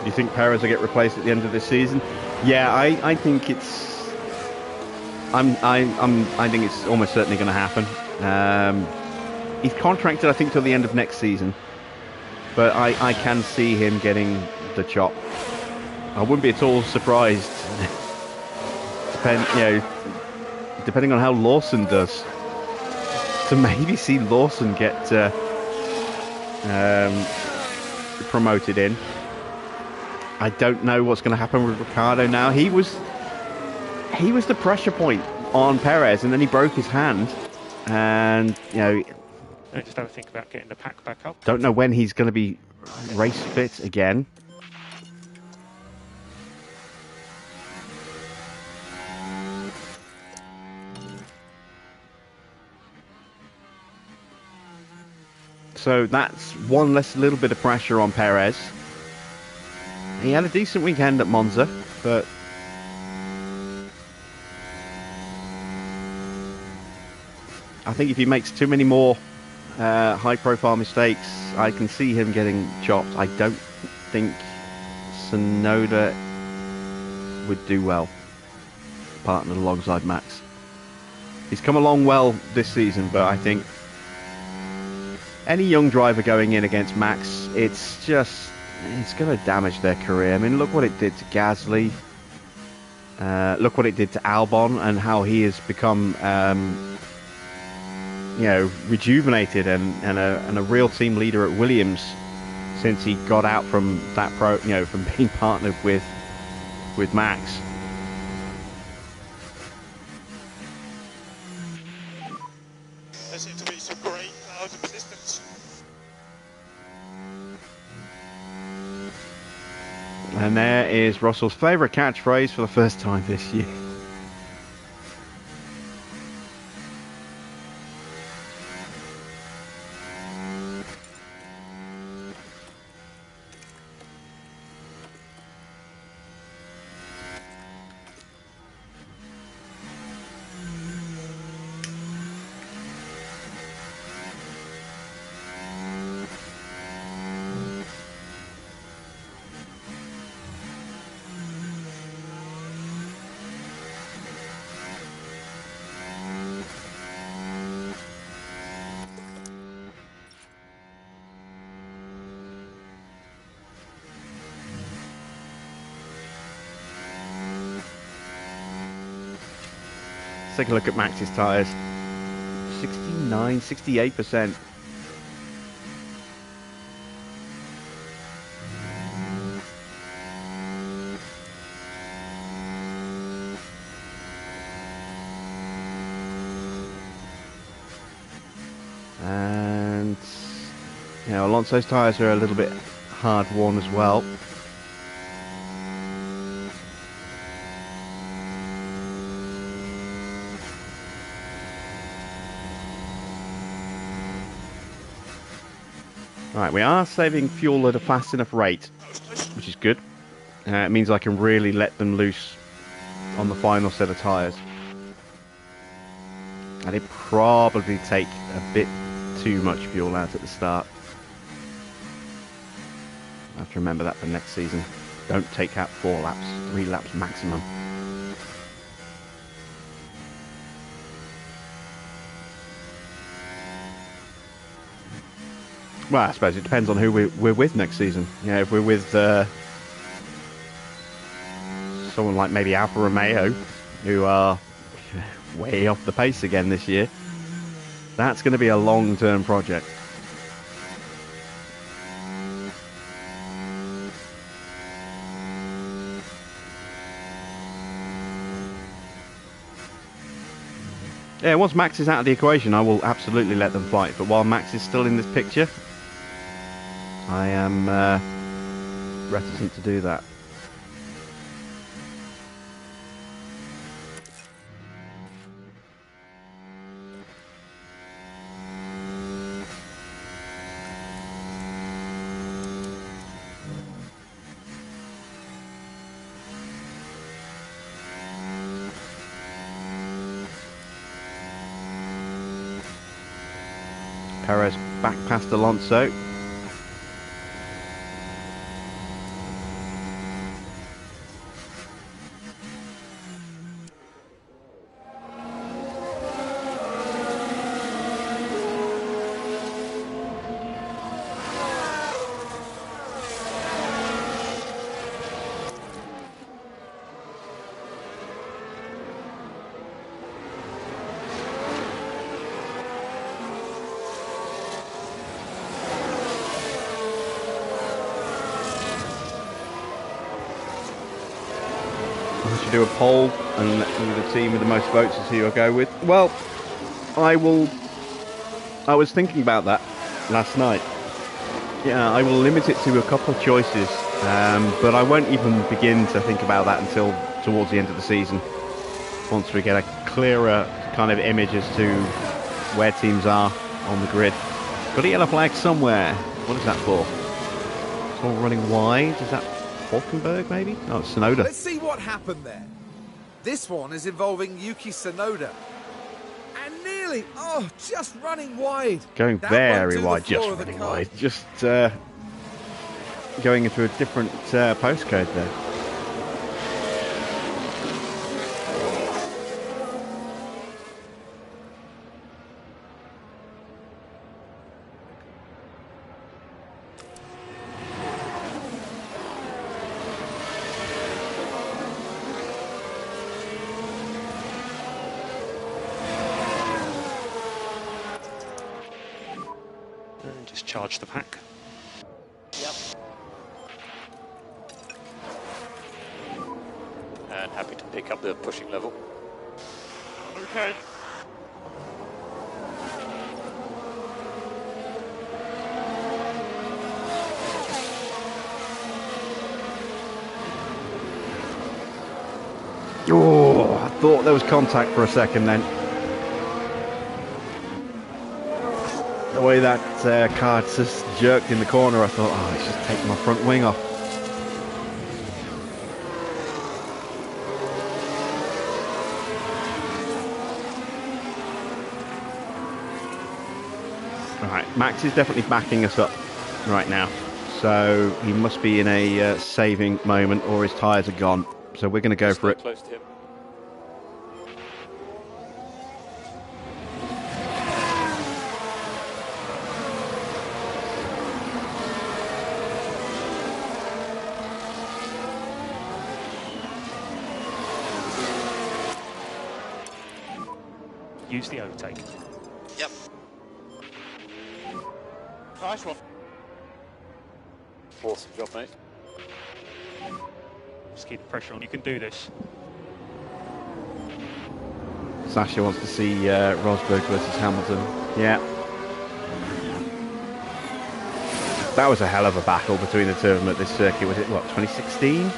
Speaker 1: You think Perez will get replaced at the end of this season? Yeah, I think it's. I think it's almost certainly going to happen. He's contracted, I think, till the end of next season, but I can see him getting the chop. I wouldn't be at all surprised. Depending on how Lawson does, to maybe see Lawson get promoted in. I don't know what's going to happen with Ricciardo now. He was the pressure point on Perez, and then he broke his hand, and
Speaker 5: Just have a think about getting the pack back up.
Speaker 1: don't know when he's going to be race fit again. So that's one less little bit of pressure on Perez. He had a decent weekend at Monza, but I think if he makes too many more high-profile mistakes, I can see him getting chopped. I don't think Tsunoda would do well, partnered alongside Max. He's come along well this season, but I think any young driver going in against Max, it's going to damage their career. I mean, look what it did to Gasly. Look what it did to Albon, and how he has become, rejuvenated and a real team leader at Williams since he got out from that from being partnered with Max.
Speaker 6: There seem to be some great clouds of resistance.
Speaker 1: And there is Russell's favourite catchphrase for the first time this year. Let's take a look at Max's tyres. 69, 68%. And Alonso's tyres are a little bit hard worn as well. Right, we are saving fuel at a fast enough rate, which is good. It means I can really let them loose on the final set of tyres. I did probably take a bit too much fuel out at the start. I have to remember that for next season. Don't take out 4 laps, 3 laps maximum. Well, I suppose it depends on who we're with next season. If we're with someone like maybe Alfa Romeo, who are way off the pace again this year, that's going to be a long-term project. Yeah, once Max is out of the equation, I will absolutely let them fight. But while Max is still in this picture, I am reticent to do that. Perez back past Alonso. do a poll and the team with the most votes is who I go with? Well, I was thinking about that last night. Yeah, I will limit it to a couple of choices, but I won't even begin to think about that until towards the end of the season, once we get a clearer kind of image as to where teams are on the grid. Got a yellow flag somewhere. What is that for? Someone running wide? Is that Hulkenberg maybe? Oh, it's Tsunoda.
Speaker 2: Let's see what happened there. This one is involving Yuki Tsunoda. And nearly, just running wide.
Speaker 1: Going
Speaker 2: That
Speaker 1: very
Speaker 2: won't do the
Speaker 1: wide,
Speaker 2: floor
Speaker 1: just
Speaker 2: of the
Speaker 1: running
Speaker 2: car.
Speaker 1: wide. Just going into a different postcode there.
Speaker 5: And just charge the pack.
Speaker 4: Yep. And happy to pick up the pushing level.
Speaker 6: Okay.
Speaker 1: Oh, I thought there was contact for a second then. The way that car just jerked in the corner, I thought, oh, it's just taking my front wing off. Alright, Max is definitely backing us up right now. So he must be in a saving moment, or his tyres are gone. So we're going to go for it.
Speaker 4: Close to him.
Speaker 5: Use the overtake.
Speaker 6: Yep. Nice one.
Speaker 4: Awesome job, mate.
Speaker 5: Just keep the pressure on. You can do this.
Speaker 1: Sasha wants to see Rosberg versus Hamilton. Yeah. That was a hell of a battle between the two of them at this circuit. Was it, what, 2016?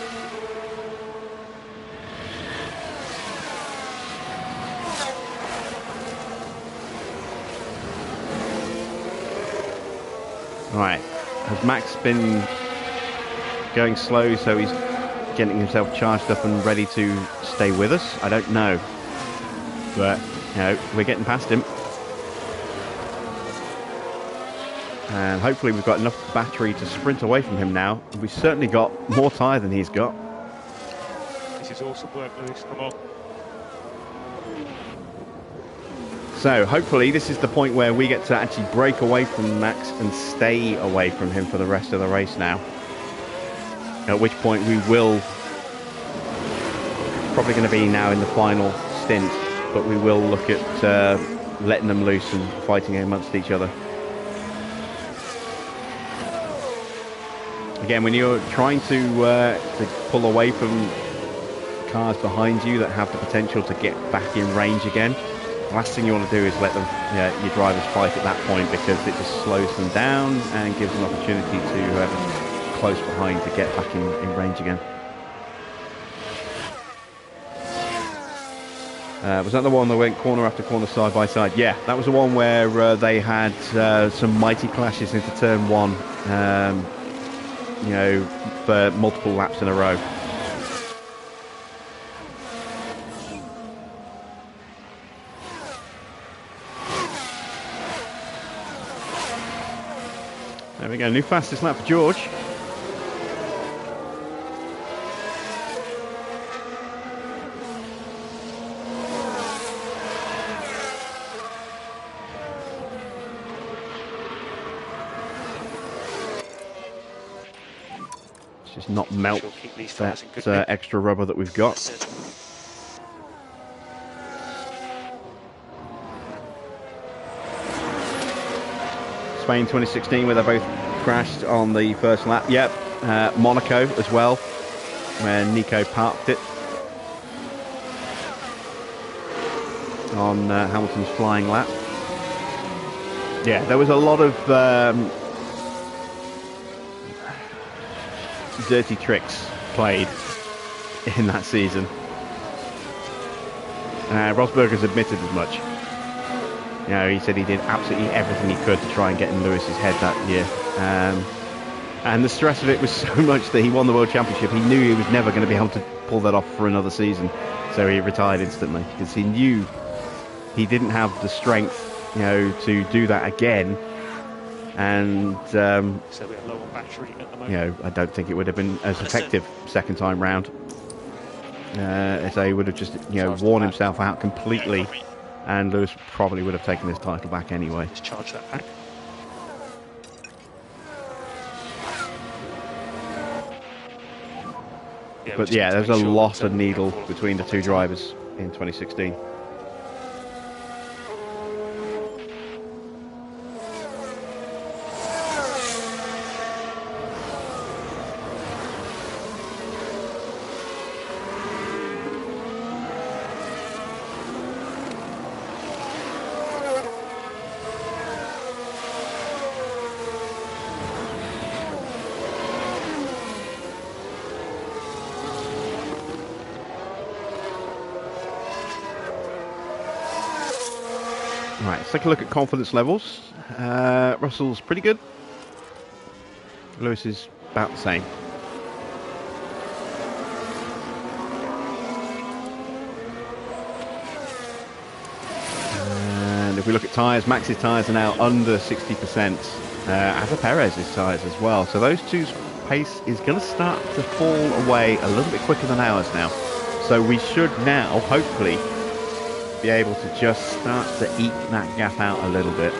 Speaker 1: Right. Has Max been going slow so he's getting himself charged up and ready to stay with us? I don't know. But, you know, we're getting past him. And hopefully we've got enough battery to sprint away from him now. We've certainly got more tyre than he's got.
Speaker 5: This is awesome work, Lewis. Come on.
Speaker 1: So hopefully this is the point where we get to actually break away from Max and stay away from him for the rest of the race now. At which point we will, probably going to be now in the final stint, but we will look at letting them loose and fighting amongst each other. Again, when you're trying to pull away from cars behind you that have the potential to get back in range again, the last thing you want to do is let them, your drivers fight at that point, because it just slows them down and gives them an opportunity to whoever's close behind to get back in range again. Was that the one that went corner after corner, side by side? Yeah, that was the one where they had some mighty clashes into turn one, for multiple laps in a row. There we go, new fastest lap for George. Let's just not melt that extra rubber that we've got. Spain 2016, where they both crashed on the first lap. Yep, Monaco as well, where Nico parked it. on Hamilton's flying lap. Yeah, there was a lot of dirty tricks played in that season. Rosberg has admitted as much. You know, he said he did absolutely everything he could to try and get in Lewis's head that year. And the stress of it was so much that he won the World Championship. He knew he was never going to be able to pull that off for another season. So he retired instantly because he knew he didn't have the strength, you know, to do that again. And
Speaker 5: So we have low on battery at the moment.
Speaker 1: you know, I don't think it would have been as effective second time round. As they would have just, you know, worn himself out completely, and Lewis probably would have taken his title back anyway.
Speaker 5: Let's charge that back.
Speaker 1: But yeah, there's a lot of needle between the two drivers in 2016. Right, let's take a look at confidence levels. Russell's pretty good. Lewis is about the same. And if we look at tyres, Max's tyres are now under 60%, as are Perez's tyres as well. So those two's pace is going to start to fall away a little bit quicker than ours now. So we should now, hopefully, be able to just start to eke that gap out a little bit.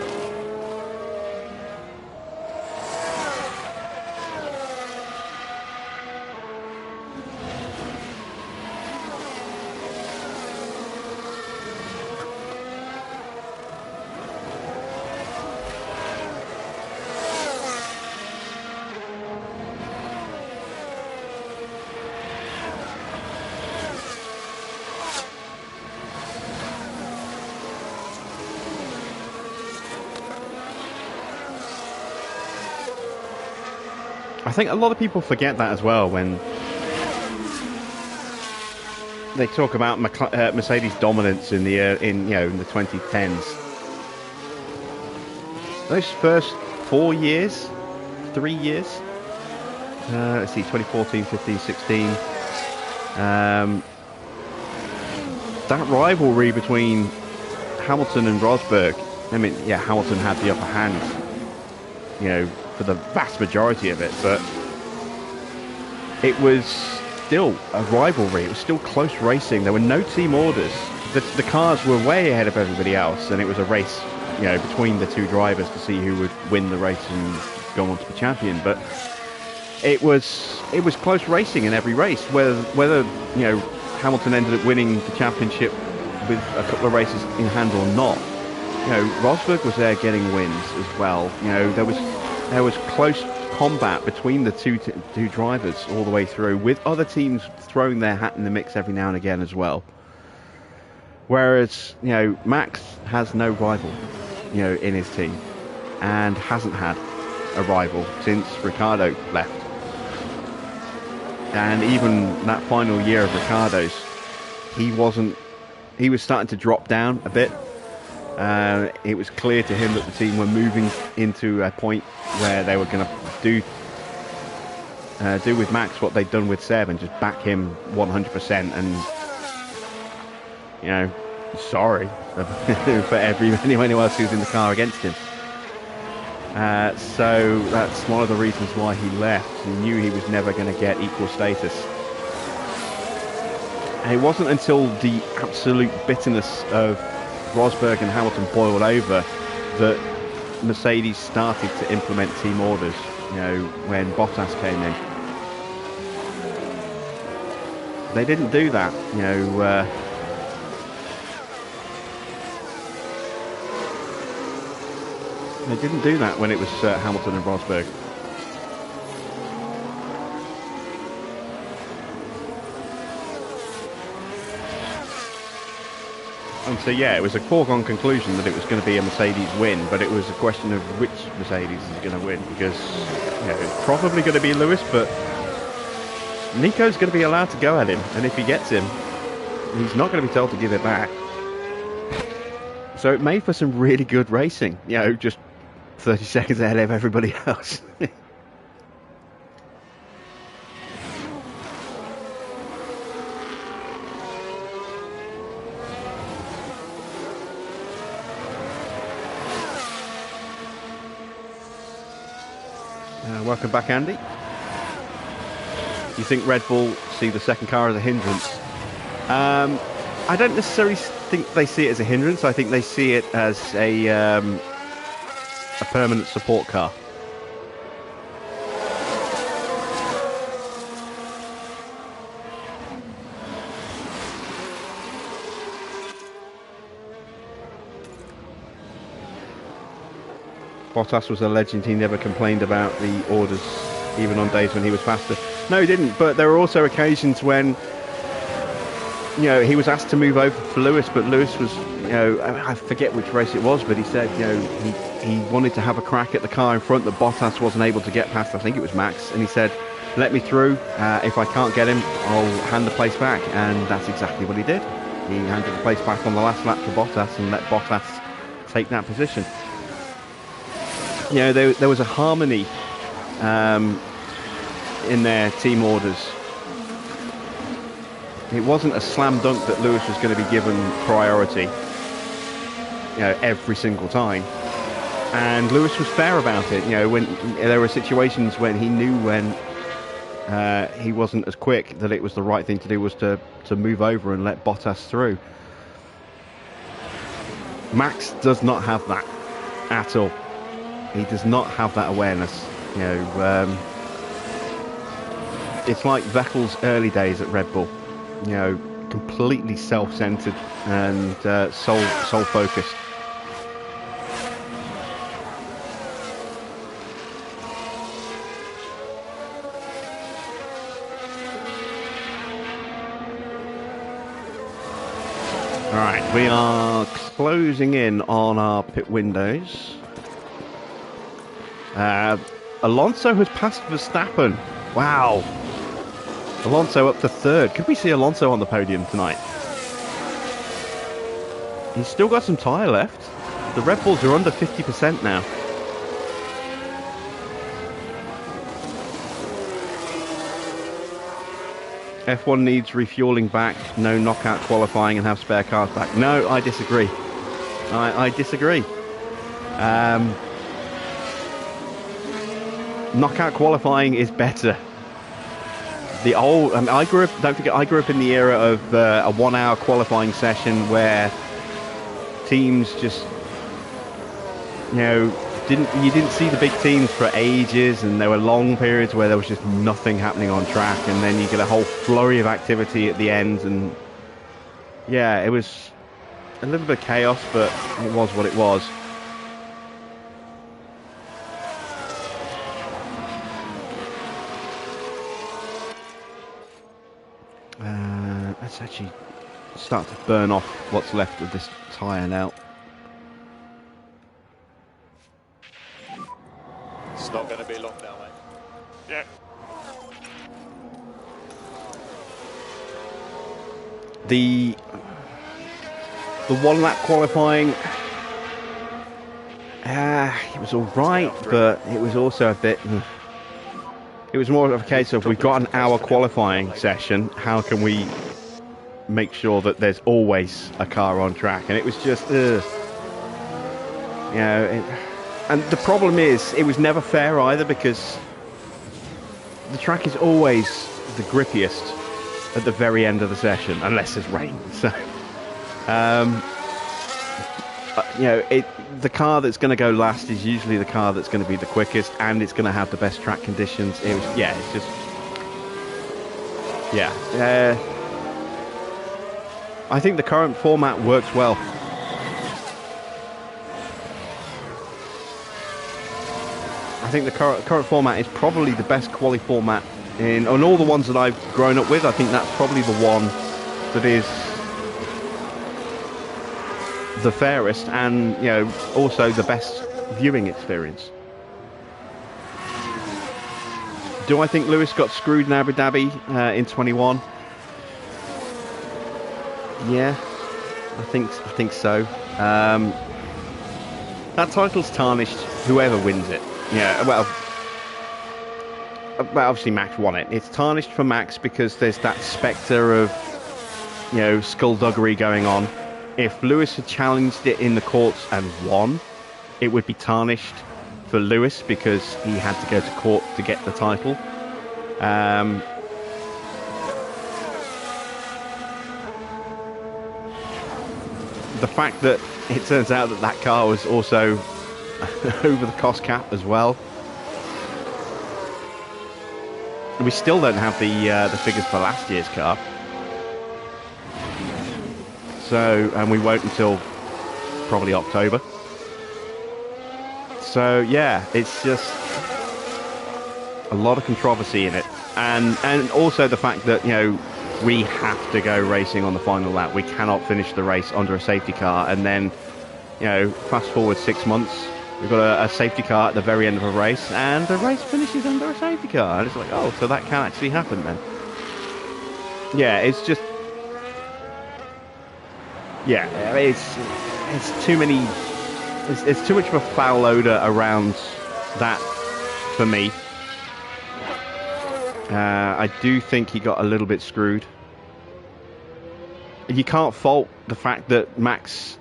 Speaker 1: I think a lot of people forget that as well when they talk about Mercedes dominance in the in the 2010s. Those first 3 years, let's see, 2014, 15, 16. That rivalry between Hamilton and Rosberg. I mean, yeah, Hamilton had the upper hand, you know, for the vast majority of it, but it was still a rivalry. It was still close racing. There were no team orders. The cars were way ahead of everybody else, and it was a race, you know, between the two drivers to see who would win the race and go on to be champion. But it was close racing in every race. Whether you know, Hamilton ended up winning the championship with a couple of races in hand or not, you know, Rosberg was there getting wins as well. You know, there was close combat between the two drivers all the way through, with other teams throwing their hat in the mix every now and again as well. Whereas, you know, Max has no rival, you know, in his team, and hasn't had a rival since Ricciardo left. And even that final year of Ricciardo's, he was starting to drop down a bit. It was clear to him that the team were moving into a point where they were going to do with Max what they'd done with Seb and just back him 100%. And, you know, sorry for anyone else who's in the car against him. So that's one of the reasons why he left. He knew he was never going to get equal status. And it wasn't until the absolute bitterness of Rosberg and Hamilton boiled over that Mercedes started to implement team orders, you know, when Bottas came in. They didn't do that, you know. They didn't do that when it was Hamilton and Rosberg. And so, yeah, it was a foregone conclusion that it was going to be a Mercedes win, but it was a question of which Mercedes is going to win, because it's probably going to be Lewis, but Nico's going to be allowed to go at him, and if he gets him, he's not going to be told to give it back. So it made for some really good racing, just 30 seconds ahead of everybody else. Welcome back, Andy. You think Red Bull see the second car as a hindrance? I don't necessarily think they see it as a hindrance. I think they see it as a permanent support car. Bottas was a legend. He never complained about the orders, even on days when he was faster. No, he didn't. But there were also occasions when, he was asked to move over for Lewis, but Lewis was, I forget which race it was, but he said, he wanted to have a crack at the car in front that Bottas wasn't able to get past. I think it was Max, and he said, let me through. If I can't get him, I'll hand the place back. And that's exactly what he did. He handed the place back on the last lap to Bottas and let Bottas take that position. There was a harmony in their team orders. It wasn't a slam dunk that Lewis was going to be given priority, every single time. And Lewis was fair about it. When there were situations when he knew when he wasn't as quick, that it was the right thing to do was to move over and let Bottas through. Max does not have that at all. He does not have that awareness. It's like Vettel's early days at Red Bull. Completely self-centered and soul-focused. All right, we are closing in on our pit windows. Alonso has passed Verstappen. Wow. Alonso up to third. Could we see Alonso on the podium tonight? He's still got some tyre left. The Red Bulls are under 50% now. F1 needs refueling back, no knockout qualifying and have spare cars back. No, I disagree. I disagree. Knockout qualifying is better. Don't forget, I grew up in the era of a 1 hour qualifying session where teams just, you didn't see the big teams for ages, and there were long periods where there was just nothing happening on track, and then you get a whole flurry of activity at the end, and yeah, it was a little bit of chaos, but it was what it was. Let's actually start to burn off what's left of this tyre now.
Speaker 4: It's not going to be long now, mate.
Speaker 6: Yeah.
Speaker 1: The 1 lap qualifying, it was all right, but it was also a bit. It was more of a case of, we've got an hour qualifying session. How can we make sure that there's always a car on track? And it was just, and the problem is, it was never fair either, because the track is always the grippiest at the very end of the session, unless there's rain. So, the car that's going to go last is usually the car that's going to be the quickest, and it's going to have the best track conditions. It was, it's just, I think the current format works well. I think the current format is probably the best quali format on all the ones that I've grown up with. I think that's probably the one that is the fairest and, you know, also the best viewing experience. Do I think Lewis got screwed in Abu Dhabi in 21? Yeah, I think so. That title's tarnished whoever wins it. Yeah, well, obviously Max won it. It's tarnished for Max because there's that spectre of, you know, skullduggery going on. If Lewis had challenged it in the courts and won, it would be tarnished for Lewis because he had to go to court to get the title. The fact that it turns out that that car was also over the cost cap as well. We still don't have the figures for last year's car. So, and we won't until probably October. So yeah, it's just a lot of controversy in it, and also the fact that, you know, we have to go racing on the final lap. We cannot finish the race under a safety car, and then, you know, fast forward 6 months, we've got a safety car at the very end of a race, and the race finishes under a safety car, and it's like, oh, so that can actually happen then. Yeah, it's just, yeah, it's too many. It's too much of a foul odour around that for me. I do think he got a little bit screwed. You can't fault the fact that Max,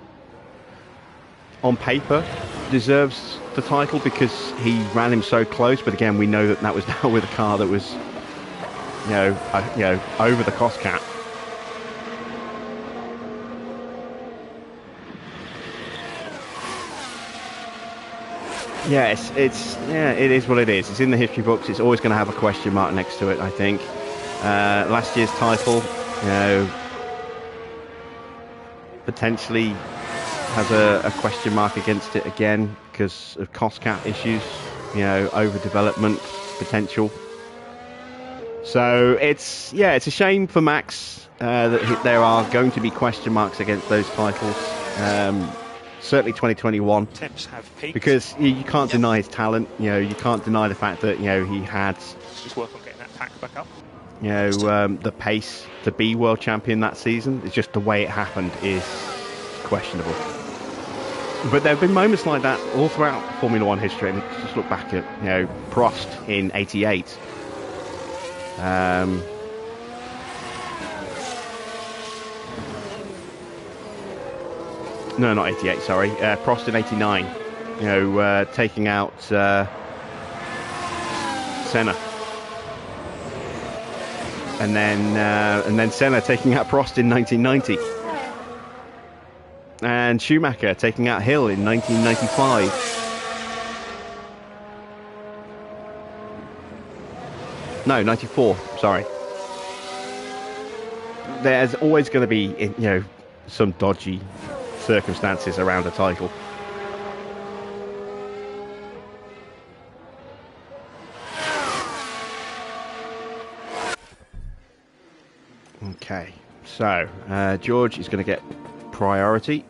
Speaker 1: on paper, deserves the title because he ran him so close. But again, we know that was now with a car that was, you know, over the cost cap. Yeah, it is what it is. It's in the history books. It's always going to have a question mark next to it, I think. Last year's title, you know, potentially has a question mark against it again because of cost cap issues, you know, overdevelopment potential. So it's a shame for Max that there are going to be question marks against those titles. Certainly 2021,
Speaker 5: Temps have peaked.
Speaker 1: Because you can't deny his talent. You know, you can't deny the fact that, you know, he had,
Speaker 5: Just work on getting that pack back up.
Speaker 1: you know, the pace to be world champion that season. It's just the way it happened is questionable. But there have been moments like that all throughout Formula One history. And just look back at, you know, Prost in '88. No, not '88. Sorry, Prost in '89. You know, taking out Senna, and then Senna taking out Prost in 1990, and Schumacher taking out Hill in 1995. No, 94. Sorry. There's always going to be, you know, some dodgy circumstances around a title. Okay, so George is going to get priority.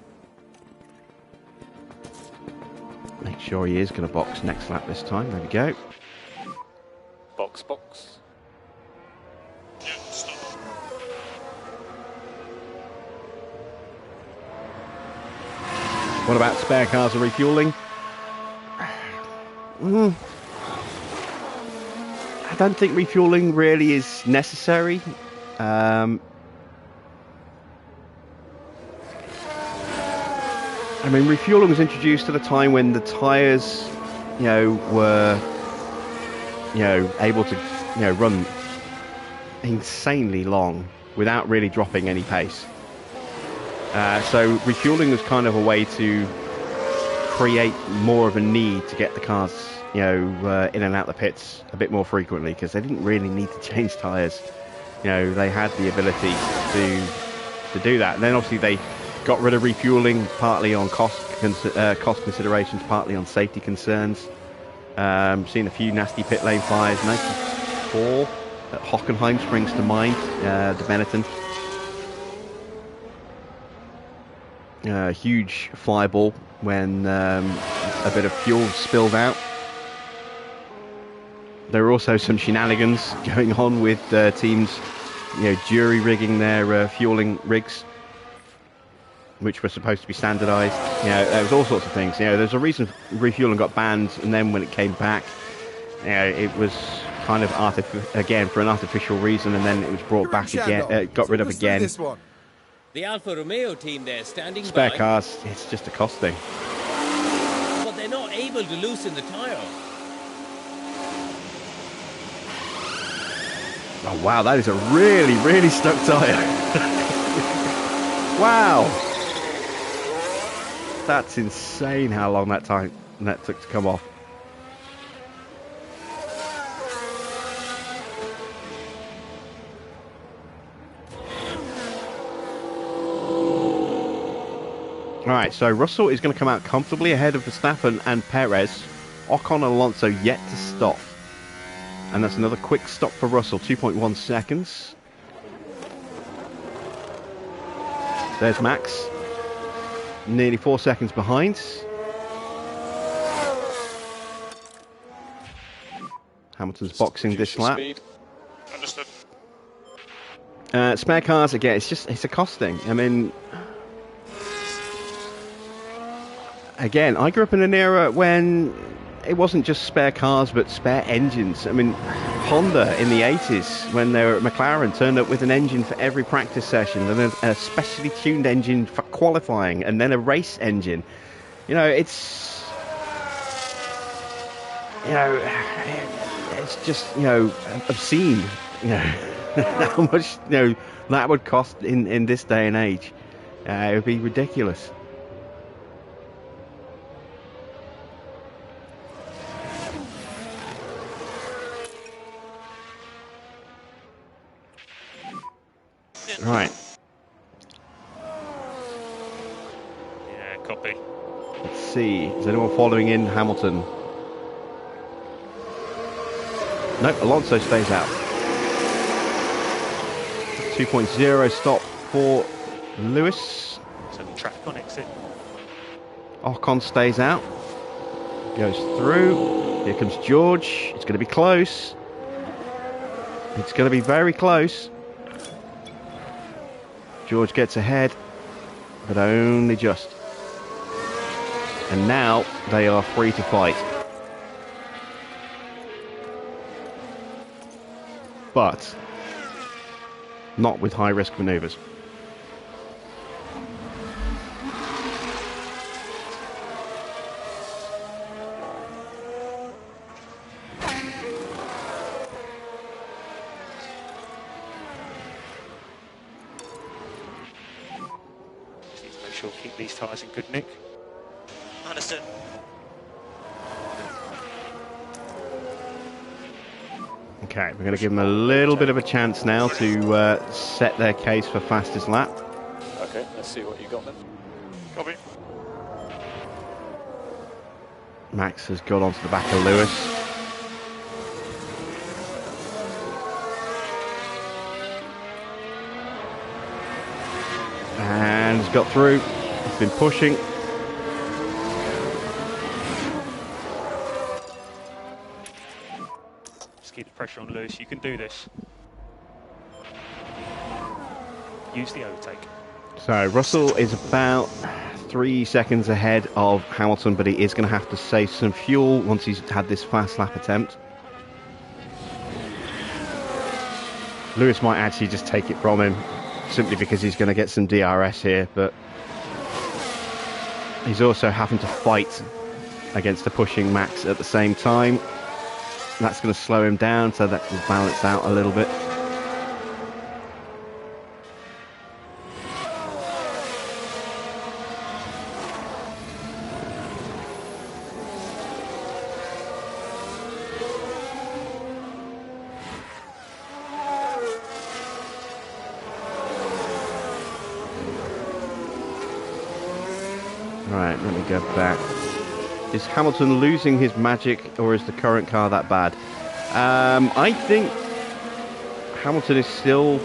Speaker 1: Make sure he is going to box next lap this time. There we go.
Speaker 5: Box, box.
Speaker 6: Yeah, stop.
Speaker 1: What about spare cars or refueling? I don't think refueling really is necessary. I mean, refueling was introduced at a time when the tyres, you know, were, you know, able to, you know, run insanely long without really dropping any pace. So refueling was kind of a way to create more of a need to get the cars, you know, in and out the pits a bit more frequently because they didn't really need to change tyres. You know, they had the ability to do that. And then obviously they got rid of refueling partly on cost considerations, partly on safety concerns. Seen a few nasty pit lane fires. 94 at Hockenheim springs to mind, the Benetton. huge fireball when a bit of fuel spilled out. There were also some shenanigans going on with teams, jury rigging their fueling rigs, which were supposed to be standardised. There was all sorts of things. There's a reason refueling got banned, and then when it came back, it was kind of again for an artificial reason, and then it was brought back again, got rid of again.
Speaker 3: The Alfa Romeo team there standing
Speaker 1: Spare
Speaker 3: by.
Speaker 1: cars, it's just a cost thing.
Speaker 3: But they're not able to loosen the tyre.
Speaker 1: Oh wow, that is a really, really stuck tyre. Wow. That's insane how long that took to come off. Alright, so Russell is going to come out comfortably ahead of Verstappen and Perez. Ocon and Alonso yet to stop. And that's another quick stop for Russell, 2.1 seconds. There's Max. Nearly 4 seconds behind. Hamilton's boxing this lap.
Speaker 6: Understood.
Speaker 1: Spare cars, again, it's a cost thing. I mean, again, I grew up in an era when it wasn't just spare cars, but spare engines. I mean, Honda in the 80s, when they were at McLaren, turned up with an engine for every practice session, and a specially tuned engine for qualifying, and then a race engine. It's just, obscene, how much, that would cost in this day and age. It would be ridiculous. Right.
Speaker 5: Yeah, copy.
Speaker 1: Let's see. Is anyone following in Hamilton? Nope, Alonso stays out. 2.0 stop for Lewis.
Speaker 5: So the track on exit.
Speaker 1: Ocon stays out. Goes through. Here comes George. It's going to be close. It's going to be very close. George gets ahead, but only just. And now they are free to fight. But not with high-risk manoeuvres.
Speaker 5: Sure, keep these tyres in good nick.
Speaker 7: Understood.
Speaker 1: Okay, we're going to give them a little bit of a chance now to set their case for fastest lap.
Speaker 4: Okay, let's see what you got then.
Speaker 6: Copy.
Speaker 1: Max has got onto the back of Lewis. And he's got through. He's been pushing.
Speaker 5: Just keep the pressure on Lewis. You can do this. Use the overtake.
Speaker 1: So Russell is about 3 seconds ahead of Hamilton, but he is going to have to save some fuel once he's had this fast lap attempt. Lewis might actually just take it from him, simply because he's going to get some DRS here, but he's also having to fight against the pushing Max at the same time. That's going to slow him down, so that will balance out a little bit. Right, let me go back. Is Hamilton losing his magic, or is the current car that bad? I think Hamilton is still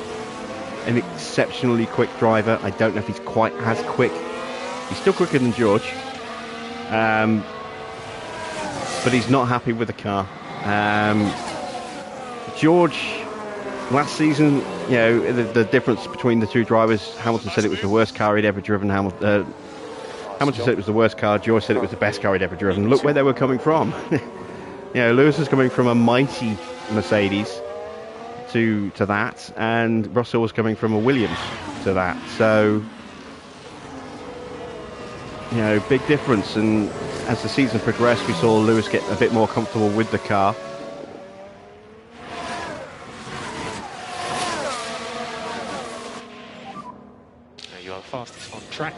Speaker 1: an exceptionally quick driver. I don't know if he's quite as quick He's still quicker than George. But he's not happy with the car. George, last season, you know, the difference between the two drivers, Hamilton said it was the worst car he'd ever driven. Hamilton said it was the worst car. George said it was the best car he'd ever driven. Look where they were coming from. You know, Lewis was coming from a mighty Mercedes to that, and Russell was coming from a Williams to that. So, you know, big difference. And as the season progressed, we saw Lewis get a bit more comfortable with the car.
Speaker 5: You are the fastest on track.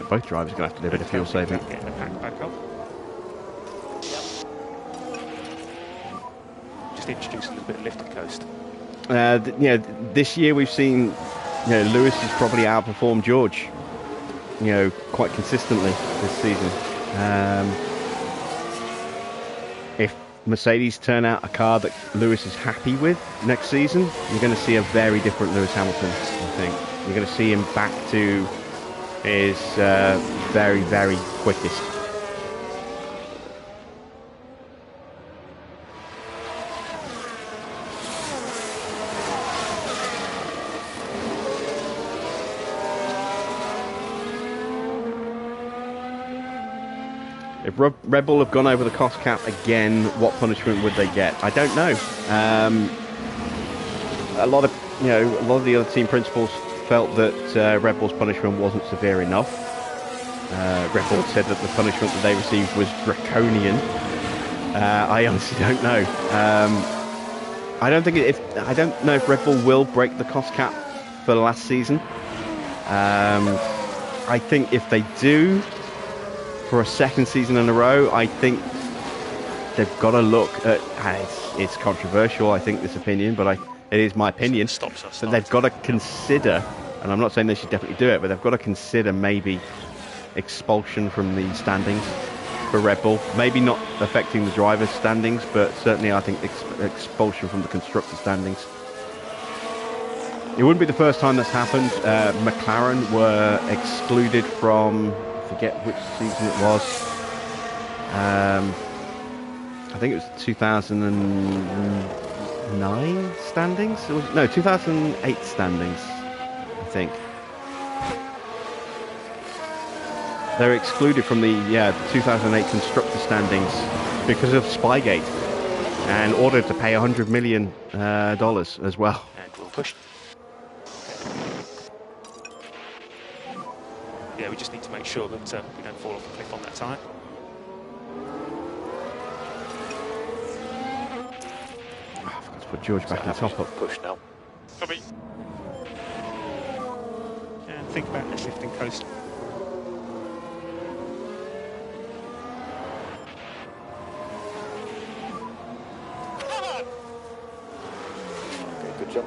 Speaker 1: Both drivers are going to have to do a bit of fuel saving.
Speaker 5: Getting the pack back up. Just introduce a little bit of lift and coast.
Speaker 1: You know, this year we've seen, you know, Lewis has probably outperformed George, you know, quite consistently this season. If Mercedes turn out a car that Lewis is happy with next season, you're going to see a very different Lewis Hamilton, I think. You're going to see him back to his very, very quickest. If Red Bull have gone over the cost cap again, what punishment would they get? I don't know. A lot of the other team principals felt that Red Bull's punishment wasn't severe enough. Red Bull said that the punishment that they received was draconian. I honestly don't know. I don't know if Red Bull will break the cost cap for last season. I think if they do, for a second season in a row, I think they've got to look at. It's controversial, I think, this opinion, but it is my opinion. So they've got to consider, and I'm not saying they should definitely do it, but they've got to consider maybe expulsion from the standings for Red Bull. Maybe not affecting the drivers' standings, but certainly I think expulsion from the constructor standings. It wouldn't be the first time that's happened. McLaren were excluded from, I forget which season it was. I think it was 2009 standings? No, 2008 standings, I think. They're excluded from the 2008 constructor standings because of Spygate and ordered to pay $100 million as well.
Speaker 5: And we'll push. Yeah, we just need to make sure that we don't fall off the cliff on that tyre.
Speaker 1: I forgot to put George back in top up.
Speaker 4: Push now.
Speaker 6: Copy.
Speaker 5: And think about this lift and coast.
Speaker 4: Okay, good job.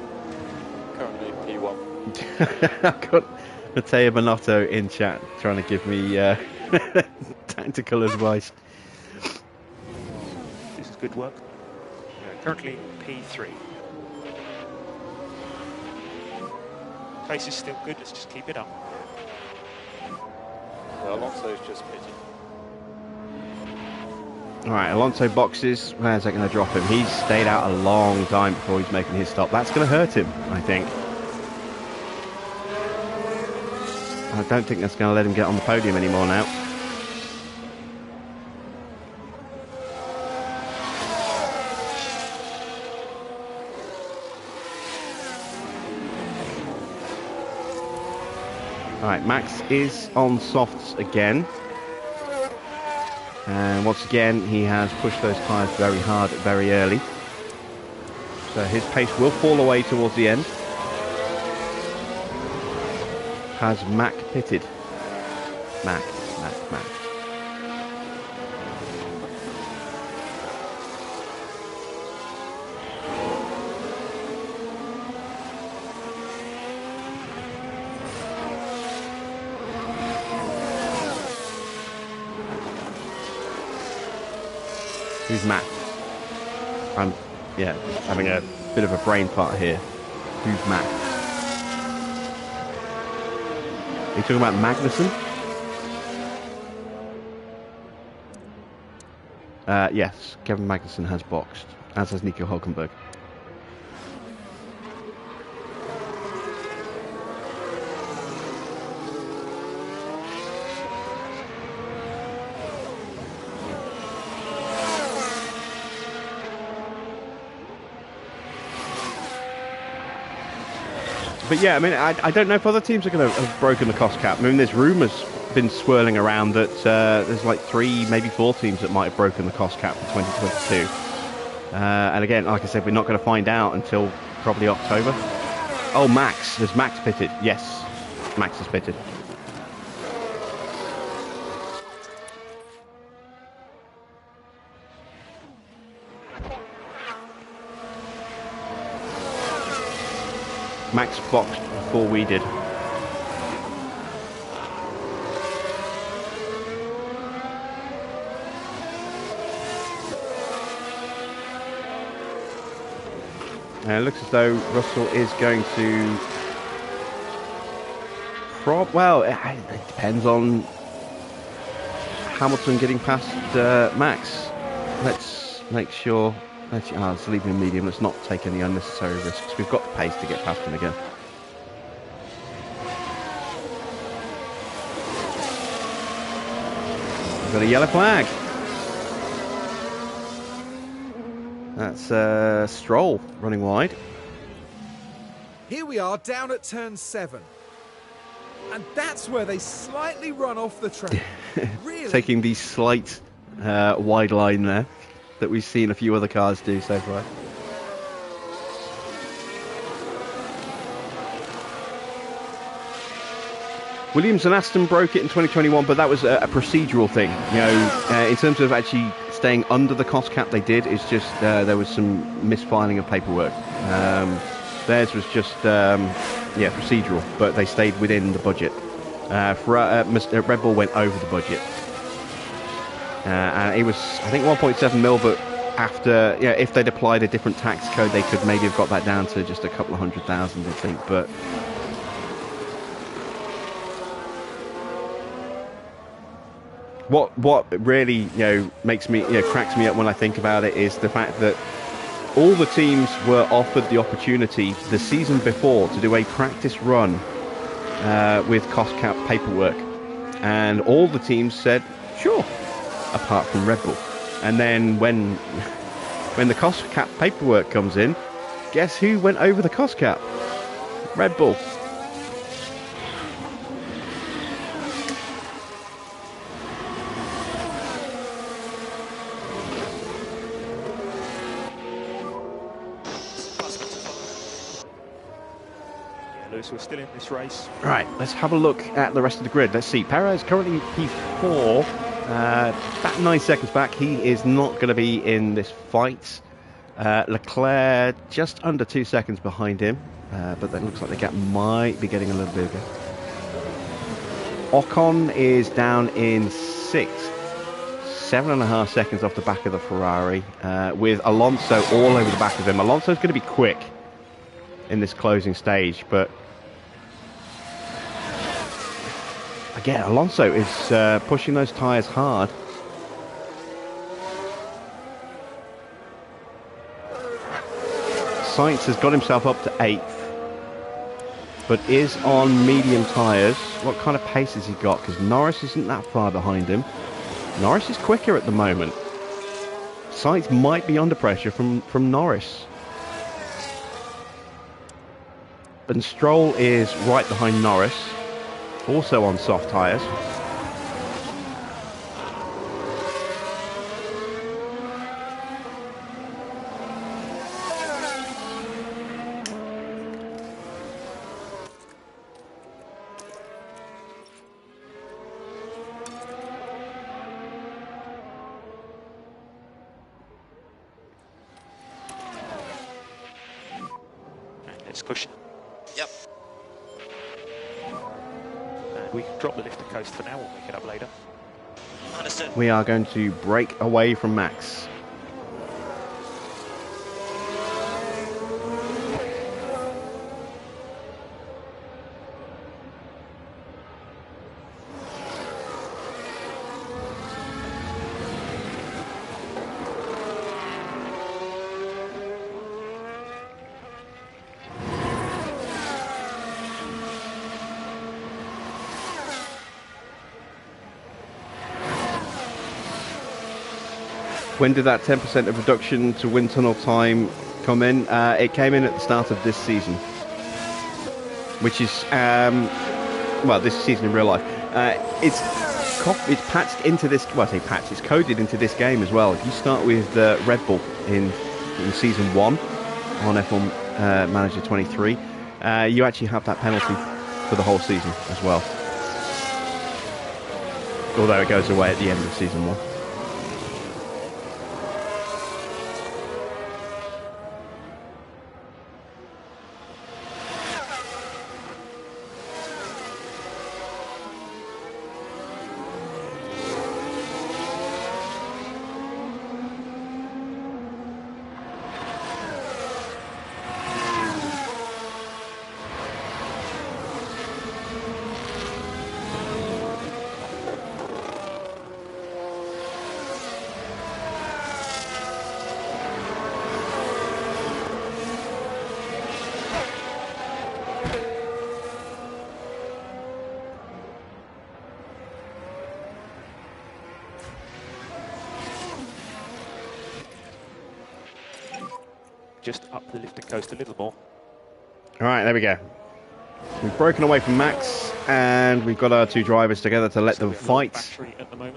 Speaker 4: Currently P1.
Speaker 1: I've got Matteo Bonotto in chat trying to give me tactical advice.
Speaker 5: This is good work. Currently P3. Pace is still good, let's just keep it up.
Speaker 4: Well, Alonso's just pitted.
Speaker 1: Alright, Alonso boxes. Where's that going to drop him? He's stayed out a long time before he's making his stop. That's going to hurt him, I think. I don't think that's going to let him get on the podium anymore now. Alright, Max is on softs again. And once again, he has pushed those tyres very hard, very early. So his pace will fall away towards the end. Has Mac pitted? Mac. Who's Mac? I'm, having a bit of a brain fart here. Who's Mac? Are you talking about Magnussen? Yes, Kevin Magnussen has boxed, as has Nico Hulkenberg. But yeah, I mean, I don't know if other teams are going to have broken the cost cap. I mean, there's rumours been swirling around that there's like 3, maybe 4 teams that might have broken the cost cap for 2022. And again, like I said, we're not going to find out until probably October. Oh, Max. Has Max pitted? Yes, Max has pitted. Max boxed before we did. It looks as though Russell is going to... Well, it depends on Hamilton getting past Max. Let's make sure... Let's leave him in medium. Let's not take any unnecessary risks. We've got the pace to get past him again. We've got a yellow flag. That's Stroll running wide.
Speaker 2: Here we are down at turn 7. And that's where they slightly run off the track. Really?
Speaker 1: Taking the slight wide line there that we've seen a few other cars do so far. Williams and Aston broke it in 2021, but that was a procedural thing. You know, in terms of actually staying under the cost cap, they did. It's just there was some misfiling of paperwork. Theirs was just procedural, but they stayed within the budget. Red Bull went over the budget. And it was, I think, 1.7 mil, but after, if they'd applied a different tax code, they could maybe have got that down to just a couple of 100,000, I think. But what really, makes me, cracks me up when I think about it is the fact that all the teams were offered the opportunity the season before to do a practice run with cost cap paperwork, and all the teams said sure, apart from Red Bull. And then when the cost cap paperwork comes in, guess who went over the cost cap? Red Bull.
Speaker 5: We're still in this race.
Speaker 1: Right, let's have a look at the rest of the grid. Let's see. Perez currently P4, about 9 seconds back. He is not going to be in this fight. Leclerc just under 2 seconds behind him, but that looks like the gap might be getting a little bigger. Ocon is down in 6th, 7.5 seconds off the back of the Ferrari, with Alonso all over the back of him. Alonso's going to be quick in this closing stage, but again, Alonso is pushing those tyres hard. Sainz has got himself up to 8th, but is on medium tyres. What kind of pace has he got? Because Norris isn't that far behind him. Norris is quicker at the moment. Sainz might be under pressure from Norris. And Stroll is right behind Norris, also on soft tyres.
Speaker 5: Let's push.
Speaker 7: Yep.
Speaker 5: We can drop the lift and coast for now, we'll make it up later.
Speaker 7: Understood.
Speaker 1: We are going to break away from Max. When did that 10% of reduction to wind tunnel time come in? It came in at the start of this season, which is, well, this season in real life. It's patched into this, well, I say patched, it's coded into this game as well. If you start with Red Bull in Season 1 on F1 Manager 23, you actually have that penalty for the whole season as well. Although it goes away at the end of Season 1.
Speaker 5: Just up the lift and coast a little more.
Speaker 1: All right, there we go. We've broken away from Max, and we've got our two drivers together to let them fight.
Speaker 5: Battery at the moment.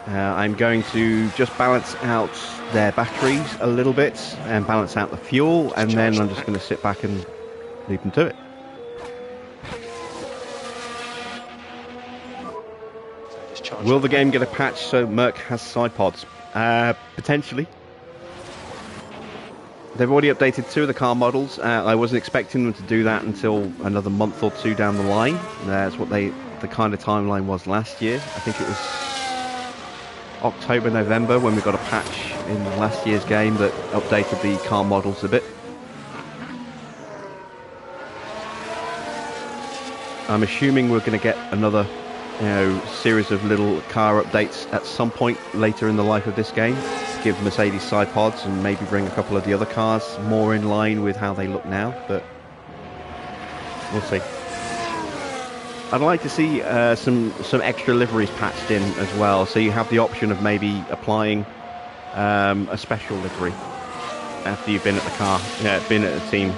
Speaker 1: I'm going to just balance out their batteries a little bit and balance out the fuel, and then I'm just going to sit back and leave them to it. Will the game get a patch so Merc has side pods? Potentially. They've already updated 2 of the car models. I wasn't expecting them to do that until another month or 2 down the line. That's what the kind of timeline was last year. I think it was October, November when we got a patch in last year's game that updated the car models a bit. I'm assuming we're going to get another, series of little car updates at some point later in the life of this game. Give Mercedes side pods and maybe bring a couple of the other cars more in line with how they look now, but we'll see. I'd like to see some extra liveries patched in as well, so you have the option of maybe applying a special livery after you've been at the car, been at the team,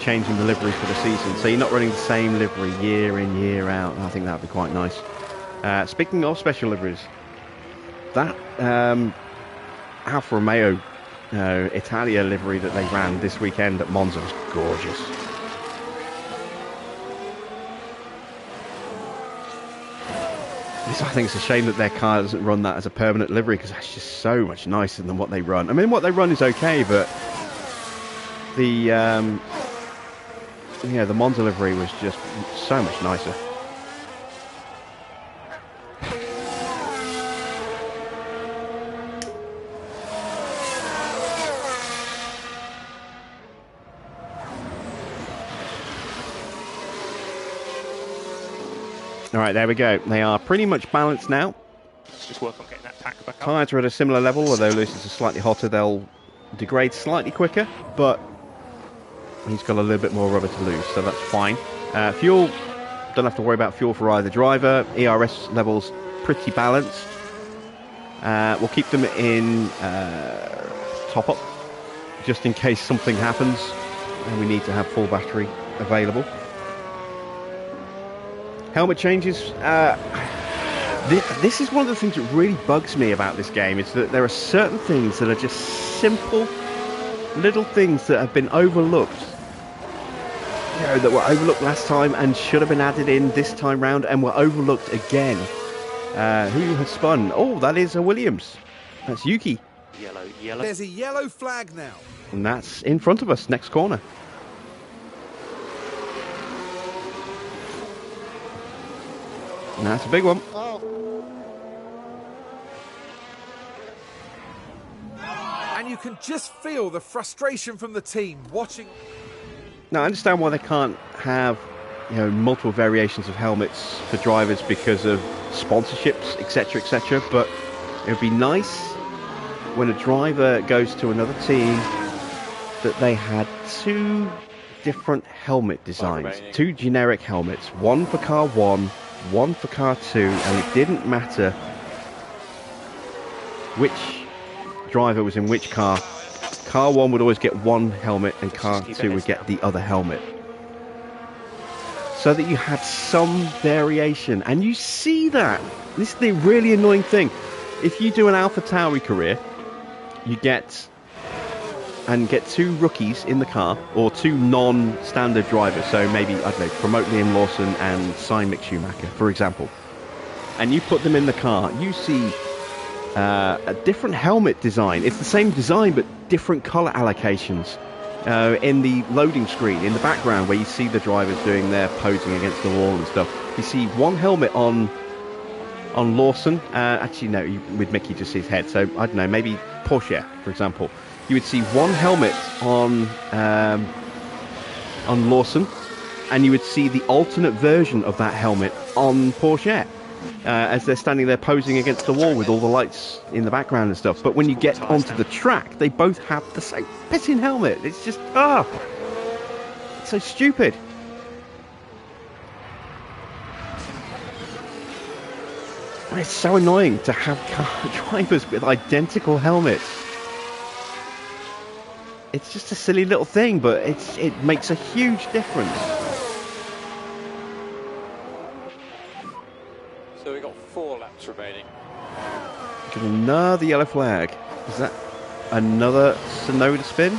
Speaker 1: changing the livery for the season, so you're not running the same livery year in, year out. I think that would be quite nice. Speaking of special liveries, that Alfa Romeo Italia livery that they ran this weekend at Monza was gorgeous. I think it's a shame that their car doesn't run that as a permanent livery, because that's just so much nicer than what they run. I mean, what they run is okay, but the the Monza livery was just so much nicer. All right, there we go. They are pretty much balanced now.
Speaker 5: Let's just work on getting that pack back up.
Speaker 1: Tyres are at a similar level, although Lewis's are slightly hotter. They'll degrade slightly quicker, but he's got a little bit more rubber to lose, so that's fine. Fuel, don't have to worry about fuel for either driver. ERS levels pretty balanced. We'll keep them in top up, just in case something happens and we need to have full battery available. Helmet changes. This is one of the things that really bugs me about this game, is that there are certain things that are just simple little things that have been overlooked, that were overlooked last time and should have been added in this time round and were overlooked again. Who has spun? Oh, that is a Williams. That's Yuki.
Speaker 5: Yellow.
Speaker 2: There's a yellow flag now.
Speaker 1: And that's in front of us, next corner. And that's a big one.
Speaker 2: And you can just feel the frustration from the team watching.
Speaker 1: Now, I understand why they can't have, multiple variations of helmets for drivers because of sponsorships, etc., but it would be nice when a driver goes to another team that they had 2 different helmet designs, 2 generic helmets, one for car 1, one for car 2, and it didn't matter which driver was in which car. Car 1 would always get one helmet and car 2 would get the other helmet. So that you had some variation. And you see that. This is the really annoying thing. If you do an AlphaTauri career, you get 2 rookies in the car, or 2 non-standard drivers. So maybe, I don't know, promote Liam Lawson and sign Mick Schumacher, for example. And you put them in the car, you see a different helmet design. It's the same design, but different colour allocations. In the loading screen, in the background, where you see the drivers doing their posing against the wall and stuff, you see one helmet on Lawson. Actually, no, with Mick you just see his head. So, I don't know, maybe Porsche, for example. You would see one helmet on Lawson, and you would see the alternate version of that helmet on Porsche. As they're standing there posing against the wall with all the lights in the background and stuff. But when you get onto the track, they both have the same pissing helmet. It's just, it's so stupid. And it's so annoying to have car drivers with identical helmets. It's just a silly little thing, but it makes a huge difference.
Speaker 4: So we've got 4 laps remaining.
Speaker 1: Get another yellow flag. Is that another Tsunoda spin?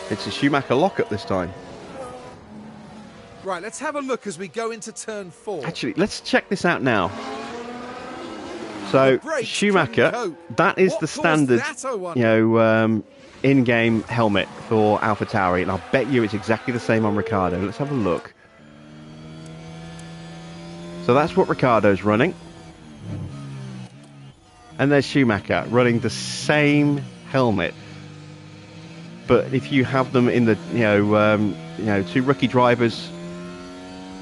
Speaker 1: It's a Schumacher lockup this time.
Speaker 2: Right, let's have a look as we go into turn 4.
Speaker 1: Actually, let's check this out now. So, Schumacher, that is the standard, in-game helmet for AlphaTauri, and I'll bet you it's exactly the same on Ricciardo. Let's have a look. So that's what Ricciardo's running. And there's Schumacher running the same helmet. But if you have them in the, 2 rookie drivers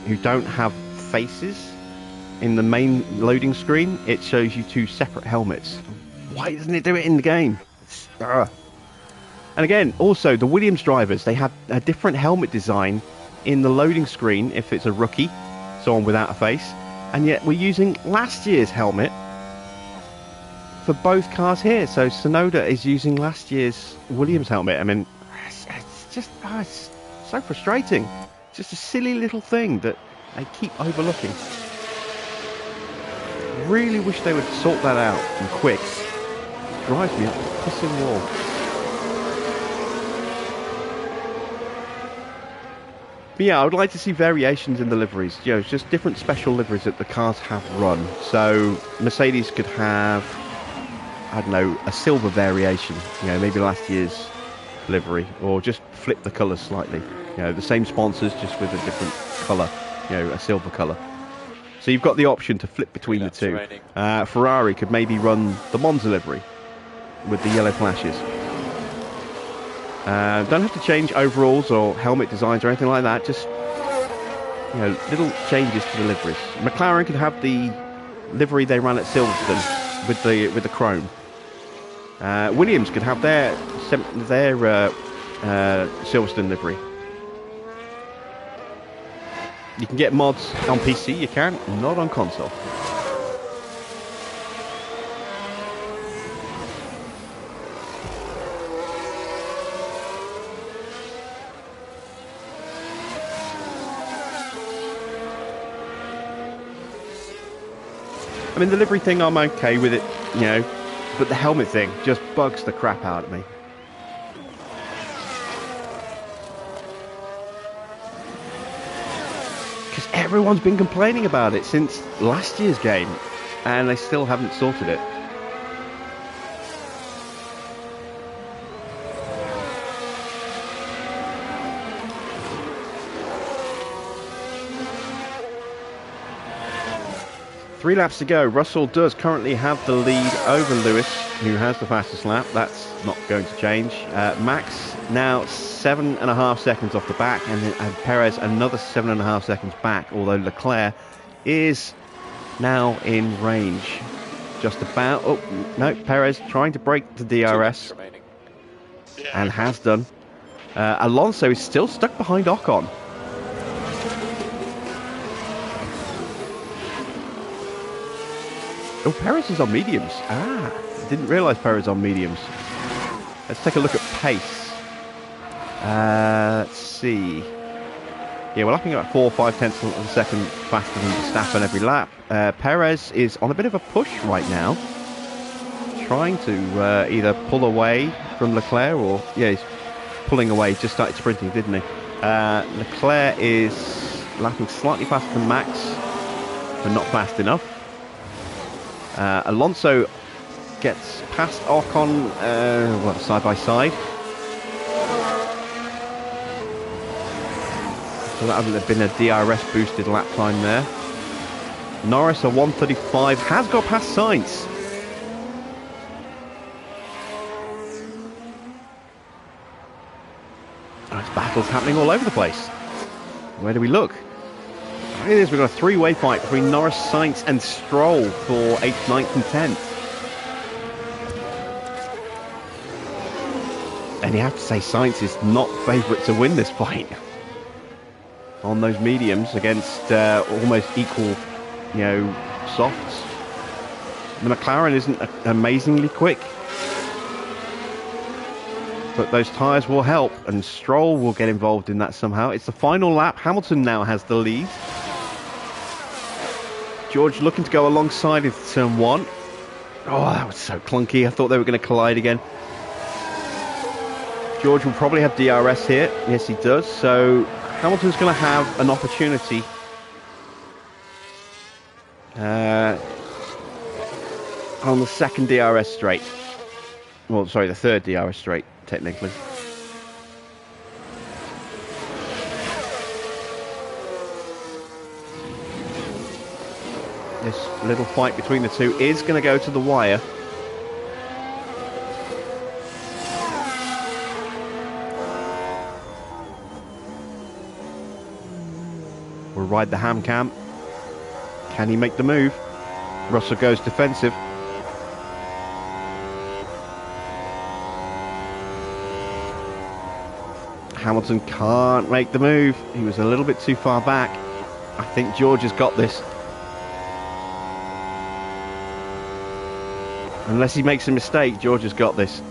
Speaker 1: who don't have faces in the main loading screen, it shows you 2 separate helmets. Why doesn't it do it in the game? And again, also the Williams drivers, they have a different helmet design in the loading screen if it's a rookie, someone without a face, and yet we're using last year's helmet for both cars here. So Tsunoda is using last year's Williams helmet. I mean, it's just it's so frustrating. It's just a silly little thing that they keep overlooking. Really wish they would sort that out and quick. It drives me up the pissing wall. But yeah, I would like to see variations in the liveries. It's just different special liveries that the cars have run. So Mercedes could have, I don't know, a silver variation. Maybe last year's livery, or just flip the colours slightly. The same sponsors, just with a different colour. A silver colour. So you've got the option to flip between the two. Ferrari could maybe run the Monza livery with the yellow flashes. Don't have to change overalls or helmet designs or anything like that. Just little changes to the liveries. McLaren could have the livery they ran at Silverstone with the chrome. Williams could have their Silverstone livery. You can get mods on PC. You can, not on console. I mean, the livery thing, I'm okay with it, but the helmet thing just bugs the crap out of me. Because everyone's been complaining about it since last year's game, and they still haven't sorted it. Three laps to go. Russell does currently have the lead over Lewis, who has the fastest lap. That's not going to change. Max now 7.5 seconds off the back, and Perez another 7.5 seconds back, although Leclerc is now in range. Just about. Oh, no, Perez trying to break the DRS, and has done. Alonso is still stuck behind Ocon. Oh, Perez is on mediums. Ah, didn't realise Perez on mediums. Let's take a look at pace. Let's see. Yeah, we're lapping about 4 or 5 tenths of a second faster than Verstappen every lap. Perez is on a bit of a push right now, trying to either pull away from Leclerc or, yeah, he's pulling away. Just started sprinting, didn't he? Leclerc is lapping slightly faster than Max, but not fast enough. Alonso gets past Ocon, side by side. So that hasn't been a DRS boosted lap time there. Norris, a 1:35, has got past Sainz. There's battles happening all over the place. Where do we look? It is, we've got a three-way fight between Norris, Sainz and Stroll for 8th, 9th and 10th. And you have to say Sainz is not favourite to win this fight. On those mediums against almost equal, softs. The McLaren isn't amazingly quick. But those tyres will help, and Stroll will get involved in that somehow. It's the final lap. Hamilton now has the lead. George looking to go alongside in turn 1. Oh, that was so clunky. I thought they were going to collide again. George will probably have DRS here. Yes, he does. So Hamilton's going to have an opportunity on the second DRS straight. Well, sorry, the third DRS straight, technically. This little fight between the two is going to go to the wire. We'll ride the ham cam. Can he make the move? Russell goes defensive. Hamilton can't make the move. He was a little bit too far back. I think George has got this. Unless he makes a mistake, George has got this.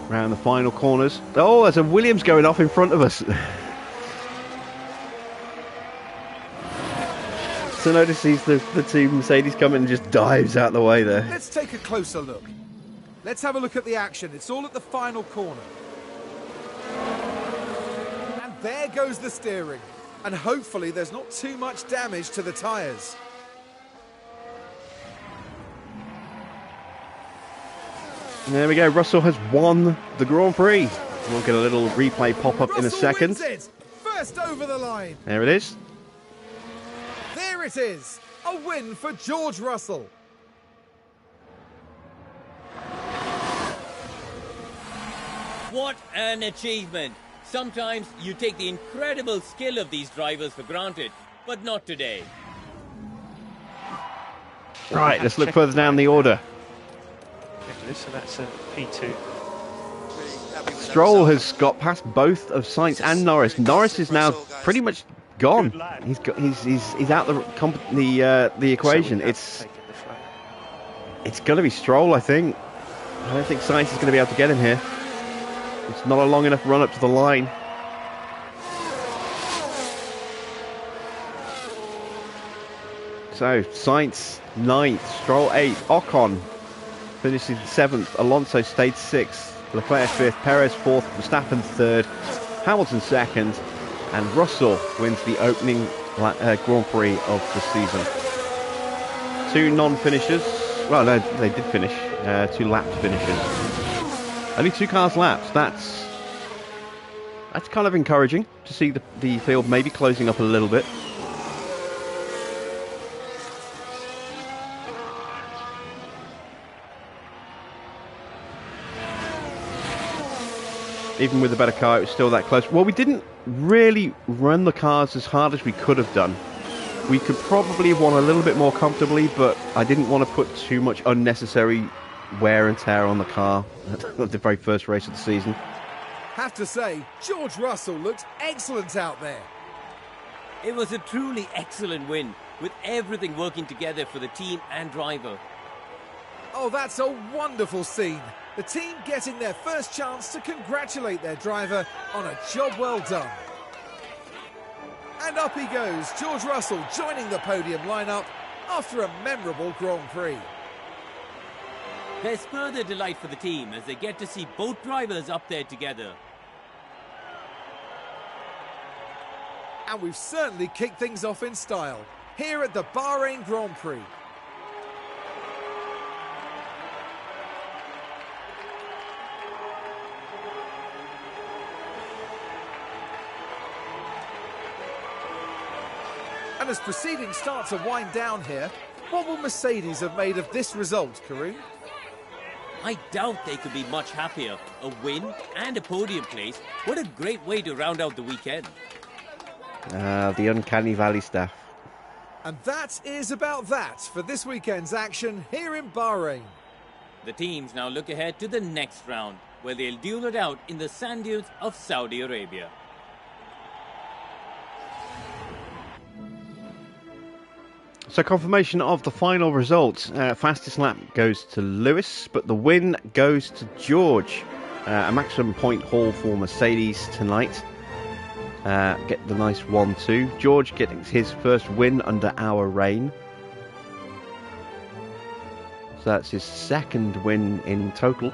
Speaker 1: Round the final corners. Oh, there's a Williams going off in front of us. So notice sees the two Mercedes coming and just dives out the way there.
Speaker 2: Let's take a closer look. Let's have a look at the action. It's all at the final corner. And there goes the steering. And hopefully there's not too much damage to the tyres.
Speaker 1: There we go. Russell has won the Grand Prix. We'll get a little replay pop up in a second.
Speaker 2: Wins it. First over the line.
Speaker 1: There it is.
Speaker 2: There it is. A win for George Russell.
Speaker 3: What an achievement! Sometimes you take the incredible skill of these drivers for granted, but not today.
Speaker 1: Right, let's look further down the order.
Speaker 5: So that's a P2.
Speaker 1: Stroll has got past both of Sainz and Norris. Norris is now pretty much gone. He's out the equation. It's going to be Stroll, I think. I don't think Sainz is going to be able to get him here. It's not a long enough run up to the line. So Sainz 9th, Stroll 8th, Ocon finishes 7th, Alonso stayed 6th, Leclerc 5th, Perez 4th, Verstappen 3rd, Hamilton 2nd, and Russell wins the opening Grand Prix of the season. 2 non-finishers. Well, no, they did finish. 2 lapped finishers. Only 2 cars lapped. That's kind of encouraging to see the field maybe closing up a little bit. Even with a better car, it was still that close. Well, we didn't really run the cars as hard as we could have done. We could probably have won a little bit more comfortably, but I didn't want to put too much unnecessary wear and tear on the car at the very first race of the season.
Speaker 2: Have to say, George Russell looked excellent out there.
Speaker 3: It was a truly excellent win, with everything working together for the team and driver.
Speaker 2: Oh, that's a wonderful scene. The team getting their first chance to congratulate their driver on a job well done. And up he goes, George Russell joining the podium lineup after a memorable Grand Prix.
Speaker 3: There's further delight for the team as they get to see both drivers up there together.
Speaker 2: And we've certainly kicked things off in style here at the Bahrain Grand Prix. And as proceedings start to wind down here, what will Mercedes have made of this result, Karun?
Speaker 3: I doubt they could be much happier. A win and a podium place. What a great way to round out the weekend.
Speaker 1: The Uncanny Valley stuff.
Speaker 2: And that is about that for this weekend's action here in Bahrain.
Speaker 3: The teams now look ahead to the next round, where they'll duel it out in the sand dunes of Saudi Arabia.
Speaker 1: So confirmation of the final result. Fastest lap goes to Lewis, but the win goes to George. A maximum point haul for Mercedes tonight. Get the nice 1-2. George getting his first win under our reign. So that's his second win in total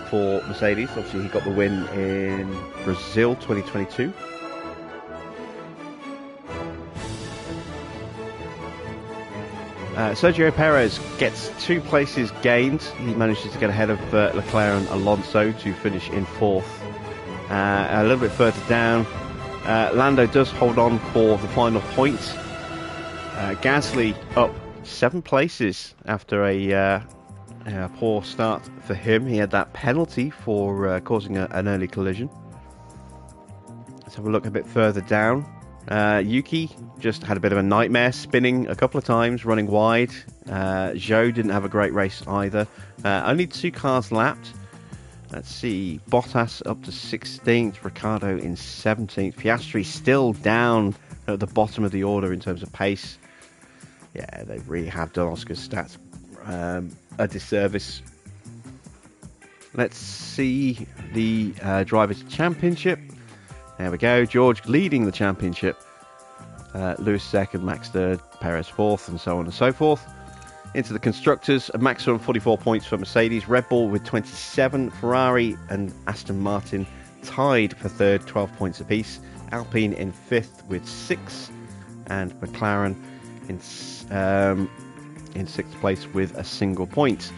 Speaker 1: for Mercedes. Obviously he got the win in Brazil 2022. Sergio Perez gets 2 places gained. He manages to get ahead of Leclerc and Alonso to finish in 4th. A little bit further down, Lando does hold on for the final point. Gasly up 7 places after a poor start for him. He had that penalty for causing an early collision. Let's have a look a bit further down. Yuki just had a bit of a nightmare, spinning a couple of times, running wide. Zhou didn't have a great race either. Only 2 cars lapped. Let's see, Bottas up to 16th, Ricciardo in 17th. Piastri still down at the bottom of the order in terms of pace. Yeah, they really have done Oscar's stats a disservice. Let's see the Drivers' Championship. There we go, George leading the championship. Lewis 2nd, Max 3rd, Perez 4th, and so on and so forth. Into the Constructors, a maximum 44 points for Mercedes, Red Bull with 27, Ferrari and Aston Martin tied for 3rd, 12 points apiece. Alpine in 5th with 6, and McLaren in 6th place with a single point.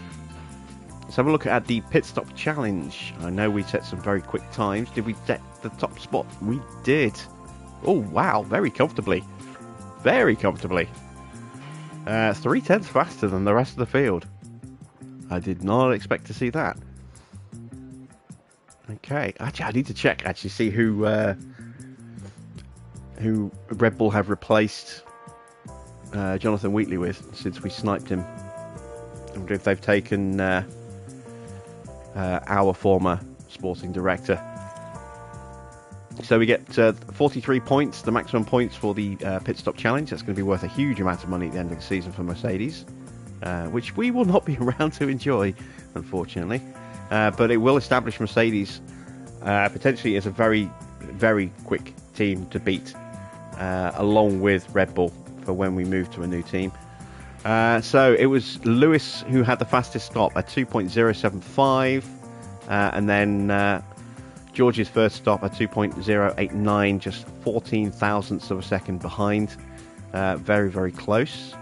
Speaker 1: Let's have a look at the pit stop challenge. I know we set some very quick times. Did we get the top spot? We did. Oh wow, very comfortably. Very comfortably. 3/10 faster than the rest of the field. I did not expect to see that. Okay, actually I need to check, see who Red Bull have replaced Jonathan Wheatley with since we sniped him. I wonder if they've taken our former sporting director. So we get 43 points, the maximum points for the pit stop challenge. That's going to be worth a huge amount of money at the end of the season for Mercedes, which we will not be around to enjoy, unfortunately. But it will establish Mercedes potentially as a very, very quick team to beat, along with Red Bull for when we move to a new team. So it was Lewis who had the fastest stop at 2.075, and then George's first stop at 2.089, just 14 thousandths of a second behind. Very, very close.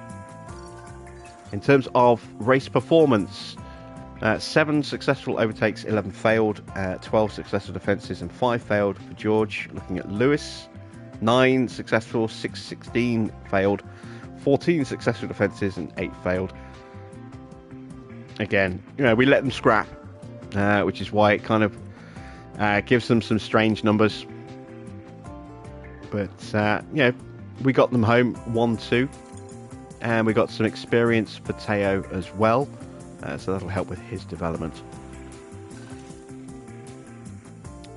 Speaker 1: In terms of race performance, 7 successful overtakes, 11 failed, 12 successful defences and 5 failed for George. Looking at Lewis, 9 successful, 16 failed, 14 successful defences and 8 failed. Again, we let them scrap, which is why it kind of gives them some strange numbers. But, we got them home 1-2. And we got some experience for Teo as well. so that'll help with his development.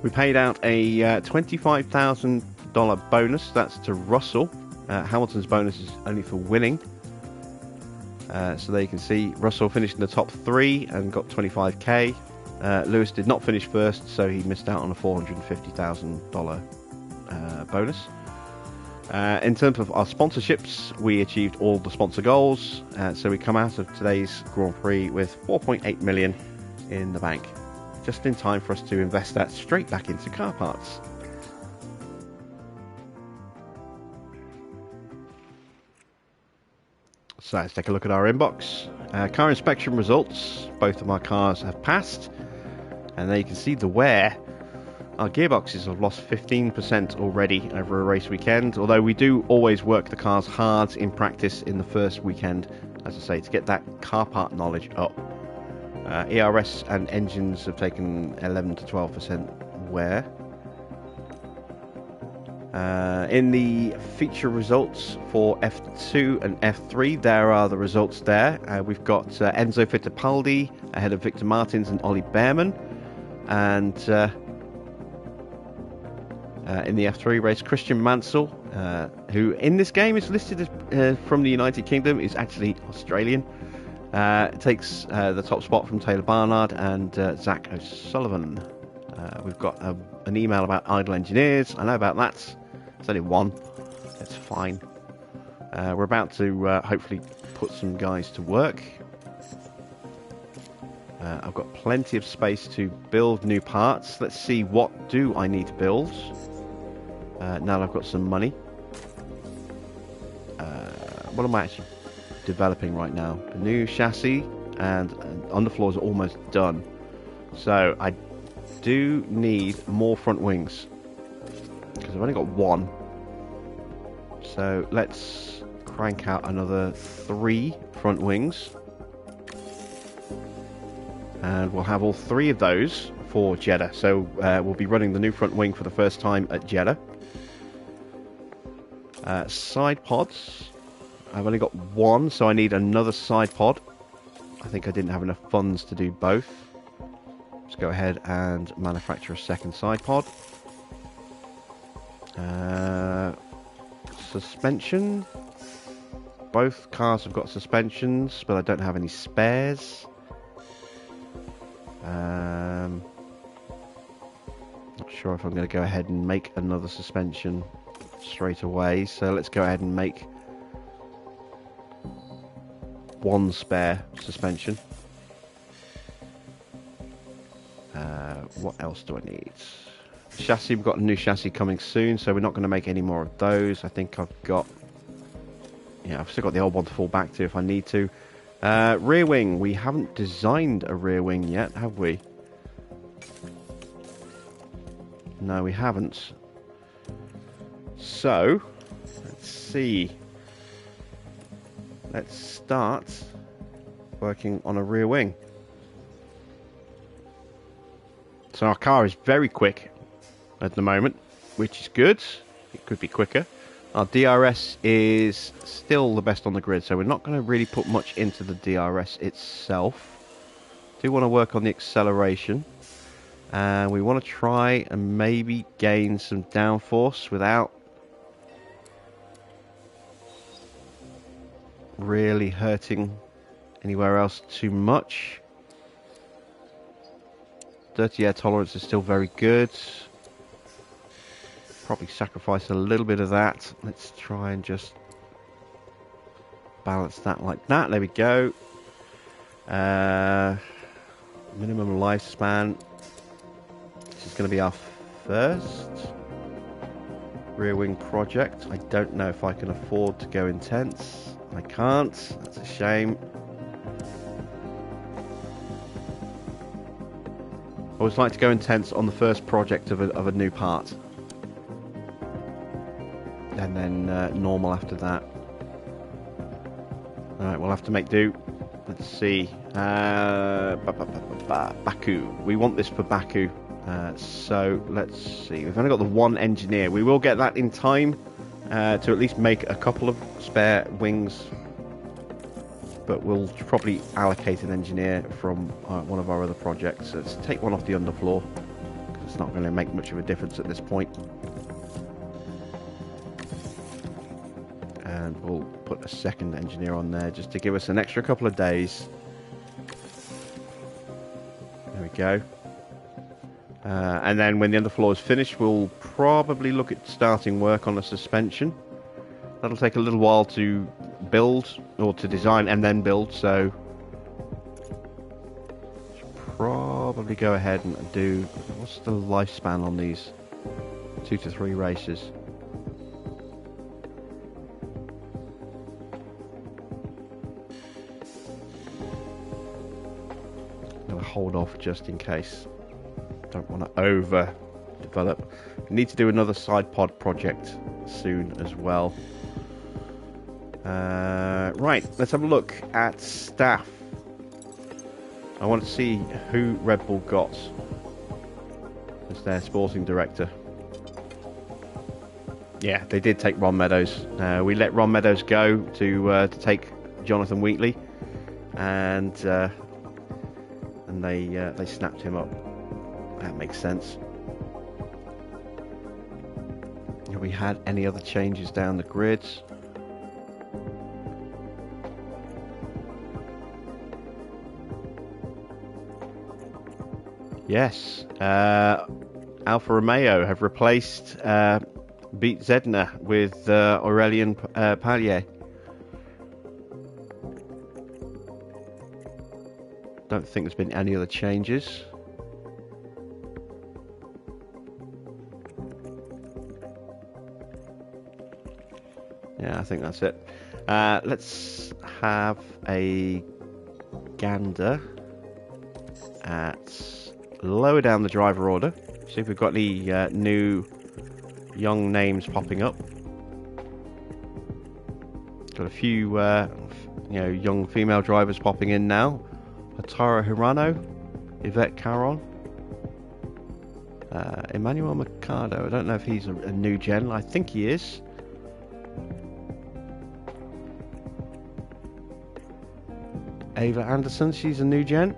Speaker 1: We paid out a $25,000 bonus. That's to Russell. Hamilton's bonus is only for winning. So there you can see Russell finished in the top 3 and got 25k. Lewis did not finish first, so he missed out on a $450,000 bonus. In terms of our sponsorships, we achieved all the sponsor goals. So we come out of today's Grand Prix with 4.8 million in the bank. Just in time for us to invest that straight back into car parts. So let's take a look at our inbox. Car inspection results. Both of my cars have passed. And there you can see the wear. Our gearboxes have lost 15% already over a race weekend. Although we do always work the cars hard in practice in the first weekend, as I say, to get that car part knowledge up. ERS and engines have taken 11 to 12% wear. In the feature results for F2 and F3, there are the results there. We've got Enzo Fittipaldi ahead of Victor Martins and Ollie Behrman. And in the F3 race, Christian Mansell, who in this game is listed as from the United Kingdom, is actually Australian. Takes the top spot from Taylor Barnard and Zach O'Sullivan. We've got an email about idle engineers. I know about that. It's only one. It's fine. We're about to hopefully put some guys to work. I've got plenty of space to build new parts. Let's see, what do I need to build? Now that I've got some money. What am I actually developing right now? A new chassis and underfloors are almost done. So I do need more front wings because I've only got one. So let's crank out another 3 front wings. And we'll have all 3 of those for Jeddah. So we'll be running the new front wing for the first time at Jeddah. Side pods. I've only got 1, so I need another side pod. I think I didn't have enough funds to do both. Let's go ahead and manufacture a second side pod. Suspension. Both cars have got suspensions, but I don't have any spares. Not sure if I'm going to go ahead and make another suspension straight away, so let's go ahead and make 1 spare suspension. What else do I need? Chassis, we've got a new chassis coming soon, so we're not going to make any more of those. I think I've got, yeah, I've still got the old one to fall back to if I need to. Rear wing, we haven't designed a rear wing yet, have we? No, we haven't. So, let's see. Let's start working on a rear wing. So our car is very quick at the moment, which is good. It could be quicker. Our DRS is still the best on the grid, so we're not going to really put much into the DRS itself. Do want to work on the acceleration. And we want to try and maybe gain some downforce without really hurting anywhere else too much. Dirty air tolerance is still very good. Probably sacrifice a little bit of that. Let's try and just balance that like that. There we go. Minimum lifespan. This is going to be our first rear wing project. I don't know if I can afford to go intense. I can't. That's a shame. I always like to go intense on the first project of a new part. And then normal after that. Alright, we'll have to make do. Let's see. Baku. We want this for Baku. So let's see. We've only got the 1 engineer. We will get that in time to at least make a couple of spare wings but we'll probably allocate an engineer from one of our other projects. Let's take one off the underfloor, because it's not going to make much of a difference at this point. And we'll put a second engineer on there just to give us an extra couple of days. There we go. And then when the underfloor is finished, we'll probably look at starting work on a suspension. That'll take a little while to build, or to design and then build, so should probably go ahead and do, what's the lifespan on these 2 to 3 races? I'm going to hold off just in case. Don't want to over develop. We need to do another side pod project soon as well. Right, let's have a look at staff. I want to see who Red Bull got as their sporting director. Yeah, they did take Ron Meadows. We let Ron Meadows go to take Jonathan Wheatley, and they snapped him up. That makes sense. Have we had any other changes down the grids? Yes, Alfa Romeo have replaced Beat Zedner with Aurelien Pallier. Don't think there's been any other changes. Yeah, I think that's it. Let's have a gander at lower down the driver order. See if we've got any new young names popping up. Got a few young female drivers popping in now. Hatara Hirano, Yvette Caron, Emmanuel Mercado. I don't know if he's a new gen. I think he is. Ava Anderson, she's a new gen.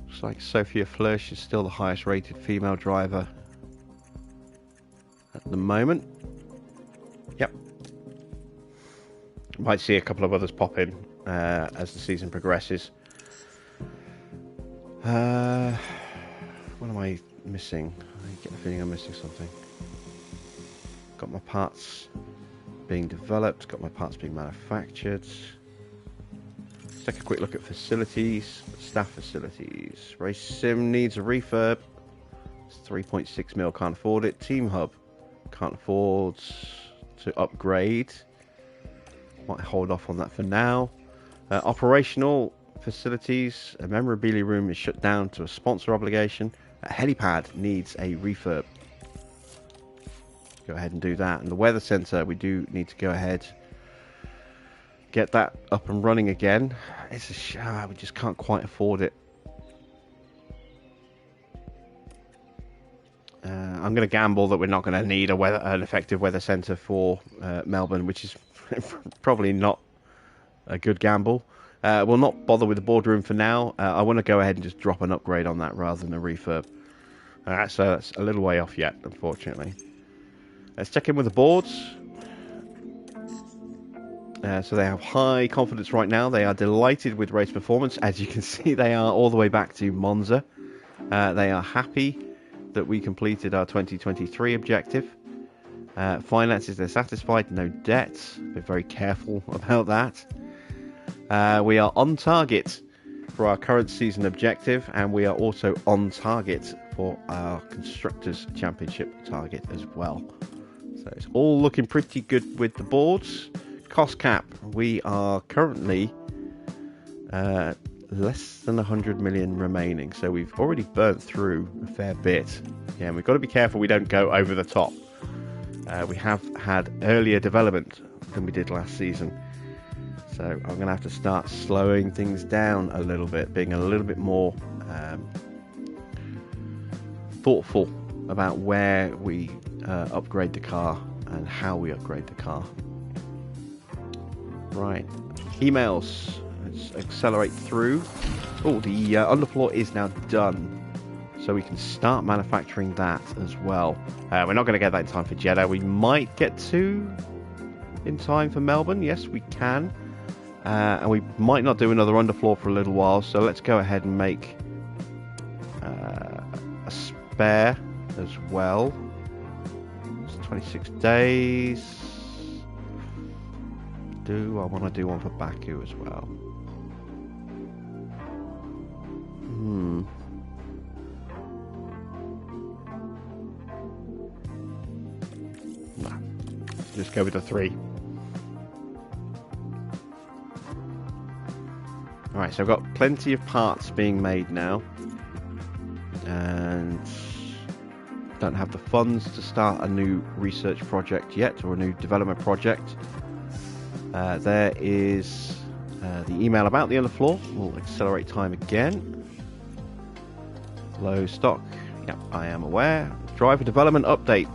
Speaker 1: Looks like Sophia Flörsch is still the highest rated female driver at the moment. Yep. Might see a couple of others pop in as the season progresses. What am I missing? I get the feeling I'm missing something. Got my parts being developed, got my parts being manufactured. Let's take a quick look at facilities, staff facilities. Race Sim needs a refurb. It's 3.6 mil, can't afford it. Team Hub, can't afford to upgrade. Might hold off on that for now. Operational facilities, a memorabilia room is shut down to a sponsor obligation. A helipad needs a refurb. Go ahead and do that. And the weather center, we do need to go ahead, get that up and running again. It's we just can't quite afford it. I'm going to gamble that we're not going to need an effective weather center for Melbourne, which is probably not a good gamble. We'll not bother with the boardroom for now. I want to go ahead and just drop an upgrade on that rather than a refurb. So that's a little way off yet, unfortunately. Let's check in with the boards. So they have high confidence right now. They are delighted with race performance. As you can see, they are all the way back to Monza. They are happy that we completed our 2023 objective. Finances, they're satisfied. No debt. Be very careful about that. We are on target for our current season objective, and we are also on target for our Constructors' Championship target as well. So it's all looking pretty good with the boards. Cost cap, we are currently less than 100 million remaining, so we've already burnt through a fair bit. Yeah, and we've got to be careful we don't go over the top. We have had earlier development than we did last season, So I'm going to have to start slowing things down a little bit, being a little bit more thoughtful about where we upgrade the car and how we upgrade the car. Right, emails. Let's accelerate through. Oh, the underfloor is now done, so we can start manufacturing that as well. We're not going to get that in time for Jeddah. We might get to in time for Melbourne. Yes, we can. And we might not do another underfloor for a little while, so let's go ahead and make a spare as well. It's 26 days. Do I want to do one for Baku as well? No. Just go with the 3. Alright, so I've got plenty of parts being made now, and don't have the funds to start a new research project yet, or a new development project. There is the email about the underfloor. We'll accelerate time again. Low stock. Yep, I am aware. Driver development update.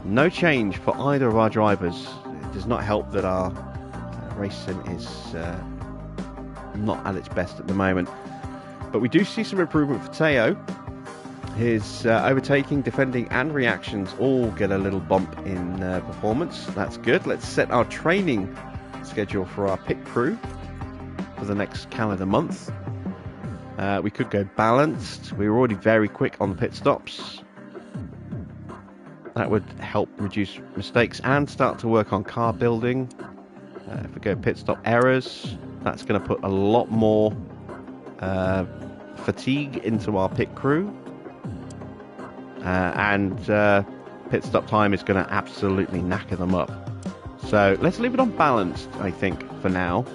Speaker 1: No change for either of our drivers. It does not help that our race sim is not at its best at the moment, but we do see some improvement for Teo. His overtaking, defending and reactions all get a little bump in performance. That's good. Let's set our training schedule for our pit crew for the next calendar month. We could go balanced. We were already very quick on the pit stops. That would help reduce mistakes and start to work on car building. If we go pit stop errors, that's going to put a lot more fatigue into our pit crew. And pit stop time is going to absolutely knacker them up. So let's leave it on balanced, I think, for now.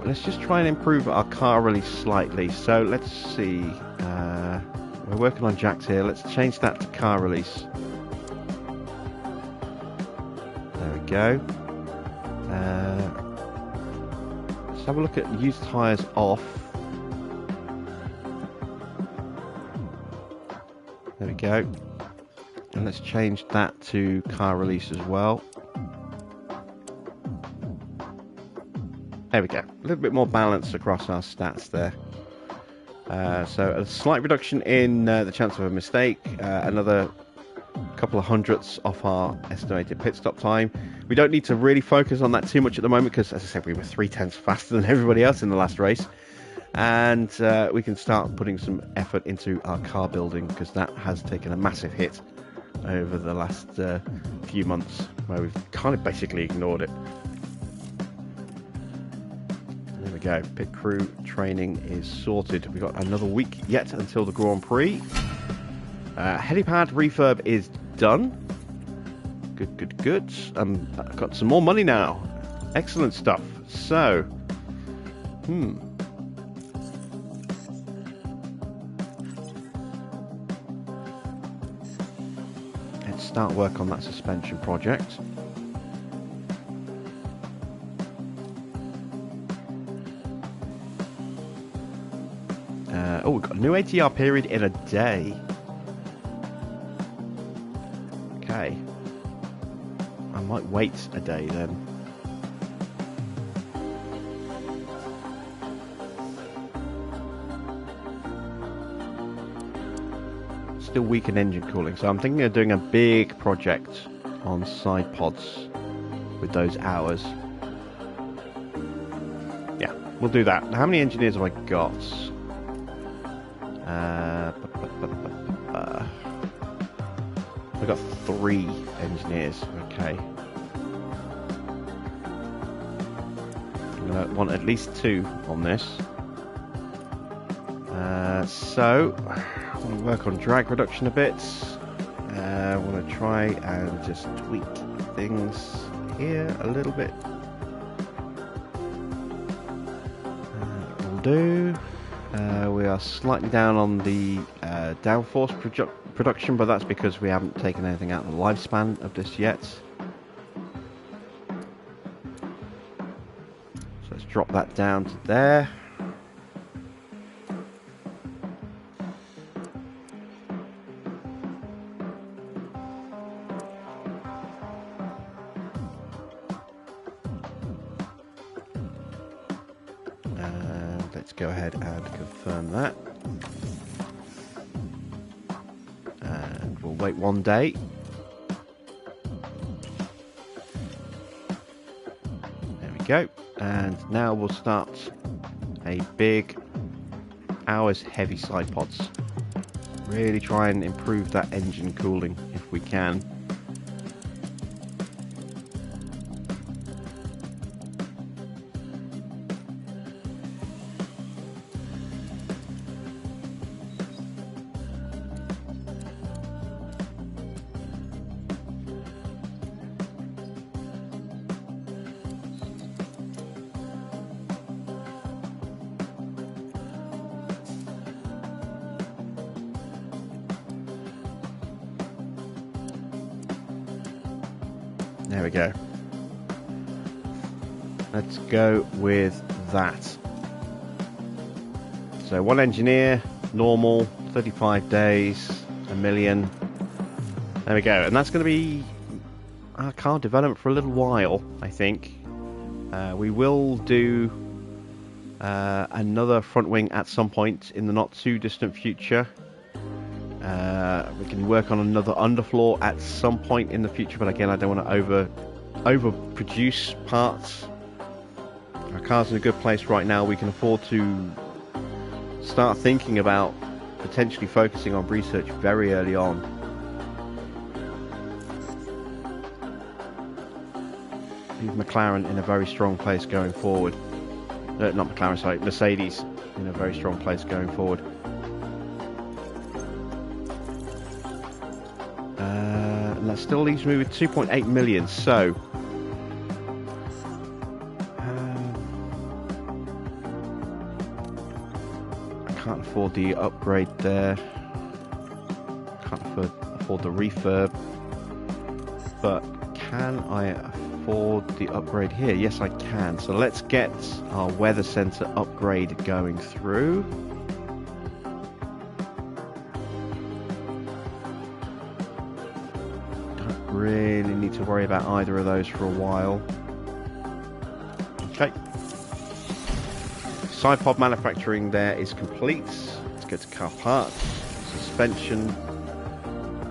Speaker 1: Let's just try and improve our car release slightly. So let's see. We're working on jacks here. Let's change that to car release. There we go. Let's have a look at used tyres off. There we go. And let's change that to car release as well. There we go. A little bit more balance across our stats there. So a slight reduction in the chance of a mistake. Another couple of hundredths off our estimated pit stop time. We don't need to really focus on that too much at the moment because, as I said, we were 3/10 faster than everybody else in the last race. And we can start putting some effort into our car building because that has taken a massive hit over the last few months where we've kind of basically ignored it. There we go. Pit crew training is sorted. We've got another week yet until the Grand Prix. Helipad refurb is done. Good. I've got some more money now. Excellent stuff. So, let's start work on that suspension project. We've got a new ATR period in a day. Okay. I might wait a day then. Still weak in engine cooling, so I'm thinking of doing a big project on side pods with those hours. Yeah, we'll do that. How many engineers have I got? I've got 3 engineers. Okay. I'm going to want at least 2 on this. So, I want to work on drag reduction a bit. I want to try and just tweak things here a little bit. Will do. We are slightly down on the downforce production, but that's because we haven't taken anything out of the lifespan of this yet. drop that down to there. And let's go ahead and confirm that. And we'll wait 1 day. There we go. And now we'll start a big hours heavy side pods. Really try and improve that engine cooling if we can. There we go. Let's go with that. So 1 engineer, normal, 35 days, 1 million. There we go. And that's going to be our car development for a little while, I think. We will do another front wing at some point in the not too distant future. We can work on another underfloor at some point in the future, but again, I don't want to overproduce parts. Our car's in a good place right now. We can afford to start thinking about potentially focusing on research very early on. Leave McLaren in a very strong place going forward. Not McLaren, sorry, Mercedes in a very strong place going forward. And that still leaves me with 2.8 million, so I can't afford the upgrade there. Can't afford the refurb, but can I afford the upgrade here? Yes, I can. So let's get our weather center upgrade going through. Really need to worry about either of those for a while. Okay. Side pod manufacturing there is complete. Let's go to car parts. Suspension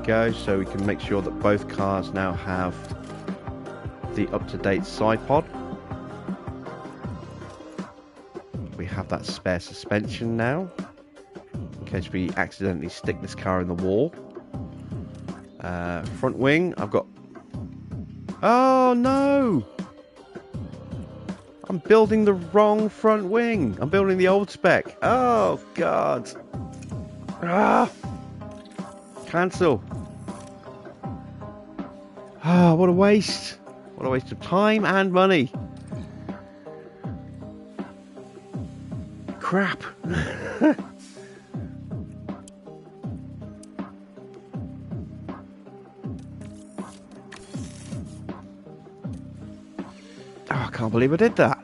Speaker 1: go, so we can make sure that both cars now have the up-to-date side pod. We have that spare suspension now, in case we accidentally stick this car in the wall. Front wing, I've got... Oh no! I'm building the wrong front wing. I'm building the old spec. Oh god. Ah! Cancel. Ah, what a waste. What a waste of time and money. Crap. I can't believe I did that.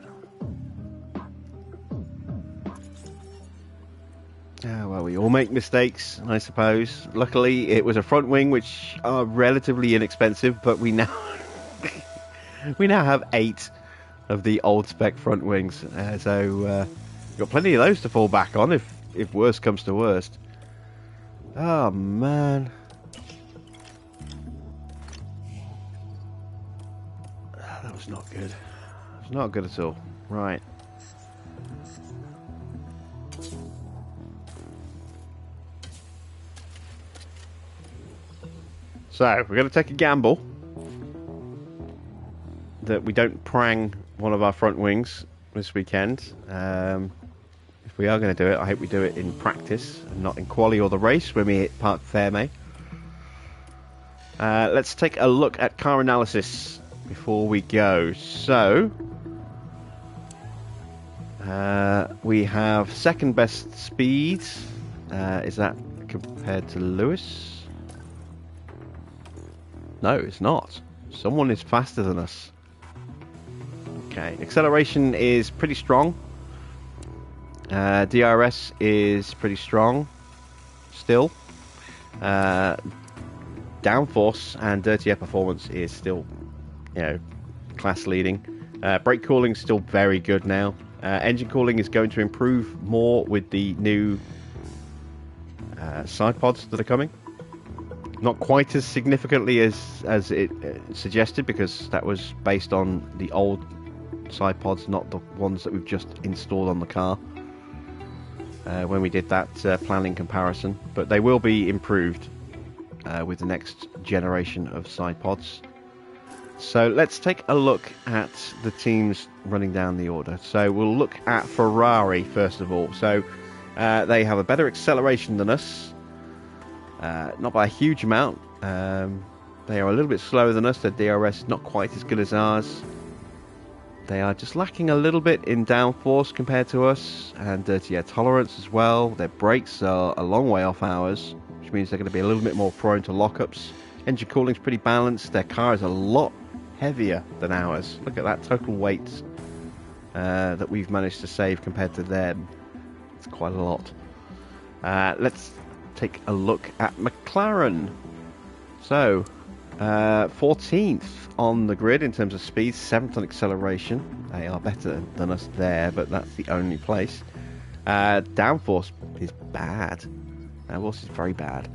Speaker 1: Well, we all make mistakes, I suppose. Luckily, it was a front wing, which are relatively inexpensive, but we now we now have 8 of the old spec front wings. So we've got plenty of those to fall back on if worst comes to worst. Oh man. That was not good. It's not good at all. Right. So, we're going to take a gamble that we don't prang one of our front wings this weekend. If we are going to do it, I hope we do it in practice and not in quali or the race when we hit Parc Fermé. Let's take a look at car analysis before we go. So, we have second best speed. Is that compared to Lewis? No, it's not. Someone is faster than us.
Speaker 8: Okay, acceleration is pretty strong. DRS is pretty strong still. Downforce and dirty air performance is still, you know, class leading. Brake cooling is still very good now. Engine cooling is going to improve more with the new side pods that are coming. Not quite as significantly as it suggested, because that was based on the old side pods, not the ones that we've just installed on the car when we did that planning comparison. But they will be improved with the next generation of side pods. So let's take a look at the teams running down the order. So we'll look at Ferrari first of all. So they have a better acceleration than us, not by a huge amount. They are a little bit slower than us. Their DRS is not quite as good as ours. They are just lacking a little bit in downforce compared to us, and dirty air tolerance as well. Their brakes are a long way off ours, which means they're going to be a little bit more prone to lockups. Engine cooling is pretty balanced. Their car is a lot heavier than ours. Look at that total weight that we've managed to save compared to them. It's quite a lot. Let's take a look at McLaren. So 14th on the grid in terms of speed, 7th on acceleration. They are better than us there, but that's the only place. Downforce is bad. Downforce is very bad.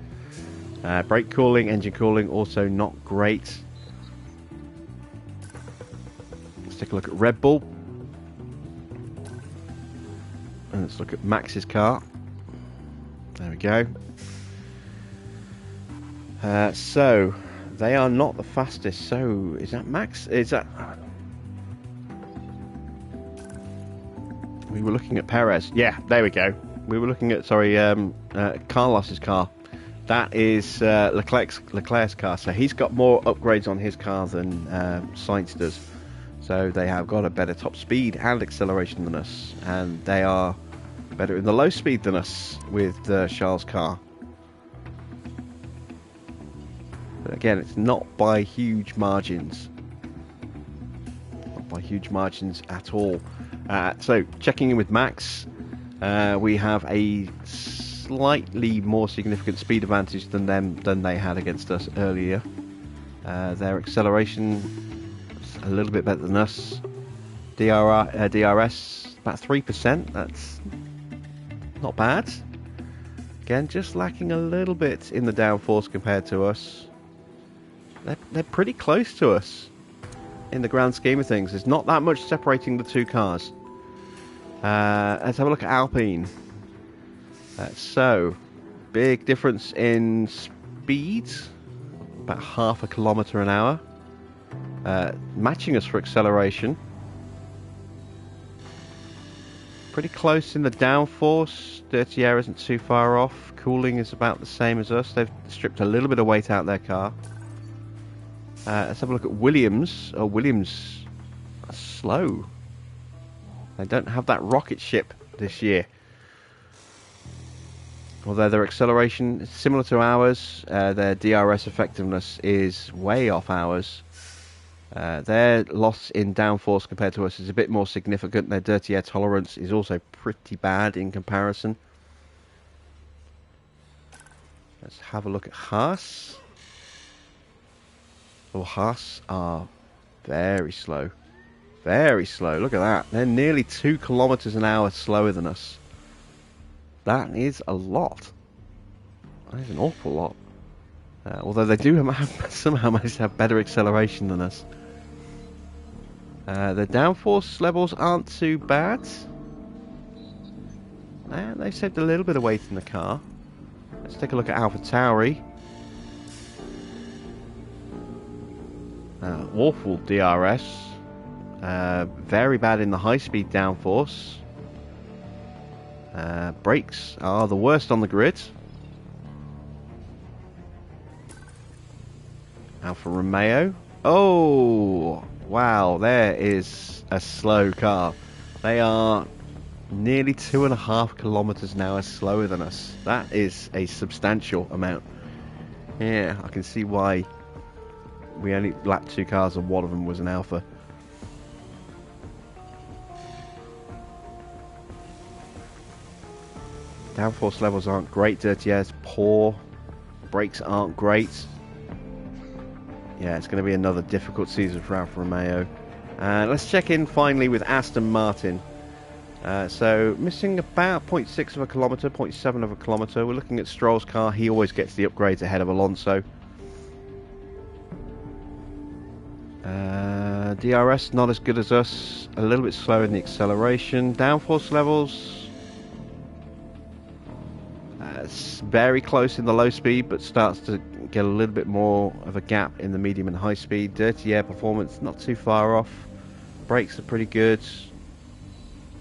Speaker 8: Brake cooling, engine cooling, also not great. Let's take a look at Red Bull. And let's look at Max's car. There we go. So they are not the fastest. So is that Max? Is that? We were looking at Perez. Yeah, there we go. We were looking at Carlos's car. That is Leclerc's car. So he's got more upgrades on his car than Sainz does. So they have got a better top speed and acceleration than us, and they are better in the low speed than us with Charles' car. But again, it's not by huge margins. Not by huge margins at all. So checking in with Max, we have a slightly more significant speed advantage than they had against us earlier. Their acceleration is a little bit better than us. DRS about 3%. That's not bad. Again, just lacking a little bit in the downforce compared to us. They're pretty close to us in the grand scheme of things. There's not that much separating the two cars. Let's have a look at Alpine. So, big difference in speed, about 0.5 kilometre an hour. Matching us for acceleration. Pretty close in the downforce. Dirty air isn't too far off. Cooling is about the same as us. They've stripped a little bit of weight out of their car. Let's have a look at Williams. Oh, Williams are slow. They don't have that rocket ship this year. Although their acceleration is similar to ours, their DRS effectiveness is way off ours. Their loss in downforce compared to us is a bit more significant. Their dirty air tolerance is also pretty bad in comparison. Let's have a look at Haas. Well, Haas are very slow. Very slow. Look at that. They're nearly 2 kilometers an hour slower than us. That is a lot. That is an awful lot. Although they do somehow manage to have better acceleration than us. The downforce levels aren't too bad. They've saved a little bit of weight in the car. Let's take a look at AlphaTauri. Awful DRS. Very bad in the high-speed downforce. Brakes are the worst on the grid. Alfa Romeo. Oh, wow, there is a slow car. They are nearly 2.5 kilometers an hour slower than us. That is a substantial amount. Yeah, I can see why we only lapped 2 cars and one of them was an Alfa. Downforce levels aren't great. Dirty air's poor. Brakes aren't great. Yeah, it's going to be another difficult season for Alfa Romeo. Let's check in finally with Aston Martin. So missing about 0.6 of a kilometre, 0.7 of a kilometre. We're looking at Stroll's car. He always gets the upgrades ahead of Alonso. DRS not as good as us. A little bit slower in the acceleration. Downforce levels. It's very close in the low speed, but starts to get a little bit more of a gap in the medium and high speed. Dirty air performance not too far off. Brakes are pretty good.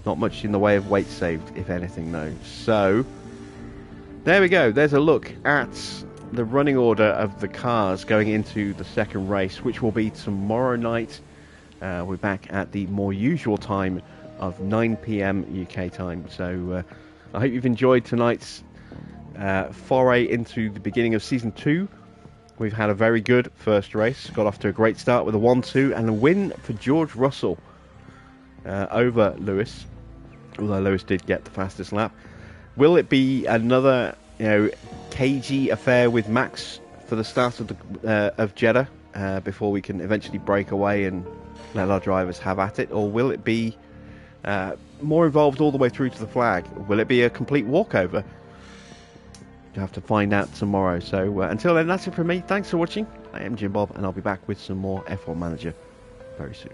Speaker 8: Not much in the way of weight saved, if anything, though. So there we go. There's a look at the running order of the cars going into the second race, which will be tomorrow night. We're back at the more usual time of 9 PM UK time. So I hope you've enjoyed tonight's foray into the beginning of Season 2. We've had a very good first race. Got off to a great start with a 1-2 and a win for George Russell over Lewis. Although Lewis did get the fastest lap. Will it be another, cagey affair with Max for the start of Jeddah before we can eventually break away and let our drivers have at it? Or will it be more involved all the way through to the flag? Will it be a complete walkover? You'll have to find out tomorrow. So until then, that's it from me. Thanks for watching. I am Jim Bob, and I'll be back with some more F1 Manager very soon.